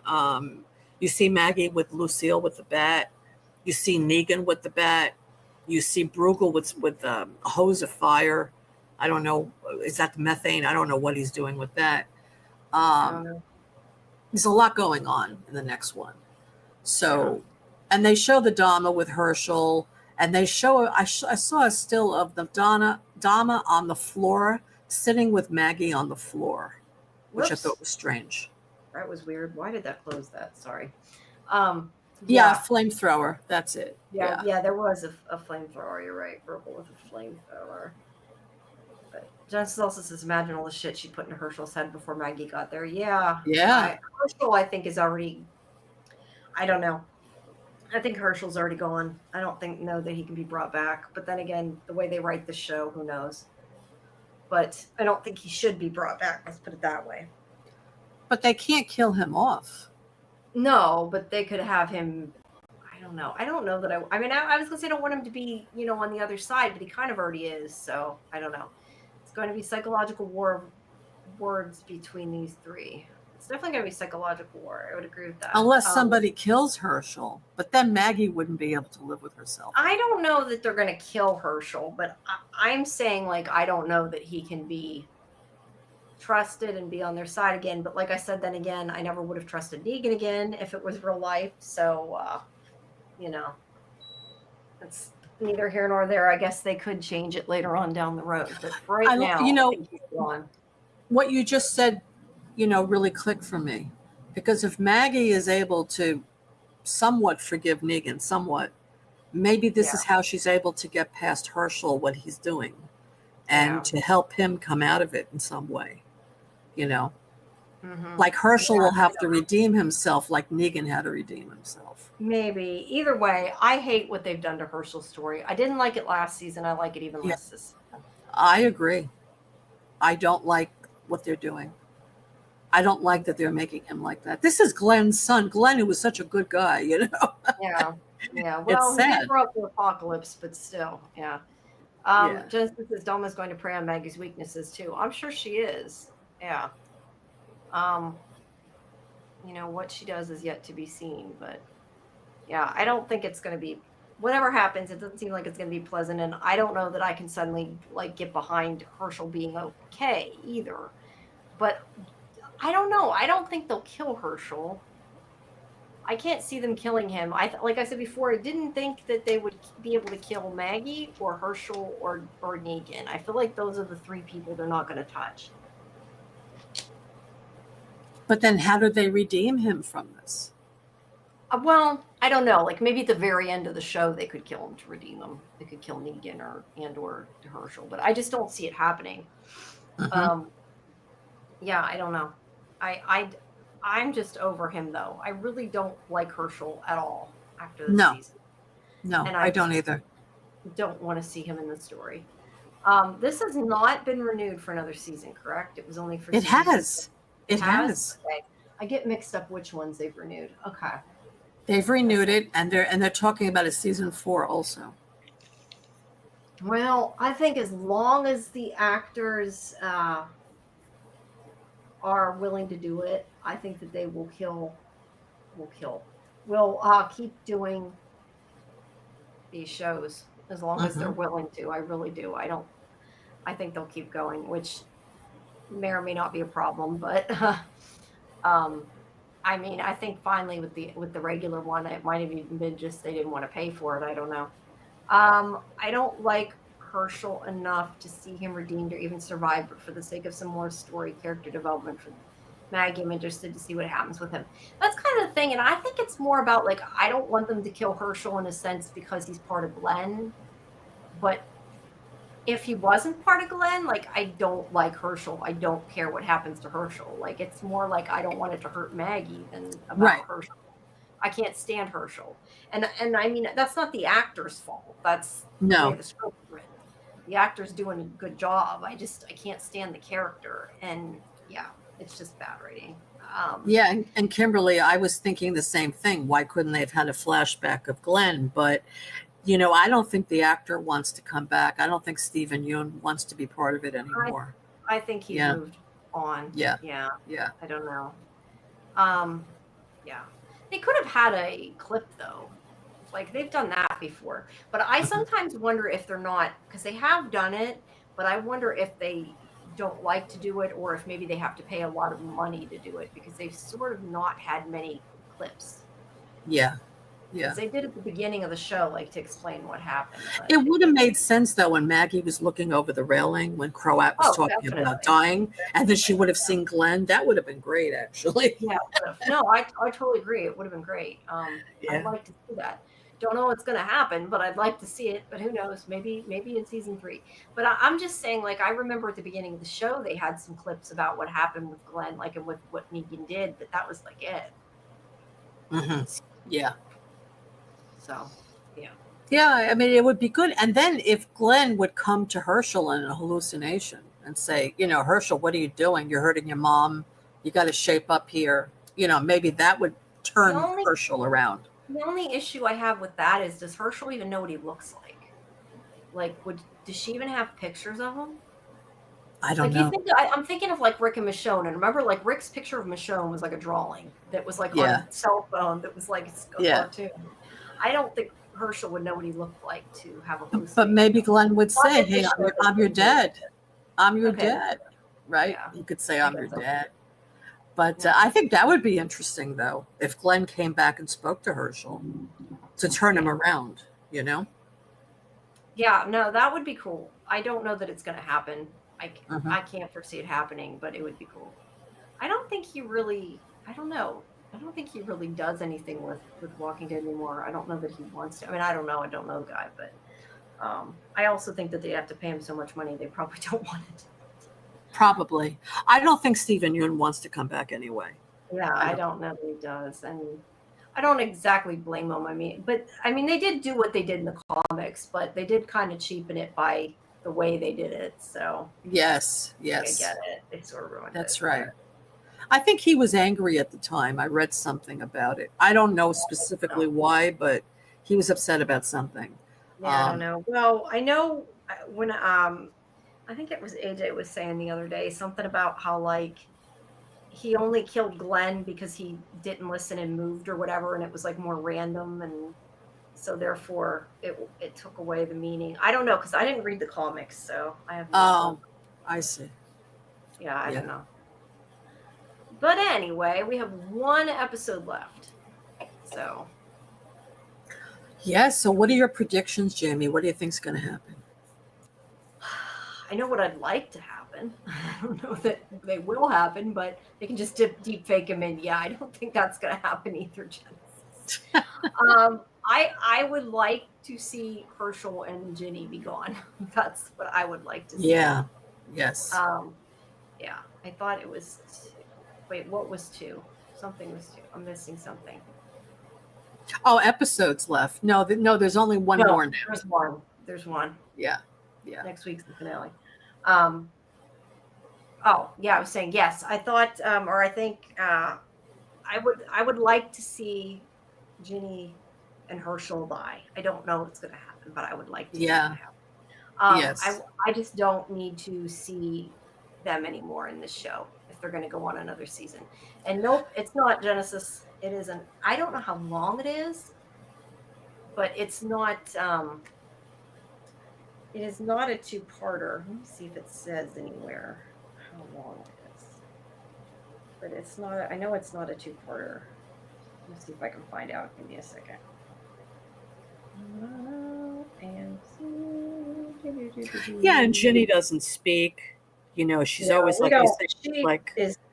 You see Maggie with Lucille with the bat. You see Negan with the bat. You see Bruegel with a hose of fire. I don't know. Is that the methane? I don't know what he's doing with that. I don't know. There's a lot going on in the next one. So, Yeah. and they show the Dama with Herschel, and they show, I saw a still of the Dama on the floor, sitting with Maggie on the floor, which I Whoops. thought was strange. That was weird. Why did that close that? Sorry. Yeah, flamethrower. That's it. Yeah, there was a flamethrower. You're right. Verbal with a flamethrower. But Genesis also says, imagine all the shit she put in Herschel's head before Maggie got there. Yeah. Herschel, I think, is already, I don't know. I think Herschel's already gone. I don't know that he can be brought back. But then again, the way they write the show, who knows? But I don't think he should be brought back. Let's put it that way. But they can't kill him off. No, but they could have him. I don't know. I don't know that I mean, I was going to say I don't want him to be, on the other side, but he kind of already is. So I don't know. It's going to be psychological war of words between these three. It's definitely going to be psychological war. I would agree with that. Unless somebody kills Herschel, but then Maggie wouldn't be able to live with herself. I don't know that they're going to kill Herschel, but I'm saying, like, I don't know that he can be trusted and be on their side again. But like I said, then again, I never would have trusted Negan again if it was real life. So, it's neither here nor there. I guess they could change it later on down the road. But right now, I think he's gone. What you just said, really clicked for me. Because if Maggie is able to somewhat forgive Negan, maybe this is how she's able to get past Herschel, what he's doing, and to help him come out of it in some way. Mm-hmm. Like Herschel will have to redeem himself like Negan had to redeem himself. Maybe. Either way, I hate what they've done to Herschel's story. I didn't like it last season. I like it even less this season. I agree. I don't like what they're doing. I don't like that they're making him like that. This is Glenn's son. Glenn, who was such a good guy, Yeah. Well, it's sad. He grew up with Apocalypse, but still, yeah. Genesis says Dama's going to prey on Maggie's weaknesses too. I'm sure she is. Yeah. What she does is yet to be seen, but yeah, I don't think it's going to be, whatever happens, it doesn't seem like it's going to be pleasant. And I don't know that I can suddenly get behind Herschel being okay either, but I don't know. I don't think they'll kill Herschel. I can't see them killing him. Like I said before, I didn't think that they would be able to kill Maggie or Herschel or Negan. I feel like those are the three people they're not going to touch. But then how do they redeem him from this? Well, I don't know. Like maybe at the very end of the show, they could kill him to redeem him. They could kill Negan or Herschel, but I just don't see it happening. Mm-hmm. I don't know. I'm just over him though. I really don't like Herschel at all after this season. No, and I don't either. Don't want to see him in the story. This has not been renewed for another season, correct? It was only for. It has. It has. Okay. I get mixed up which ones they've renewed. Okay. They've renewed it, and they're talking about a season 4 also. Well, I think as long as the actors are willing to do it, I think that they will kill. We'll keep doing these shows as long as they're willing to. I really do. I think they'll keep going, which may or may not be a problem, but I mean, I think finally with the regular one, it might have even been just they didn't want to pay for it. I don't know. I don't like Herschel enough to see him redeemed or even survive, but for the sake of some more story, character development for Maggie, I'm interested to see what happens with him. That's kind of the thing, and I think it's more about I don't want them to kill Herschel in a sense because he's part of Glenn, but if he wasn't part of Glenn, I don't like Herschel. I don't care what happens to Herschel. It's more I don't want it to hurt Maggie than about Herschel. I can't stand Herschel. And I mean, that's not the actor's fault. That's the way the script is written. The actor's doing a good job. I can't stand the character. And yeah, it's just bad writing. And Kimberly, I was thinking the same thing. Why couldn't they have had a flashback of Glenn? But I don't think the actor wants to come back. I don't think Stephen Yeun wants to be part of it anymore. I think he moved on. Yeah. I don't know. Yeah. They could have had a clip though. Like they've done that before. But I sometimes wonder if they're not, because they have done it, but I wonder if they don't like to do it or if maybe they have to pay a lot of money to do it because they've sort of not had many clips. Yeah. Yeah. They did at the beginning of the show, like to explain what happened. It would have made sense though when Maggie was looking over the railing when Croat was talking about dying, and then she would have seen Glenn. That would have been great, actually. Yeah. No, I totally agree. It would have been great. I'd like to see that. Don't know what's going to happen, but I'd like to see it. But who knows? Maybe in season 3. But I'm just saying, like, I remember at the beginning of the show, they had some clips about what happened with Glenn, like, and with what Negan did, but that was like it. Mm-hmm. Yeah. So, yeah. Yeah, I mean, it would be good. And then if Glenn would come to Herschel in a hallucination and say, Herschel, what are you doing? You're hurting your mom. You got to shape up here. Maybe that would turn Herschel around. The only issue I have with that is, does Herschel even know what he looks like? Like, does she even have pictures of him? I don't know. I'm thinking of like Rick and Michonne, and remember, like Rick's picture of Michonne was like a drawing that was like on a cell phone that was like a cartoon. I don't think Herschel would know what he looked like to have a hallucination. But maybe Glenn would say, "Hey, I'm your dad. I'm your dad." Right? Yeah. You could say, "I'm your dad." But I think that would be interesting, though, if Glenn came back and spoke to Herschel to turn him around. Yeah, no, that would be cool. I don't know that it's going to happen. I can't foresee it happening, but it would be cool. I don't think he really. I don't know. I don't think he really does anything with Walking Dead anymore. I don't know that he wants to. I mean, I don't know. I don't know the guy, but I also think that they have to pay him so much money, they probably don't want it. Probably. I don't think Steven Yeun wants to come back anyway. Yeah, I don't know that he does. And I don't exactly blame him. I mean, they did do what they did in the comics, but they did kind of cheapen it by the way they did it. So yes. I get it. They sort of ruined it. That's right. I think he was angry at the time. I read something about it. I don't know specifically why, but he was upset about something. Yeah, I don't know. Well, I know when I think it was AJ was saying the other day something about how like he only killed Glenn because he didn't listen and moved or whatever, and it was like more random, and so therefore it took away the meaning. I don't know because I didn't read the comics, so I have no clue. I see. Yeah, I don't know. But anyway, we have one episode left. So. Yeah, so what are your predictions, Jamie? What do you think's going to happen? I know what I'd like to happen. I don't know that they will happen, but they can just deep fake him in. Yeah, I don't think that's going to happen either, Genesis. I would like to see Herschel and Ginny be gone. That's what I would like to see. Yeah. Yes. Yeah, I thought it was... Wait, what was 2? Something was 2. I'm missing something. Oh, episodes left. No, there's only one more now. There's one. Yeah. Next week's the finale. Oh, yeah, I was saying yes. I thought, or I think, I would like to see Ginny and Herschel die. I don't know what's going to happen, but I would like to see that happen. Yes. I just don't need to see them anymore in this show if they're going to go on another season. And nope, it's not Genesis. It isn't. I don't know how long it is, but it's not. It is not a 2-parter. Let me see if it says anywhere how long it is. But it's not. I know it's not a 2-parter. Let me see if I can find out. Give me a second. Yeah, and Ginny doesn't speak. She's always like you said, she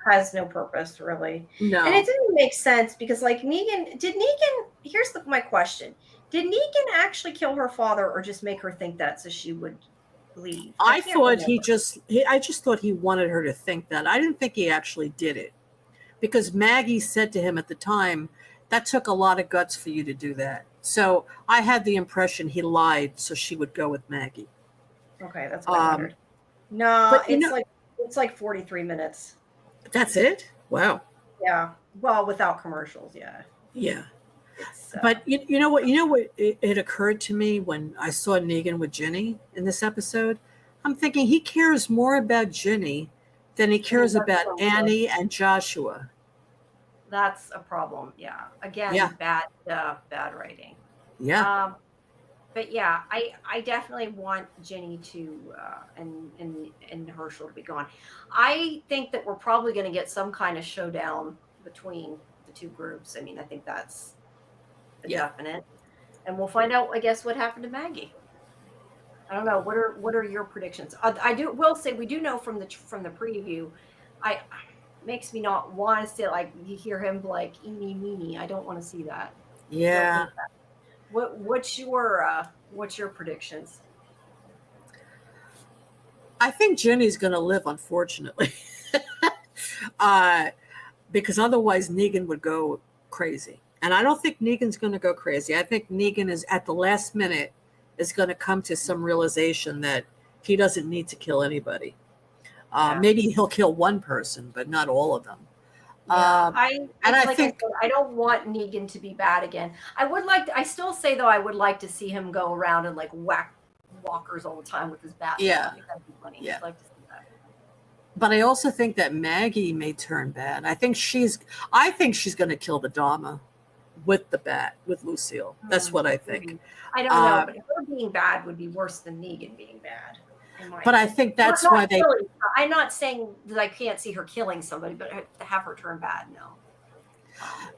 has no purpose really. No, and it didn't make sense because like Negan. Here's my question: did Negan actually kill her father, or just make her think that so she would leave? I just thought he wanted her to think that. I didn't think he actually did it because Maggie said to him at the time, "That took a lot of guts for you to do that." So I had the impression he lied so she would go with Maggie. Okay, that's what I wondered. No, it's like 43 minutes. That's it? Wow. Yeah. Well, without commercials, yeah. Yeah. But you know what? It occurred to me when I saw Negan with Ginny in this episode. I'm thinking he cares more about Ginny than he cares about Annie and Joshua. That's a problem. Yeah. Again, bad writing. Yeah. But yeah, I definitely want Ginny to and Herschel to be gone. I think that we're probably going to get some kind of showdown between the two groups. I mean, I think that's a Yeah. definite, and we'll find out, I guess, what happened to Maggie. I don't know. What are your predictions? Will say we do know from the preview. I makes me not want to say, like, you hear him like eeny meeny. I don't want to see that. Don't Yeah. want that. What's your predictions? I think Jenny's going to live, unfortunately, because otherwise Negan would go crazy. And I don't think Negan's going to go crazy. I think Negan is at the last minute is going to come to some realization that he doesn't need to kill anybody. Yeah. Maybe he'll kill one person, but not all of them. Yeah, I think I don't want Negan to be bad again. I still say though, I would like to see him go around and like whack walkers all the time with his bat. Yeah. I think that'd be funny. Yeah. I'd like to see that. But I also think that Maggie may turn bad. I think she's going to kill the Dama with the bat, with Lucille. That's what I think. I don't know, but her being bad would be worse than Negan being bad. But I think that's why they. I'm not saying that I can't see her killing somebody, but to have her turn bad, no.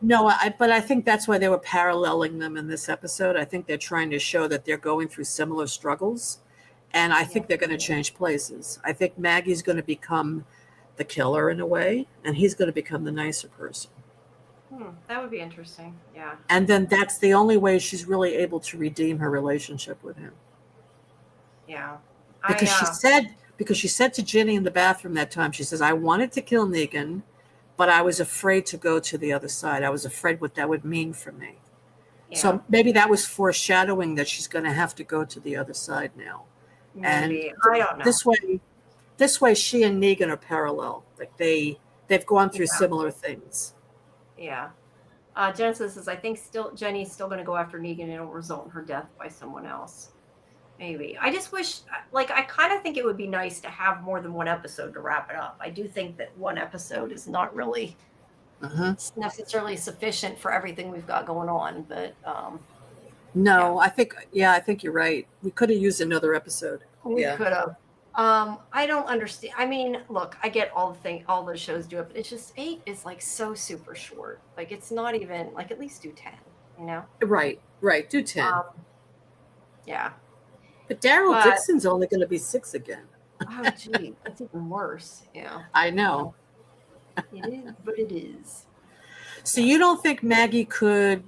No, but I think that's why they were paralleling them in this episode. I think they're trying to show that they're going through similar struggles, and I think they're going to change places. I think Maggie's going to become the killer in a way, and he's going to become the nicer person. That would be interesting. Yeah. And then that's the only way she's really able to redeem her relationship with him. Yeah. Because she said to Ginny in the bathroom that time, she says, I wanted to kill Negan, but I was afraid to go to the other side. I was afraid what that would mean for me. Yeah. So maybe that was foreshadowing that she's going to have to go to the other side now. Maybe. And I don't know. This way she and Negan are parallel. Like they've gone through similar things. Yeah. Genesis says, I think Jenny's still going to go after Negan and it'll result in her death by someone else. Maybe. I just wish, I kind of think it would be nice to have more than one episode to wrap it up. I do think that one episode is not really necessarily sufficient for everything we've got going on. But no, I think you're right. We could have used another episode. We could have. I don't understand. I mean, look, I get all the shows do it, but it's just 8 is like so super short. Like it's not even like, at least do 10. You know? Right. Do 10. Yeah. But Daryl Dixon's only going to be 6 again. Oh, gee, that's even worse. Yeah. I know. It is, but it is. So you don't think Maggie could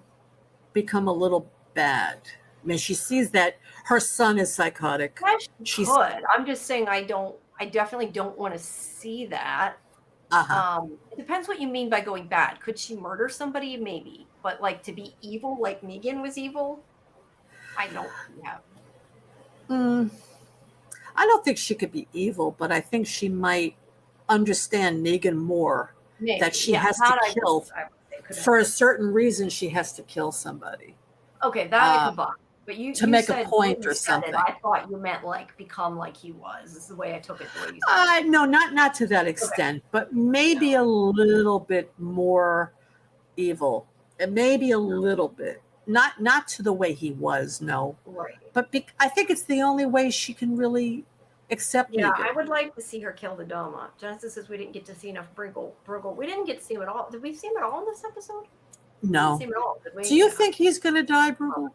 become a little bad? I mean, she sees that her son is psychotic. She could. I'm just saying I definitely don't want to see that. It depends what you mean by going bad. Could she murder somebody? Maybe. But like to be evil like Negan was evil? I don't have. I don't think she could be evil, but I think she might understand Negan more. Maybe. That she has to kill for a certain reason. She has to kill somebody. Okay, that I could buy. But you make a point or something. I thought you meant like become like he was. This is the way I took it. The way you said no, not to that extent, but maybe a little bit more evil, and maybe a little bit. Not to the way he was, no. Right. But I think it's the only way she can really accept Negan. I would like to see her kill the Doma. Genesis says we didn't get to see enough Bruegel. We didn't get to see him at all. Did we see him at all in this episode? No. We didn't see him at all, did we? Do you think he's going to die, Bruegel?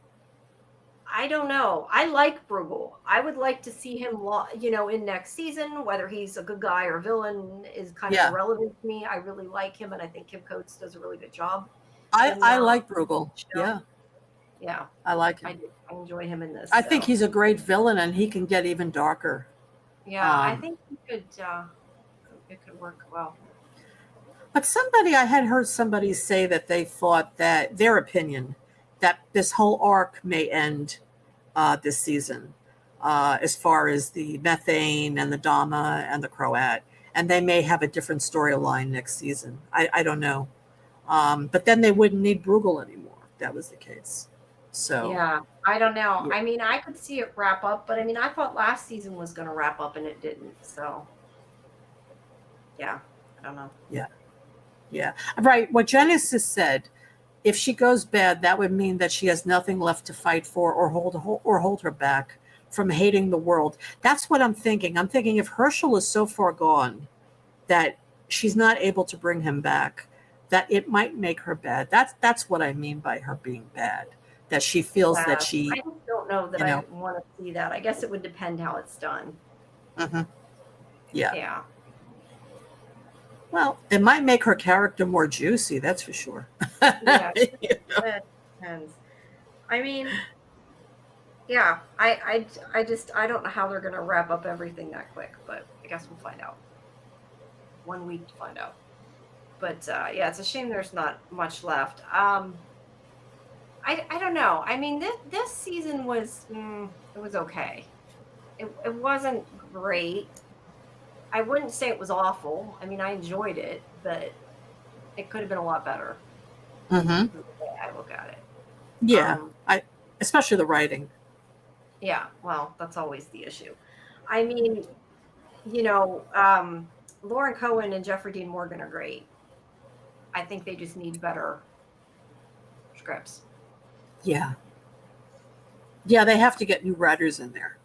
I don't know. I like Bruegel. I would like to see him, in next season. Whether he's a good guy or a villain is kind of irrelevant to me. I really like him, and I think Kim Coates does a really good job. I like Bruegel. Yeah, I like him. I enjoy him in this. I think he's a great villain, and he can get even darker. Yeah, I think he could. It could work well. But I had heard somebody say that they thought that their opinion that this whole arc may end this season, as far as the methane and the Dama and the Croat, and they may have a different storyline next season. I don't know, but then they wouldn't need Bruegel anymore if that was the case. So yeah, I don't know. Yeah. I mean, I could see it wrap up, but I mean, I thought last season was going to wrap up and it didn't. So yeah, I don't know. Yeah, right. What Genesis said, if she goes bad, that would mean that she has nothing left to fight for or hold her back from hating the world. That's what I'm thinking. I'm thinking if Herschel is so far gone that she's not able to bring him back, that it might make her bad. That's what I mean by her being bad. That she feels that I she, just don't know that you I know, want to see that. I guess it would depend how it's done. mhm. Yeah. Yeah. Well, it might make her character more juicy. That's for sure. Yeah. That depends. I mean, yeah, I don't know how they're going to wrap up everything that quick, but I guess we'll find out. 1 week to find out. But yeah, it's a shame there's not much left. I don't know. I mean, this season was it was okay. It wasn't great. I wouldn't say it was awful. I mean, I enjoyed it, but it could have been a lot better. Mm-hmm. The way I look at it. Yeah, especially the writing. Yeah, well, that's always the issue. I mean, Lauren Cohen and Jeffrey Dean Morgan are great. I think they just need better scripts. Yeah. Yeah, they have to get new writers in there.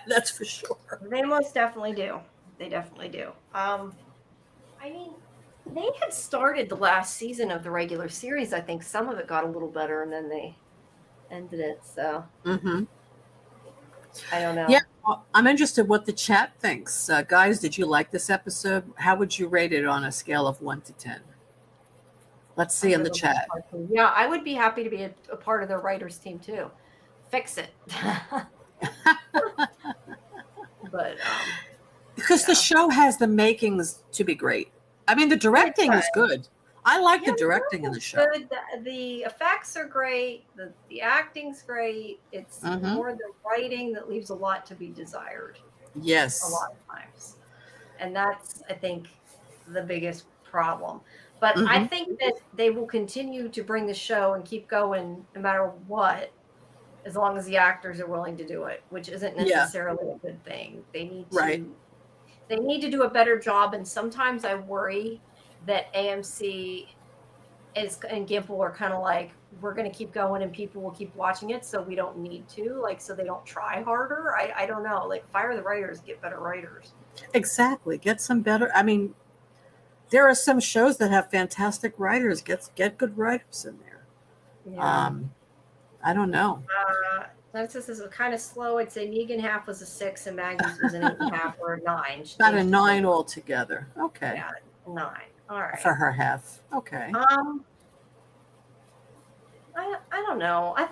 That's for sure. They most definitely do. They definitely do. I mean, they had started the last season of the regular series. I think some of it got a little better, and then they ended it. So Mm-hmm. I don't know. Yeah, well, I'm interested what the chat thinks. Guys, did you like this episode? How would you rate it on a scale of 1 to 10? Let's see in the chat. Yeah, I would be happy to be a part of the writers team too. Fix it. But because the show has the makings to be great. I mean, the directing is good. I like the directing in the show. Good. The effects are great. The acting's great. It's more the writing that leaves a lot to be desired. Yes. A lot of times. And that's, I think, the biggest problem. But I think that they will continue to bring the show and keep going no matter what, as long as the actors are willing to do it, which isn't necessarily a good thing. They need to do a better job. And sometimes I worry that AMC and Gimple are kind of like, we're going to keep going and people will keep watching it, so we don't need to, like, so they don't try harder. I don't know. Like, fire the writers, get better writers. Exactly. Get some better. I mean, there are some shows that have fantastic writers. Get good writers in there. Yeah. I don't know. This is kind of slow. I'd say Negan half was a 6 and Maggie's was an 8.5 or a 9. About a 9 altogether. Okay. Yeah, 9. All right. For her half. Okay. I don't know. I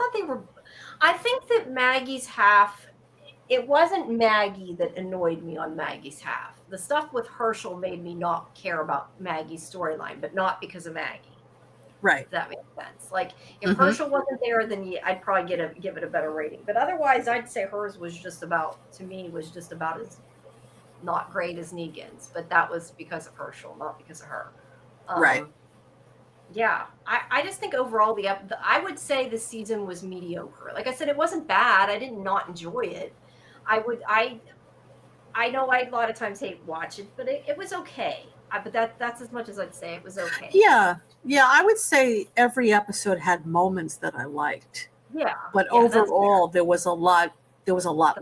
think that Maggie's half, it wasn't Maggie that annoyed me on Maggie's half. The stuff with Herschel made me not care about Maggie's storyline, but not because of Maggie. Right. If that makes sense. Like, if Herschel wasn't there, then I'd probably give it a better rating. But otherwise, I'd say hers was just about as not great as Negan's. But that was because of Herschel, not because of her. Right. Yeah. I just think overall, I would say the season was mediocre. Like I said, it wasn't bad. I did not enjoy it. I know I a lot of times hate watch it, but it was okay. But that's as much as I'd say. It was okay. Yeah. I would say every episode had moments that I liked. Yeah. But overall, there was a lot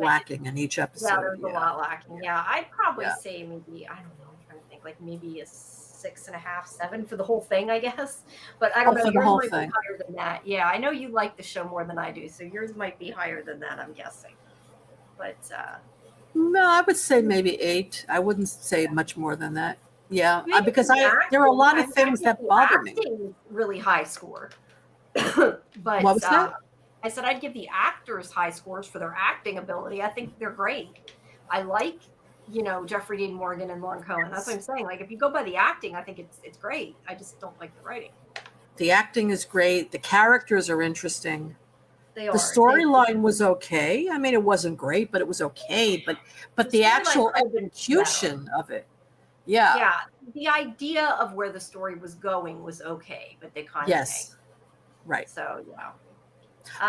lacking in each episode. Yeah, there's a lot lacking. Yeah, I'd probably say maybe, I don't know, I'm trying to think, like maybe a 6.5, 7 for the whole thing, I guess. But I don't know. For the yours whole might thing. be higher than that. Yeah, I know you like the show more than I do, so yours might be higher than that, I'm guessing. But no, I would say maybe 8. I wouldn't say much more than that. Yeah, because there are a lot of things that bother me. Really high score. But what was that? I said I'd give the actors high scores for their acting ability. I think they're great. I like, Jeffrey Dean Morgan and Lauren Cohen. That's what I'm saying. Like, if you go by the acting, I think it's great. I just don't like the writing. The acting is great. The characters are interesting. They are. The storyline was okay. I mean, it wasn't great, but it was okay. But the actual execution of it. Yeah. Yeah. The idea of where the story was going was okay, but they kind of Yes. Right. So yeah.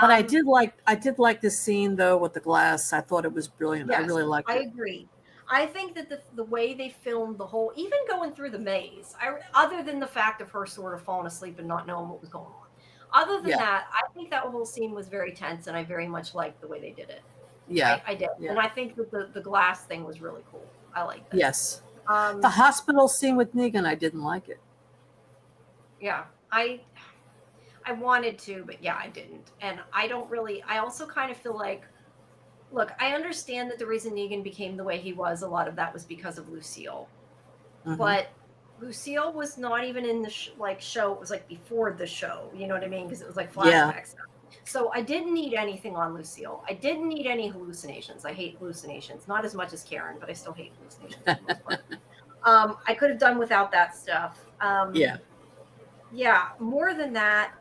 But I did like the scene though with the glass. I thought it was brilliant. Yes, I really liked it. I agree. I think that the way they filmed the whole, even going through the maze, other than the fact of her sort of falling asleep and not knowing what was going on, Other than Yeah. that, I think that whole scene was very tense, and I very much liked the way they did it. Yeah. I did, Yeah. and I think that the glass thing was really cool. I liked it. Yes. The hospital scene with Negan, I didn't like it. Yeah, I wanted to, but yeah, I didn't, and I don't really. I also kind of feel like, look, I understand that the reason Negan became the way he was, a lot of that was because of Lucille, Mm-hmm. but Lucille was not even in the show. It was like before the show. You know what I mean? Because it was like Yeah. flashbacks. So I didn't need anything on Lucille. I didn't need any hallucinations. I hate hallucinations, not as much as Karen, but I still hate hallucinations for the most part. I could have done without that stuff. Yeah. Yeah, more than that,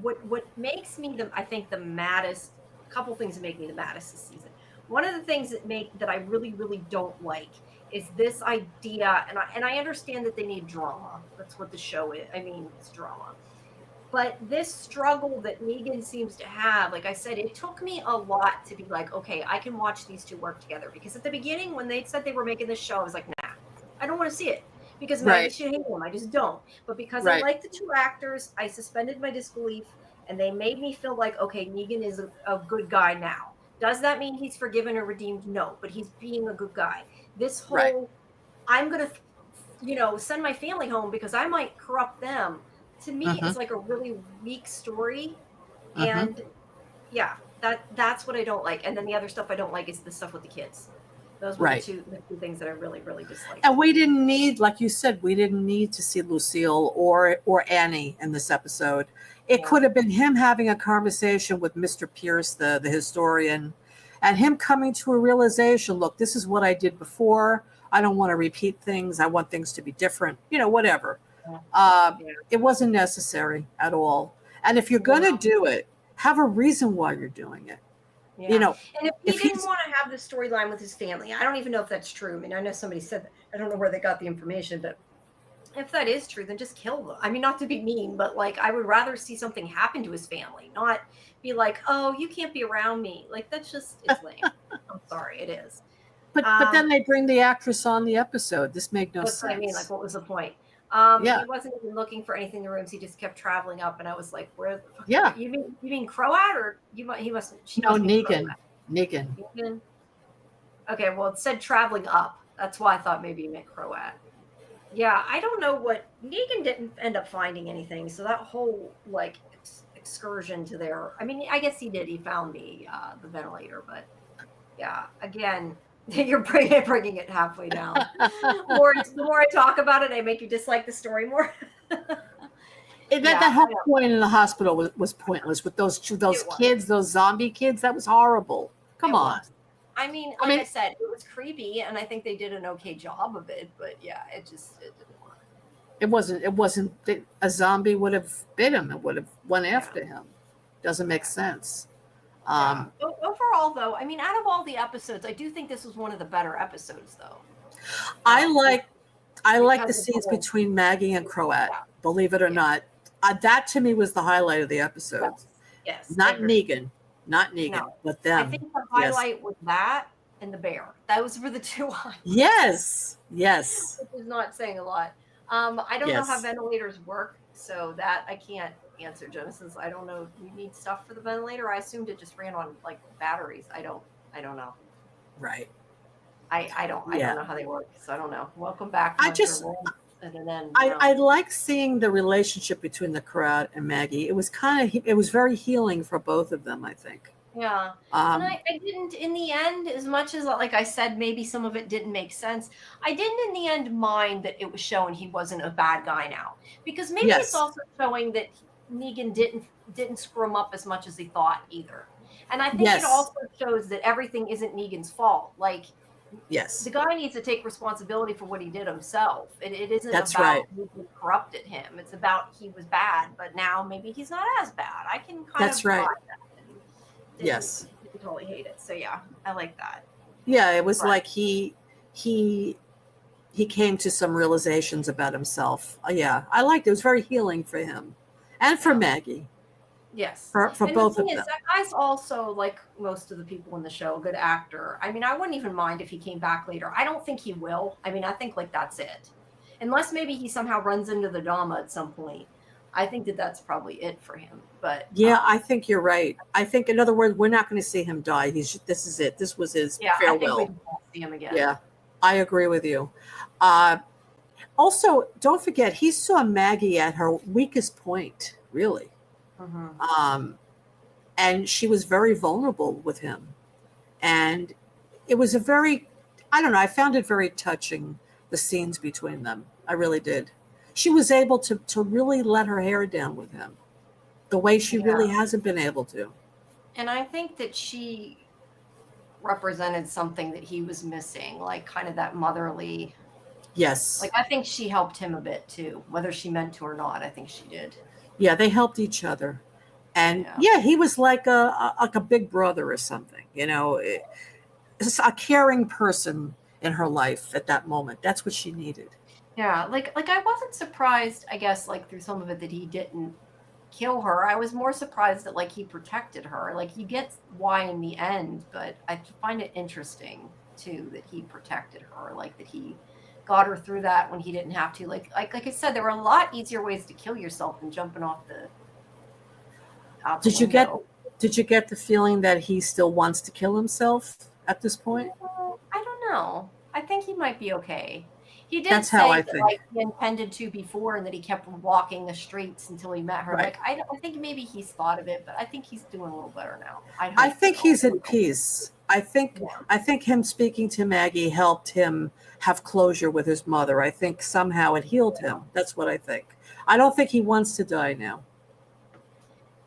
what makes me I think the maddest, a couple things that make me the maddest this season. One of the things that I really really don't like is this idea, and I understand that they need drama. That's what the show is. I mean, it's drama. But this struggle that Negan seems to have, like I said, it took me a lot to be like, okay, I can watch these two work together. Because at the beginning, when they said they were making this show, I was like, nah, I don't want to see it. Because Maggie Right. should hate him. I just don't. But because I Right. like the two actors, I suspended my disbelief, and they made me feel like, okay, Negan is a good guy now. Does that mean he's forgiven or redeemed? No, but he's being a good guy. This Right. whole, I'm gonna, send my family home because I might corrupt them. To me, Mm-hmm. is like a really weak story, Mm-hmm. and yeah, that's what I don't like. And then the other stuff I don't like is the stuff with the kids. Those were Right. the two things that I really really disliked. And we didn't need, like you said, we didn't need to see Lucille or Annie in this episode. It Yeah. could have been him having a conversation with Mr. Pierce, the historian, and him coming to a realization, look, this is what I did before. I don't want to repeat things. I want things to be different, whatever. Yeah. It wasn't necessary at all. And if you're going to do it, have a reason why you're doing it. Yeah. And if he didn't he's want to have the storyline with his family, I don't even know if that's true. I mean, I know somebody said that. I don't know where they got the information, but if that is true, then just kill them. I mean, not to be mean, but like I would rather see something happen to his family, not be like, oh, you can't be around me. Like that's just it's lame. I'm sorry, it is. but then they bring the actress on the episode. This made no That's sense. what I mean. Like, what was the point? Yeah. He wasn't even looking for anything in the rooms. He just kept traveling up, and I was like, "Where the fuck? Yeah. You mean Croat or you? He must. She No, must be Negan. Croat. Negan. Okay, well, it said traveling up. That's why I thought maybe you meant Croat. Yeah, I don't know what Negan didn't end up finding anything. So that whole like excursion to there. I mean, I guess he did. He found the ventilator, but yeah, again, you're bringing it halfway down. The more I talk about it, I make you dislike the story more. That whole point in the hospital was pointless with those kids, those zombie kids. That was horrible. Come on. I mean, I said, it was creepy, and I think they did an okay job of it. But yeah, it didn't work. It wasn't. A zombie would have bit him. It would have went after him. Doesn't make sense. Overall, though, I mean, out of all the episodes, I do think this was one of the better episodes, though. I like the scenes between Maggie and Croat. Believe it or not, that to me was the highlight of the episode. Yes. Not Negan, but them. I think the highlight was that and the bear. Those were the two highlights. Yes. Which is not saying a lot. I don't know how ventilators work, so that I can't answer, Genesis. I don't know. You need stuff for the ventilator. I assumed it just ran on like batteries. I don't know. Right. I don't know how they work, so I don't know. Welcome back. I like seeing the relationship between the crowd and Maggie. It was very healing for both of them, I think. Yeah. And I didn't, in the end, as much as, like I said, maybe some of it didn't make sense, I didn't in the end mind that it was showing he wasn't a bad guy now. Because maybe it's also showing that Negan didn't screw him up as much as he thought either. And I think it also shows that everything isn't Negan's fault. Like, the guy needs to take responsibility for what he did himself. It isn't about who corrupted him. It's about he was bad, but now maybe he's not as bad. I can kind of buy that. Didn't totally hate it. So yeah, I like that. Yeah, it was like he came to some realizations about himself. Yeah, I liked it. It was very healing for him and for Maggie. Yes. For both of them. That guy's also, like most of the people in the show, a good actor. I mean, I wouldn't even mind if he came back later. I don't think he will. I mean, I think like that's it. Unless maybe he somehow runs into the Dama at some point. I think that that's probably it for him. But Yeah, I think you're right. I think, in other words, we're not going to see him die. This is it. This was his yeah, I think we farewell. won't see him again. Yeah, I agree with you. Also, don't forget, he saw Maggie at her weakest point, really. And she was very vulnerable with him. And it was I don't know, I found it very touching, the scenes between them. I really did. She was able to really let her hair down with him the way she really hasn't been able to. And I think that she represented something that he was missing, like kind of that motherly. Yes. Like, I think she helped him a bit too, whether she meant to or not. I think she did. Yeah, they helped each other. And he was like a big brother or something, a caring person in her life at that moment. That's what she needed. Yeah, like I wasn't surprised, I guess, like through some of it, that he didn't kill her. I was more surprised that, like, he protected her. Like, you get why in the end, but I find it interesting too that he protected her, like that he got her through that when he didn't have to. Like I said, there were a lot easier ways to kill yourself than jumping off the Did you get the feeling that he still wants to kill himself at this point? I don't know. I think he might be okay. He did That's say how I that, think. like, he intended to before, and that he kept walking the streets until he met her. Right. Like, I think maybe he's thought of it, but I think he's doing a little better now. I think he's at peace. I think him speaking to Maggie helped him have closure with his mother. I think somehow it healed him. That's what I think. I don't think he wants to die now.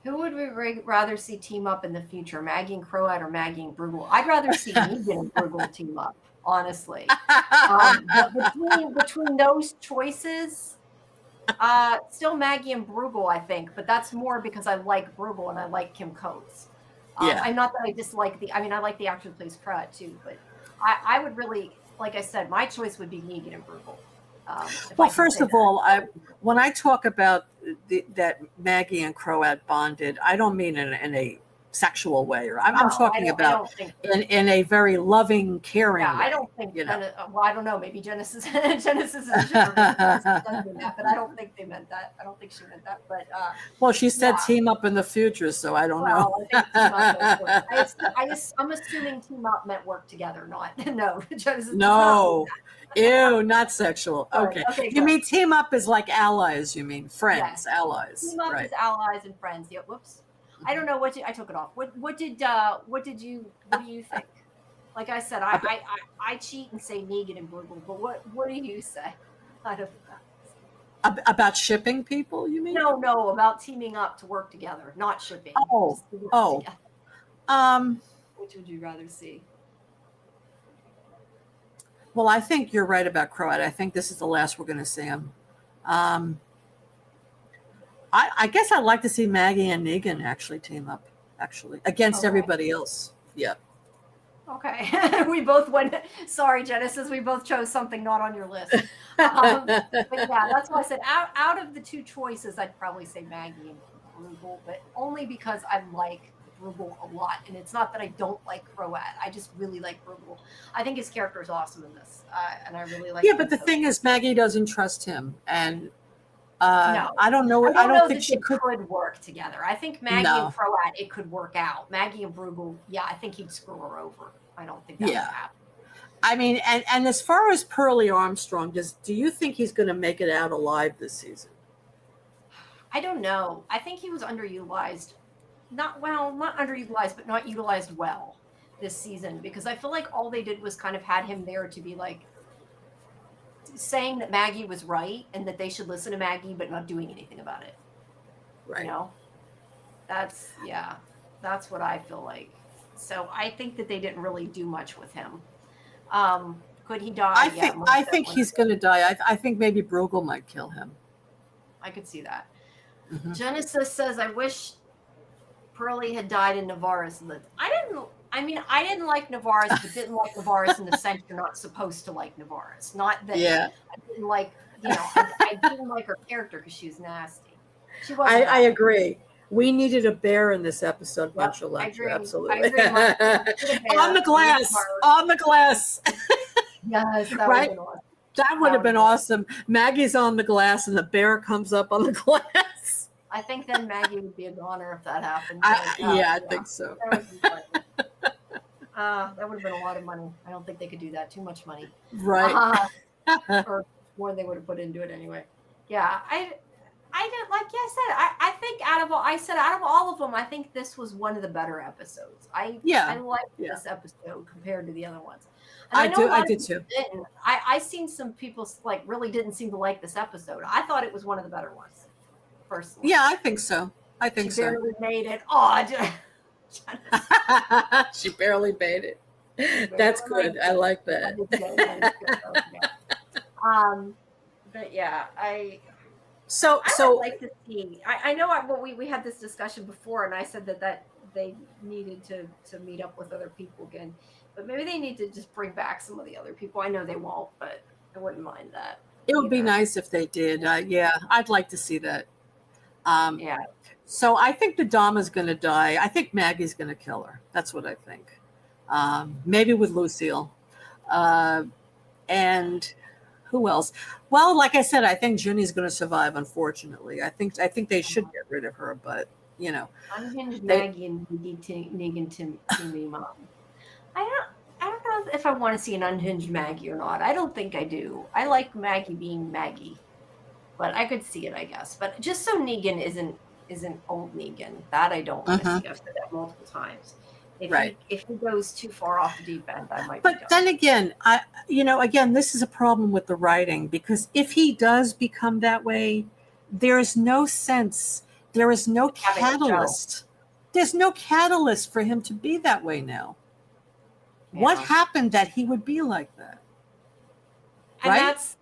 Who would we rather see team up in the future, Maggie and Croat or Maggie and Bruegel? I'd rather see Negan and Bruegel team up, honestly. But between those choices, still Maggie and Bruegel, I think. But that's more because I like Bruegel and I like Kim Coates. I'm not that I dislike I like the actor who plays Croat too. But I would really, like I said, my choice would be Negan and Bruegel. Well, first of all, when I talk about that Maggie and Croat bonded, I don't mean in a sexual way, or I'm talking about in a very loving, caring way. I don't think. Well, I don't know. Maybe Genesis is that, but I don't think they meant that. I don't think she meant that. But well, she said team up in the future, so I don't know. I think I'm assuming team up meant work together, not no. Genesis. No. Ew, not sexual. Okay. You good. mean team up is like allies, you mean friends, allies. Team up is allies and friends. Yeah, whoops. I don't know I took it off. What do you think? Like I said, I cheat and say Negan and Bruegel, but what do you say? I don't know. About shipping people, you mean? No, about teaming up to work together, not shipping. Which would you rather see? Well, I think you're right about Croat. I think this is the last we're going to see him. I guess I'd like to see Maggie and Negan actually team up, against everybody else. Yeah. Okay. We both went. Sorry, Genesis. We both chose something not on your list. But yeah, that's why I said out of the two choices, I'd probably say Maggie and Bruegel, but only because I like Bruegel a lot, and it's not that I don't like Croat. I just really like Bruegel. I think his character is awesome in this, and I really like. Yeah, but the thing is, Maggie doesn't trust him, and no. I don't know. I don't think she could work together. I think Maggie and Croat, it could work out. Maggie and Bruegel, I think he'd screw her over. I don't think that would happen. I mean, and as far as Pearlie Armstrong, do you think he's going to make it out alive this season? I don't know. I think he was underutilized. Not underutilized, but not utilized well this season, because I feel like all they did was kind of had him there to be like saying that Maggie was right and that they should listen to Maggie, but not doing anything about it. Right. You know, that's what I feel like. So I think that they didn't really do much with him. Could he die? I think he's going to die. I think maybe Bruegel might kill him. I could see that. Mm-hmm. Genesis says, I wish Pearlie had died and Navarus lived. I didn't like Navarus, but didn't like Navarus in the sense you're not supposed to like Navarus. Not that I didn't like, I didn't like her character because she was nasty. She was. I agree. We needed a bear in this episode, Bunch Lecture. Absolutely. I agree, on the glass. On the glass. Yes, that right? would have been awesome. That would have been awesome. Maggie's on the glass and the bear comes up on the glass. I think then Maggie would be a goner if that happened. I think so. That would be funny. That would have been a lot of money. I don't think they could do that. Too much money. Right. Or more than they would have put into it anyway. Yeah, I didn't, like I said, I think out of all of them, I think this was one of the better episodes. I liked this episode compared to the other ones. And I did too. I seen some people like really didn't seem to like this episode. I thought it was one of the better ones, personally. Yeah, I think so. She barely made it. Oh, she barely made it. That's good. I like that. But yeah, I would like to see. I know we had this discussion before, and I said that they needed to meet up with other people again, but maybe they need to just bring back some of the other people. I know they won't, but I wouldn't mind that. It would be nice if they did. I'd like to see that. So I think the Dama's going to die. I think Maggie's going to kill her. That's what I think. Maybe with Lucille. And who else? Well, like I said, I think Ginny's going to survive, unfortunately. I think they should get rid of her, but, Unhinged Maggie and Negan to me, Mom. I don't know if I want to see an unhinged Maggie or not. I don't think I do. I like Maggie being Maggie. But I could see it, I guess. But just so Negan isn't old Negan, that I don't want to see. I've said that multiple times. If he goes too far off the deep end, I might. But then again, again, this is a problem with the writing, because if he does become that way, there is no sense. There is no catalyst. There's no catalyst for him to be that way now. Yeah. What happened that he would be like that? And that's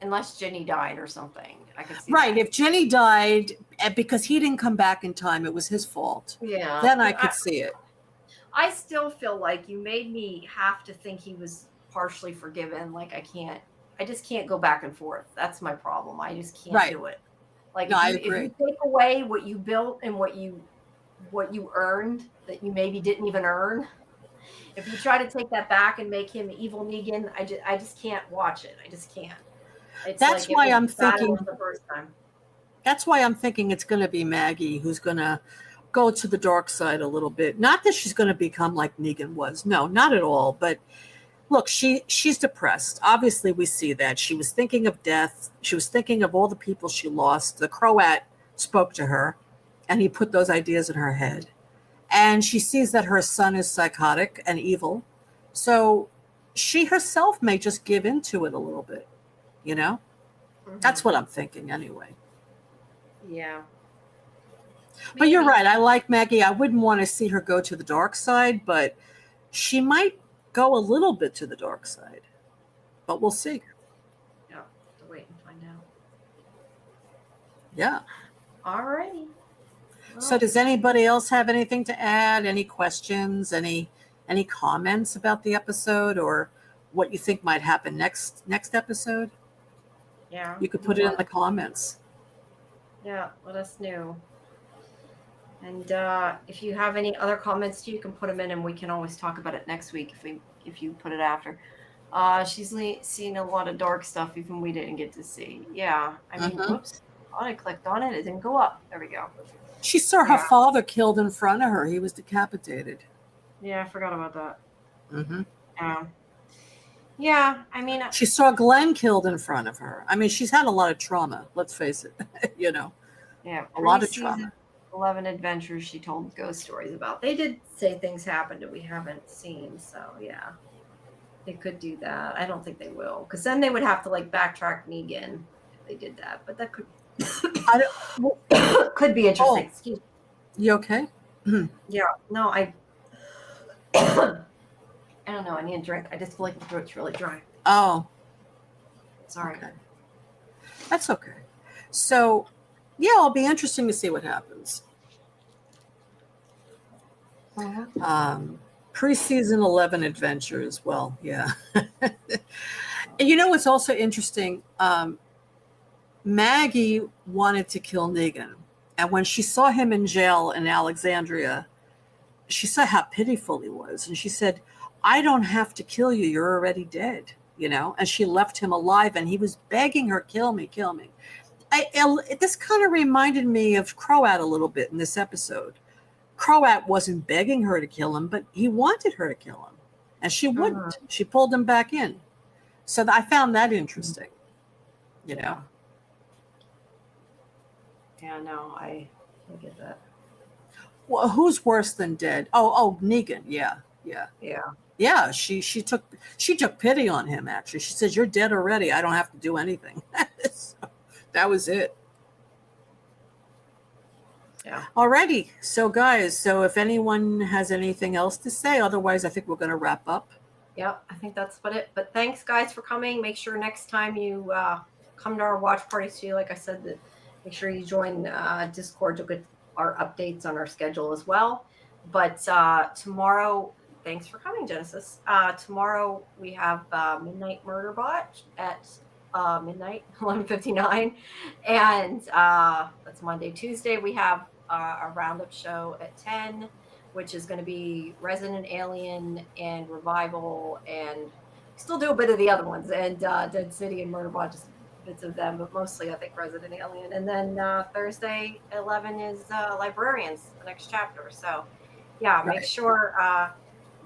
unless Ginny died or something. I could see that. If Ginny died because he didn't come back in time, it was his fault. Yeah. Then I could see it. I still feel like you made me have to think he was partially forgiven. Like I just can't go back and forth. That's my problem. I just can't do it. Like if you take away what you built and what you earned that you maybe didn't even earn, if you try to take that back and make him evil Negan, I just can't watch it. I just can't. That's why I'm thinking. That's why I'm thinking it's going to be Maggie who's going to go to the dark side a little bit. Not that she's going to become like Negan was. No, not at all. But look, she's depressed. Obviously, we see that. She was thinking of death. She was thinking of all the people she lost. The Croat spoke to her, and he put those ideas in her head. And she sees that her son is psychotic and evil. So she herself may just give into it a little bit. That's what I'm thinking anyway. Yeah. But you're right. I like Maggie. I wouldn't want to see her go to the dark side, but she might go a little bit to the dark side. But we'll see. Yeah. To wait and find out. Yeah. All righty. Well, so does anybody else have anything to add? Any questions? Any comments about the episode or what you think might happen next episode? Yeah. You could put it in the comments. Yeah, let us know. And if you have any other comments too, you can put them in and we can always talk about it next week if you put it after. She's seen a lot of dark stuff even we didn't get to see. Yeah. I mean, whoops. I clicked on it. It didn't go up. There we go. She saw her father killed in front of her. He was decapitated. Yeah, I forgot about that. Mm-hmm. Yeah, I mean... She saw Glenn killed in front of her. I mean, she's had a lot of trauma, let's face it. Yeah. A lot of trauma. 11 adventures she told ghost stories about. They did say things happened that we haven't seen, so yeah. They could do that. I don't think they will, because then they would have to, backtrack Negan if they did that. But that could... could be interesting. Oh. Excuse me. You okay? Yeah. No, I don't know. I need a drink. I just feel like my throat's really dry. Oh. Sorry. Okay. That's okay. So, yeah, it'll be interesting to see what happens. Preseason 11 adventures. Well, yeah. And what's also interesting? Maggie wanted to kill Negan. And when she saw him in jail in Alexandria, she saw how pitiful he was. And she said, I don't have to kill you. You're already dead, And she left him alive and he was begging her, kill me, kill me. This kind of reminded me of Croat a little bit in this episode. Croat wasn't begging her to kill him, but he wanted her to kill him, and she wouldn't. She pulled him back in. So I found that interesting. You know. Yeah, no, I get that. Well, who's worse than dead? Oh, Negan. Yeah. Yeah, she took pity on him. Actually, she says, "You're dead already. I don't have to do anything." So, that was it. Yeah. Alrighty. So, guys, if anyone has anything else to say, otherwise, I think we're going to wrap up. Yep, I think that's about it. But thanks, guys, for coming. Make sure next time you come to our watch parties too. Like I said, make sure you join Discord to get our updates on our schedule as well. But tomorrow, thanks for coming, Genesis. Tomorrow we have Midnight Murderbot at midnight, 11:59, and that's Monday. Tuesday we have a roundup show at 10, which is going to be Resident Alien and Revival, and still do a bit of the other ones, and Dead City and Murderbot, just bits of them, but mostly I think Resident Alien. And then Thursday 11 is Librarians, the next chapter. So yeah, make sure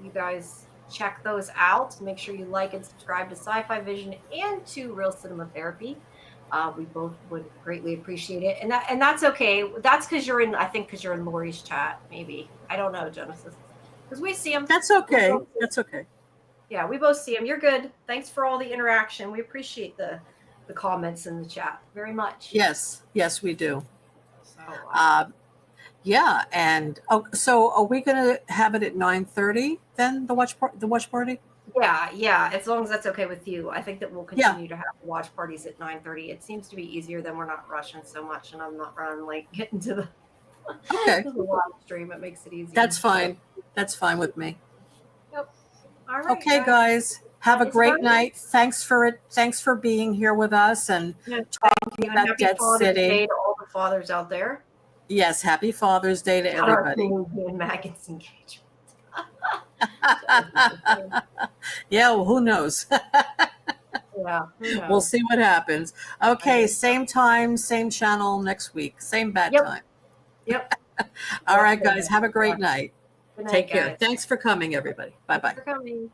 you guys check those out. Make sure you like and subscribe to Sci-Fi Vision and to Real Cinema Therapy. We both would greatly appreciate it, and that's okay. That's because you're in. I think because you're in Laurie's chat. Maybe, I don't know, Genesis, because we see him. That's okay. That's okay. Yeah, we both see him. You're good. Thanks for all the interaction. We appreciate the comments in the chat very much. Yes, we do. So, yeah, and so are we going to have it at 9:30 then? The watch party. Yeah. As long as that's okay with you, I think that we'll continue to have watch parties at 9:30. It seems to be easier. Then we're not rushing so much, and I'm not running like getting to the to the live stream. It makes it easier. That's fine. That's fine with me. Yep. All right. Okay, guys. Have a great night. Thanks for being here with us and talking about Dead City. Day to all the fathers out there. Yes, happy Father's Day to everybody. And Maggot's engagement. Yeah, well, who knows? Yeah, we'll see what happens. Okay, same time, same channel next week. Same bad time. Yep. All right, guys. Have a great night. Good night, Take care. guys. Thanks for coming, everybody. Bye-bye. Thanks for coming.